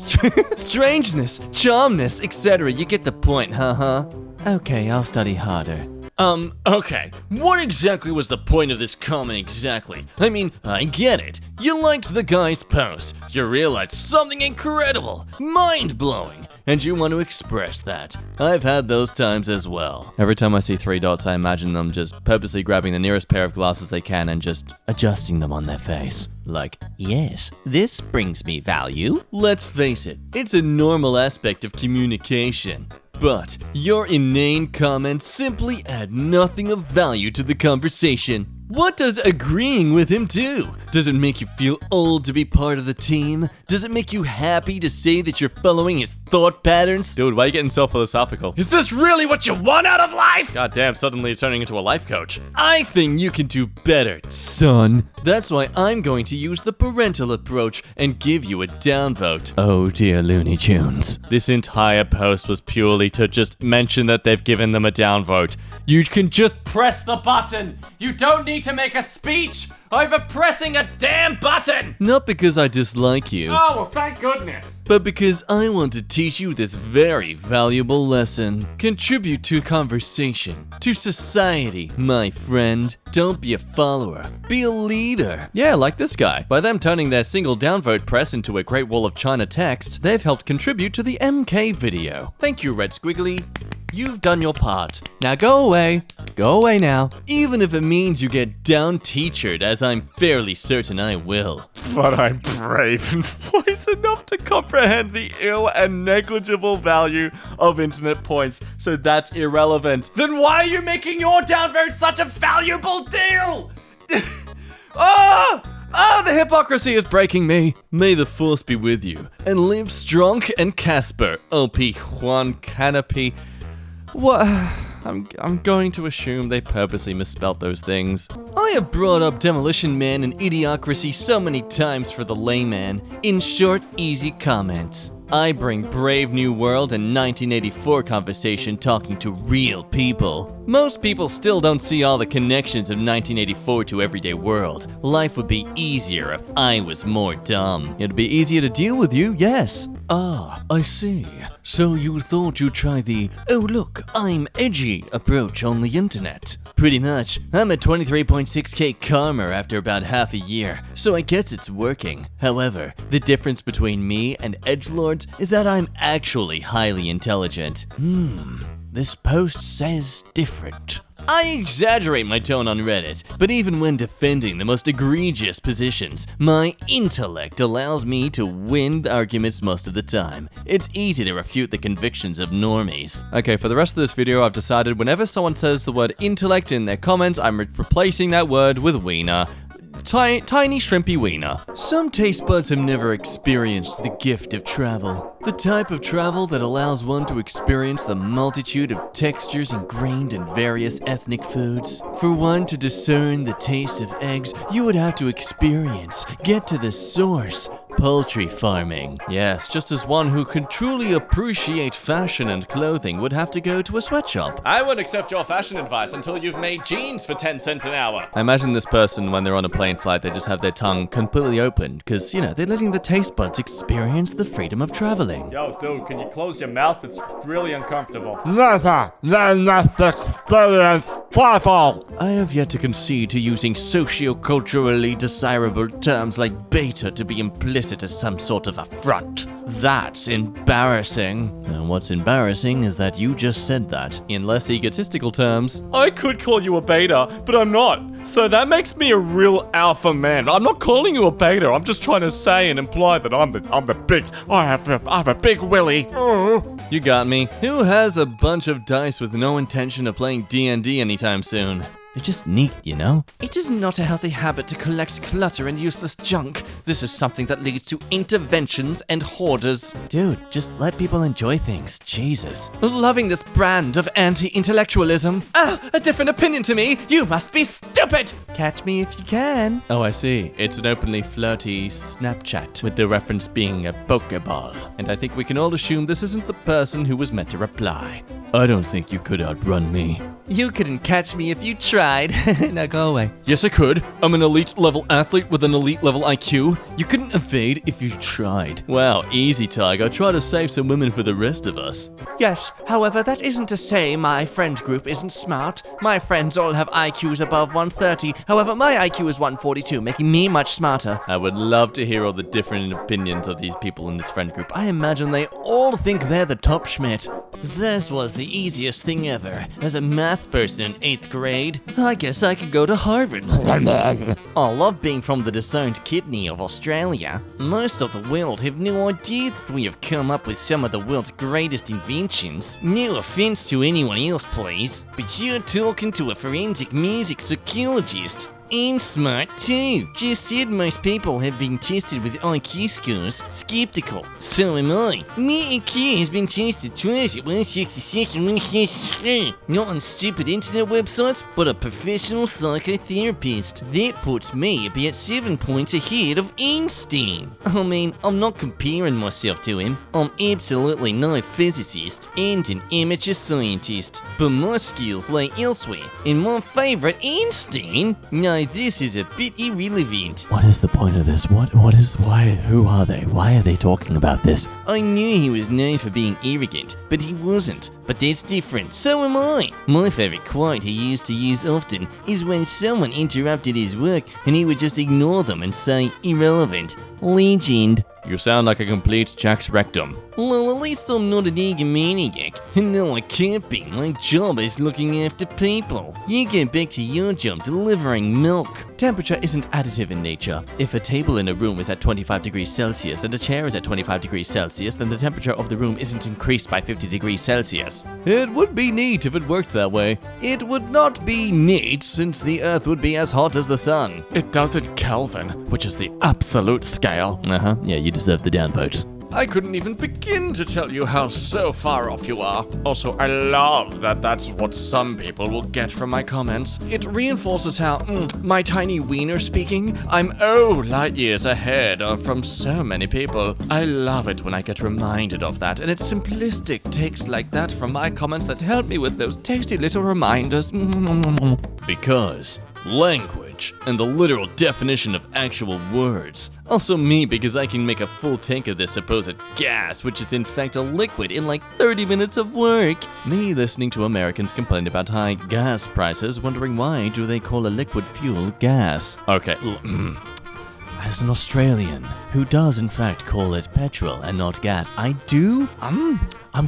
strangeness, charmness, etc. You get the point, huh? Okay, I'll study harder. Okay. What exactly was the point of this comment exactly? I mean, I get it. You liked the guy's post. You realized something incredible, mind-blowing, and you want to express that. I've had those times as well. Every time I see 3 dots, I imagine them just purposely grabbing the nearest pair of glasses they can and just adjusting them on their face. Like, yes, this brings me value. Let's face it, it's a normal aspect of communication. But your inane comments simply add nothing of value to the conversation. What does agreeing with him do? Does it make you feel old to be part of the team? Does it make you happy to say that you're following his thought patterns? Dude, why are you getting so philosophical? Is this really what you want out of life? God damn, suddenly you're turning into a life coach. I think you can do better, son. That's why I'm going to use the parental approach and give you a downvote. Oh dear Looney Tunes. This entire post was purely to just mention that they've given them a downvote. You can just press the button. You don't need to make a speech over pressing a damn button. Not because I dislike you. Oh, well, thank goodness. But because I want to teach you this very valuable lesson. Contribute to conversation, to society, my friend. Don't be a follower, be a leader. Yeah, like this guy. By them turning their single downvote press into a Great Wall of China text, they've helped contribute to the EmKay video. Thank you, Red Squiggly. You've done your part. Now go away. Go away now. Even if it means you get down-teachered, as I'm fairly certain I will. But I'm brave and wise enough to comprehend the ill and negligible value of internet points, so that's irrelevant. Then why are you making your downvote such a valuable deal? Oh, the hypocrisy is breaking me. May the force be with you, and live strong and Casper, OP Juan Canopy. What? I'm going to assume they purposely misspelt those things. I have brought up Demolition Man and Idiocracy so many times for the layman. In short, easy comments. I bring Brave New World and 1984 conversation talking to real people. Most people still don't see all the connections of 1984 to everyday world. Life would be easier if I was more dumb. It'd be easier to deal with you, yes. Ah, I see. So you thought you'd try the, oh look, I'm edgy approach on the internet. Pretty much. I'm at 23.6k karma after about half a year, so I guess it's working. However, the difference between me and edgelords is that I'm actually highly intelligent. This post says different. I exaggerate my tone on Reddit, but even when defending the most egregious positions, my intellect allows me to win the arguments most of the time. It's easy to refute the convictions of normies. Okay, for the rest of this video, I've decided whenever someone says the word intellect in their comments, I'm replacing that word with wiener. Tiny shrimpy wiener. Some taste buds have never experienced the gift of travel. The type of travel that allows one to experience the multitude of textures ingrained in various ethnic foods. For one to discern the taste of eggs, you would have to experience, get to the source, Poultry farming. Yes, just as one who can truly appreciate fashion and clothing would have to go to a sweatshop. I won't accept your fashion advice until you've made jeans for 10 cents an hour. I imagine this person, when they're on a plane flight, they just have their tongue completely open, because, they're letting the taste buds experience the freedom of traveling. Yo, dude, can you close your mouth? It's really uncomfortable. I have yet to concede to using socio-culturally desirable terms like beta to be implicit as some sort of affront. That's embarrassing. And what's embarrassing is that you just said that. In less egotistical terms, I could call you a beta, but I'm not. So that makes me a real alpha man. I'm not calling you a beta. I'm just trying to say and imply that I'm the big. I have a big willy. You got me. Who has a bunch of dice with no intention of playing D&D anytime soon? They're just neat, It is not a healthy habit to collect clutter and useless junk. This is something that leads to interventions and hoarders. Dude, just let people enjoy things. Jesus. Loving this brand of anti-intellectualism. A different opinion to me. You must be stupid. Catch me if you can. Oh, I see. It's an openly flirty Snapchat, with the reference being a Pokeball. And I think we can all assume this isn't the person who was meant to reply. I don't think you could outrun me. You couldn't catch me if you tried. Now go away. Yes, I could. I'm an elite level athlete with an elite level IQ. You couldn't evade if you tried. Wow, easy, Tiger. Try to save some women for the rest of us. Yes, however, that isn't to say my friend group isn't smart. My friends all have IQs above 130. However, my IQ is 142, making me much smarter. I would love to hear all the different opinions of these people in this friend group. I imagine they all think they're the top schmidt. This was the easiest thing ever. As a math person in 8th grade, I guess I could go to Harvard. I love being from the disowned kidney of Australia. Most of the world have no idea that we have come up with some of the world's greatest inventions. No offense to anyone else, please, but you're talking to a forensic music psychologist. I'm smart too. Just said most people have been tested with IQ scores. Skeptical. So am I. My IQ has been tested twice at 166 and 163. Not on stupid internet websites, but a professional psychotherapist. That puts me about 7 points ahead of Einstein. I mean, I'm not comparing myself to him. I'm absolutely no physicist and an amateur scientist. But my skills lay elsewhere. And my favorite, Einstein? No, this is a bit irrelevant. What is the point of this? Who are they? Why are they talking about this? I knew he was known for being arrogant, but he wasn't. But that's different. So am I. My favorite quote he used to use often is when someone interrupted his work and he would just ignore them and say, irrelevant. Legend. You sound like a complete Jack's rectum. Well, at least I'm not an egomaniac. And no, I can't be. My job is looking after people. You get back to your job delivering milk. Temperature isn't additive in nature. If a table in a room is at 25 degrees Celsius and a chair is at 25 degrees Celsius, then the temperature of the room isn't increased by 50 degrees Celsius. It would be neat if it worked that way. It would not be neat, since the Earth would be as hot as the sun. It does it Kelvin, which is the absolute scale. Yeah, you deserve the downvotes. I couldn't even begin to tell you how so far off you are. Also, I love that that's what some people will get from my comments. It reinforces how, my tiny wiener speaking, I'm light years ahead from so many people. I love it when I get reminded of that, and it's simplistic takes like that from my comments that help me with those tasty little reminders. Because language and the literal definition of actual words. Also me, because I can make a full tank of this supposed gas, which is in fact a liquid, in like 30 minutes of work. Me listening to Americans complain about high gas prices, wondering why do they call a liquid fuel gas. Okay, as an Australian who does in fact call it petrol and not gas, I'm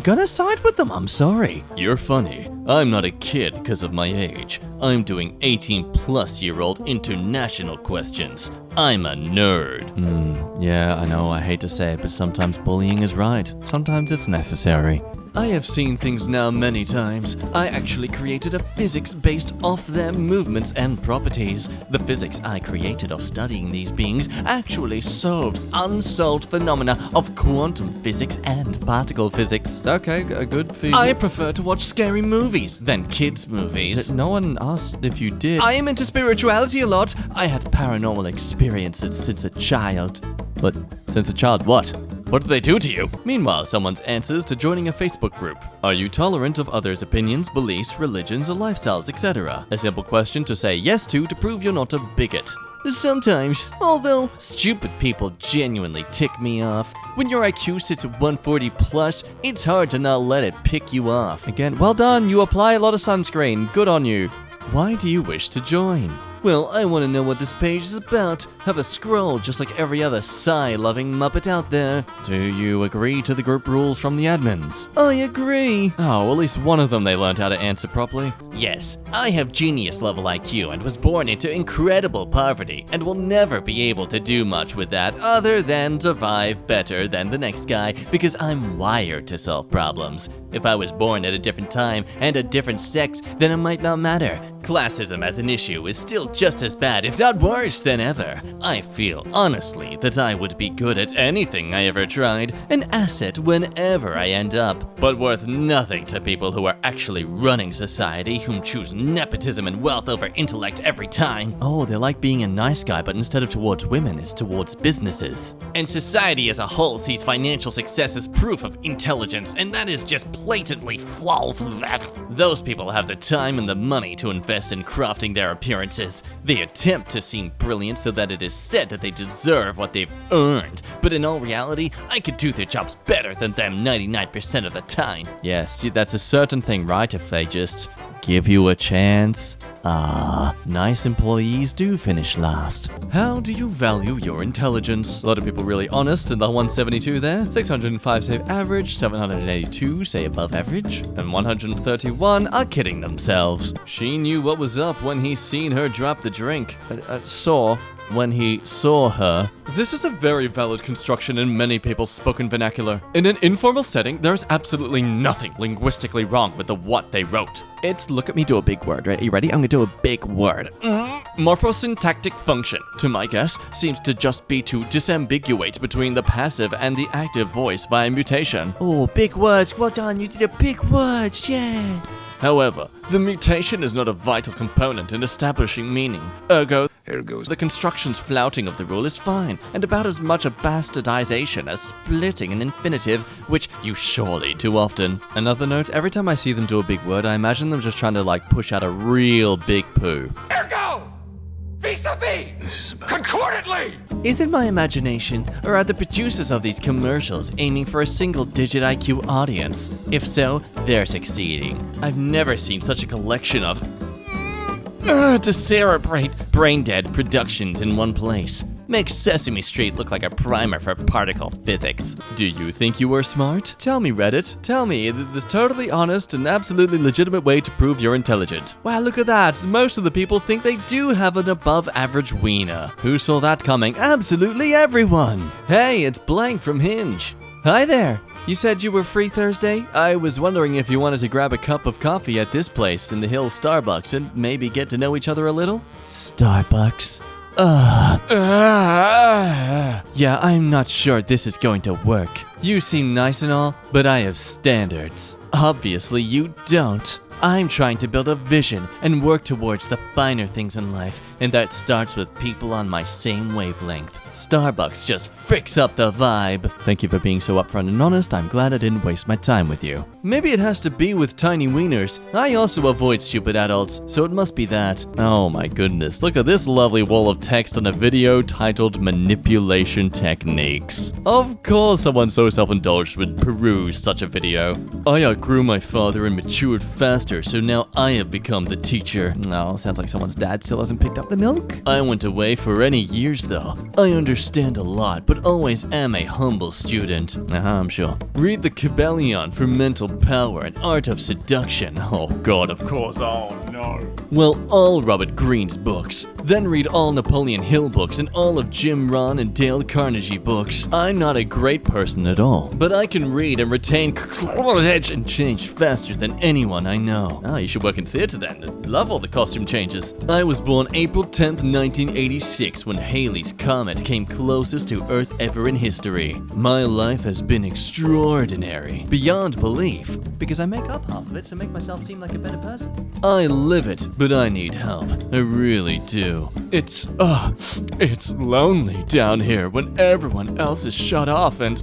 gonna side with them, I'm sorry. You're funny. I'm not a kid because of my age. I'm doing 18-plus-year-old international questions. I'm a nerd. Yeah, I know, I hate to say it, but sometimes bullying is right. Sometimes it's necessary. I have seen things now many times. I actually created a physics based off their movements and properties. The physics I created of studying these beings actually solves unsolved phenomena of quantum physics and particle physics. Okay, good for you. I prefer to watch scary movies than kids' movies. No one asked if you did. I am into spirituality a lot. I had paranormal experiences since a child. But since a child, what? What did they do to you? Meanwhile, someone's answers to joining a Facebook group. Are you tolerant of others' opinions, beliefs, religions, or lifestyles, etc.? A simple question to say yes to prove you're not a bigot. Sometimes, although stupid people genuinely tick me off. When your IQ sits at 140 plus, it's hard to not let it pick you off. Again, well done, you apply a lot of sunscreen, good on you. Why do you wish to join? Well, I want to know what this page is about. Have a scroll just like every other sigh-loving Muppet out there. Do you agree to the group rules from the admins? I agree. Oh, at least one of them they learned how to answer properly. Yes, I have genius-level IQ and was born into incredible poverty and will never be able to do much with that other than survive better than the next guy because I'm wired to solve problems. If I was born at a different time and a different sex, then it might not matter. Classism as an issue is still just as bad, if not worse than ever. I feel, honestly, that I would be good at anything I ever tried, an asset whenever I end up, but worth nothing to people who are actually running society, whom choose nepotism and wealth over intellect every time. Oh, they like being a nice guy, but instead of towards women, it's towards businesses. And society as a whole sees financial success as proof of intelligence, and that is just blatantly false. Those people have the time and the money to invest in crafting their appearances. They attempt to seem brilliant so that it is said that they deserve what they've earned, but in all reality, I could do their jobs better than them 99% of the time. Yes, that's a certain thing, right? If they just give you a chance. Nice employees do finish last. How do you value your intelligence? A lot of people really honest in the 172 there. 605 say average, 782 say above average, and 131 are kidding themselves. She knew what was up when he seen her drop the drink. Saw when he saw her. This is a very valid construction in many people's spoken vernacular. In an informal setting, there's absolutely nothing linguistically wrong with the what they wrote. It's look at me do a big word, right? Are you ready? I'm gonna do a big word. Morphosyntactic function, to my guess, seems to just be to disambiguate between the passive and the active voice via mutation. Oh, big words. Well done, you did a big words, yeah. However, the mutation is not a vital component in establishing meaning. Ergo, here goes. The construction's flouting of the rule is fine, and about as much a bastardization as splitting an infinitive, which you surely do often. Another note, every time I see them do a big word, I imagine them just trying to push out a real big poo. Ergo! Vis-a-vis! Concordantly! Is it my imagination, or are the producers of these commercials aiming for a single-digit IQ audience? If so, they're succeeding. I've never seen such a collection of to cerebrate brain-dead productions in one place. Makes Sesame Street look like a primer for particle physics. Do you think you were smart? Tell me, Reddit. Tell me this totally honest and absolutely legitimate way to prove you're intelligent. Wow, look at that. Most of the people think they do have an above-average wiener. Who saw that coming? Absolutely everyone. Hey, it's Blank from Hinge. Hi there. You said you were free Thursday? I was wondering if you wanted to grab a cup of coffee at this place in the Hills Starbucks and maybe get to know each other a little? Starbucks. Yeah, I'm not sure this is going to work. You seem nice and all, but I have standards. Obviously, you don't. I'm trying to build a vision and work towards the finer things in life, and that starts with people on my same wavelength. Starbucks just fix up the vibe. Thank you for being so upfront and honest. I'm glad I didn't waste my time with you. Maybe it has to be with tiny wieners. I also avoid stupid adults, so it must be that. Oh my goodness, look at this lovely wall of text on a video titled Manipulation Techniques. Of course someone so self-indulged would peruse such a video. I outgrew my father and matured faster, so now I have become the teacher. Oh, sounds like someone's dad still hasn't picked up the milk. I went away for any years though. I understand a lot, but always am a humble student. I'm sure. Read the Kybalion for mental power and art of seduction. Oh god, of course. Oh no. Well, all Robert Greene's books. Then read all Napoleon Hill books and all of Jim Rohn and Dale Carnegie books. I'm not a great person at all, but I can read and retain knowledge and change faster than anyone I know. Oh, you should work in theater then. Love all the costume changes. I was born April 10th, 1986, when Halley's Comet came closest to Earth ever in history. My life has been extraordinary, beyond belief, because I make up half of it to make myself seem like a better person. I live it, but I need help. I really do. It's lonely down here when everyone else is shut off and,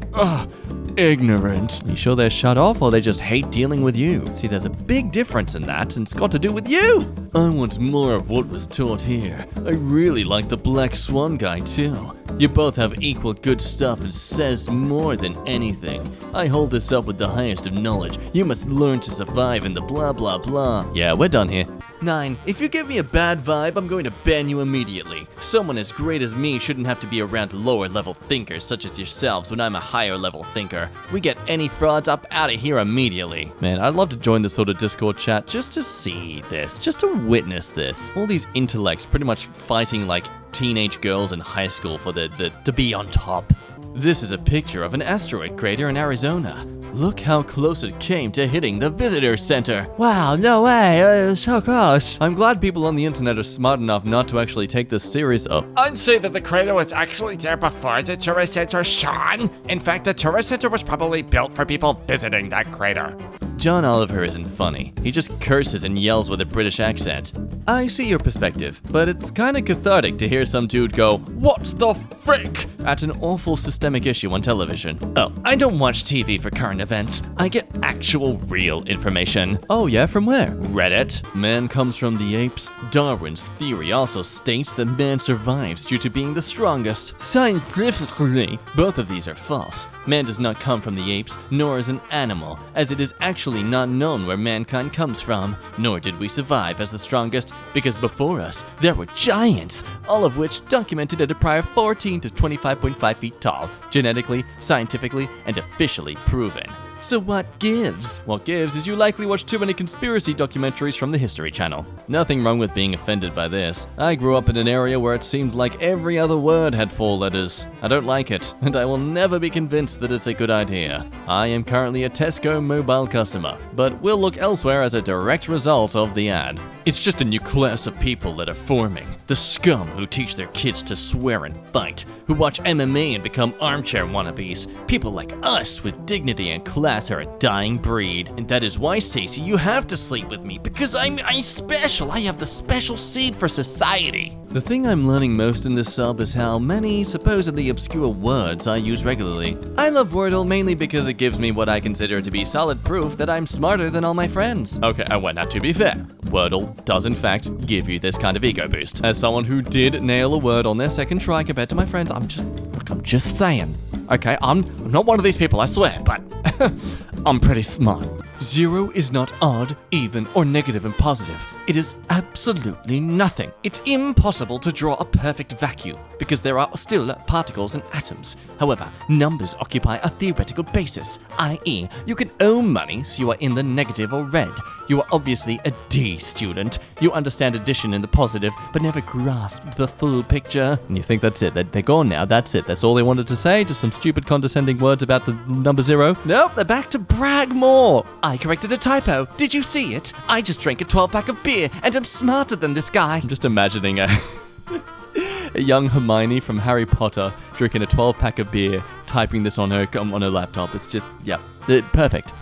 ignorant. You sure they're shut off or they just hate dealing with you? See, there's a big difference in that, and it's got to do with you. I want more of what was taught here. I really like the Black Swan guy, too. You both have equal good stuff and says more than anything. I hold this up with the highest of knowledge. You must learn to survive in the blah blah blah. Yeah, we're done here. 9. If you give me a bad vibe, I'm going to ban you immediately. Someone as great as me shouldn't have to be around lower level thinkers such as yourselves when I'm a higher level thinker. We get any frauds up out of here immediately. Man, I'd love to join this sort of Discord chat just to see this, just to witness this. All these intellects pretty much fighting like teenage girls in high school for to be on top. This is a picture of an asteroid crater in Arizona. Look how close it came to hitting the visitor center. Wow, no way, so close. I'm glad people on the internet are smart enough not to actually take this serious up. I'd say that the crater was actually there before the tourist center, Sean. In fact, the tourist center was probably built for people visiting that crater. John Oliver isn't funny. He just curses and yells with a British accent. I see your perspective, but it's kinda cathartic to hear some dude go, "What the frick?" at an awful systemic issue on television. Oh, I don't watch TV for current events. I get actual real information. Oh yeah, from where? Reddit. Man comes from the apes. Darwin's theory also states that man survives due to being the strongest. Scientifically, both of these are false. Man does not come from the apes, nor is an animal, as it is actually not known where mankind comes from, nor did we survive as the strongest, because before us, there were giants, all of which documented at a prior 14 to 25.5 feet tall, genetically, scientifically, and officially proven. So what gives? What gives is you likely watch too many conspiracy documentaries from the History Channel. Nothing wrong with being offended by this. I grew up in an area where it seemed like every other word had 4 letters. I don't like it, and I will never be convinced that it's a good idea. I am currently a Tesco mobile customer, but will look elsewhere as a direct result of the ad. It's just a new class of people that are forming. The scum who teach their kids to swear and fight, who watch MMA and become armchair wannabes. People like us with dignity and class are a dying breed. And that is why, Stacy, you have to sleep with me, because I'm special. I have the special seed for society. The thing I'm learning most in this sub is how many supposedly obscure words I use regularly. I love Wordle mainly because it gives me what I consider to be solid proof that I'm smarter than all my friends. Okay, now to be fair, Wordle does in fact give you this kind of ego boost. As someone who did nail a word on their second try compared to my friends, I'm just saying. Okay, I'm not one of these people, I swear, but I'm pretty smart. 0 is not odd, even, or negative and positive. It is absolutely nothing. It's impossible to draw a perfect vacuum, because there are still particles and atoms. However, numbers occupy a theoretical basis, i.e., you can owe money, so you are in the negative or red. You are obviously a D student. You understand addition in the positive, but never grasped the full picture. And you think that's it, they're gone now, that's it. That's all they wanted to say, just some stupid condescending words about the number 0. Nope, they're back to brag more. I corrected a typo. Did you see it? I just drank a 12-pack of beer, and I'm smarter than this guy. I'm just imagining a young Hermione from Harry Potter drinking a 12-pack of beer, typing this on her laptop. It's just, yeah, perfect.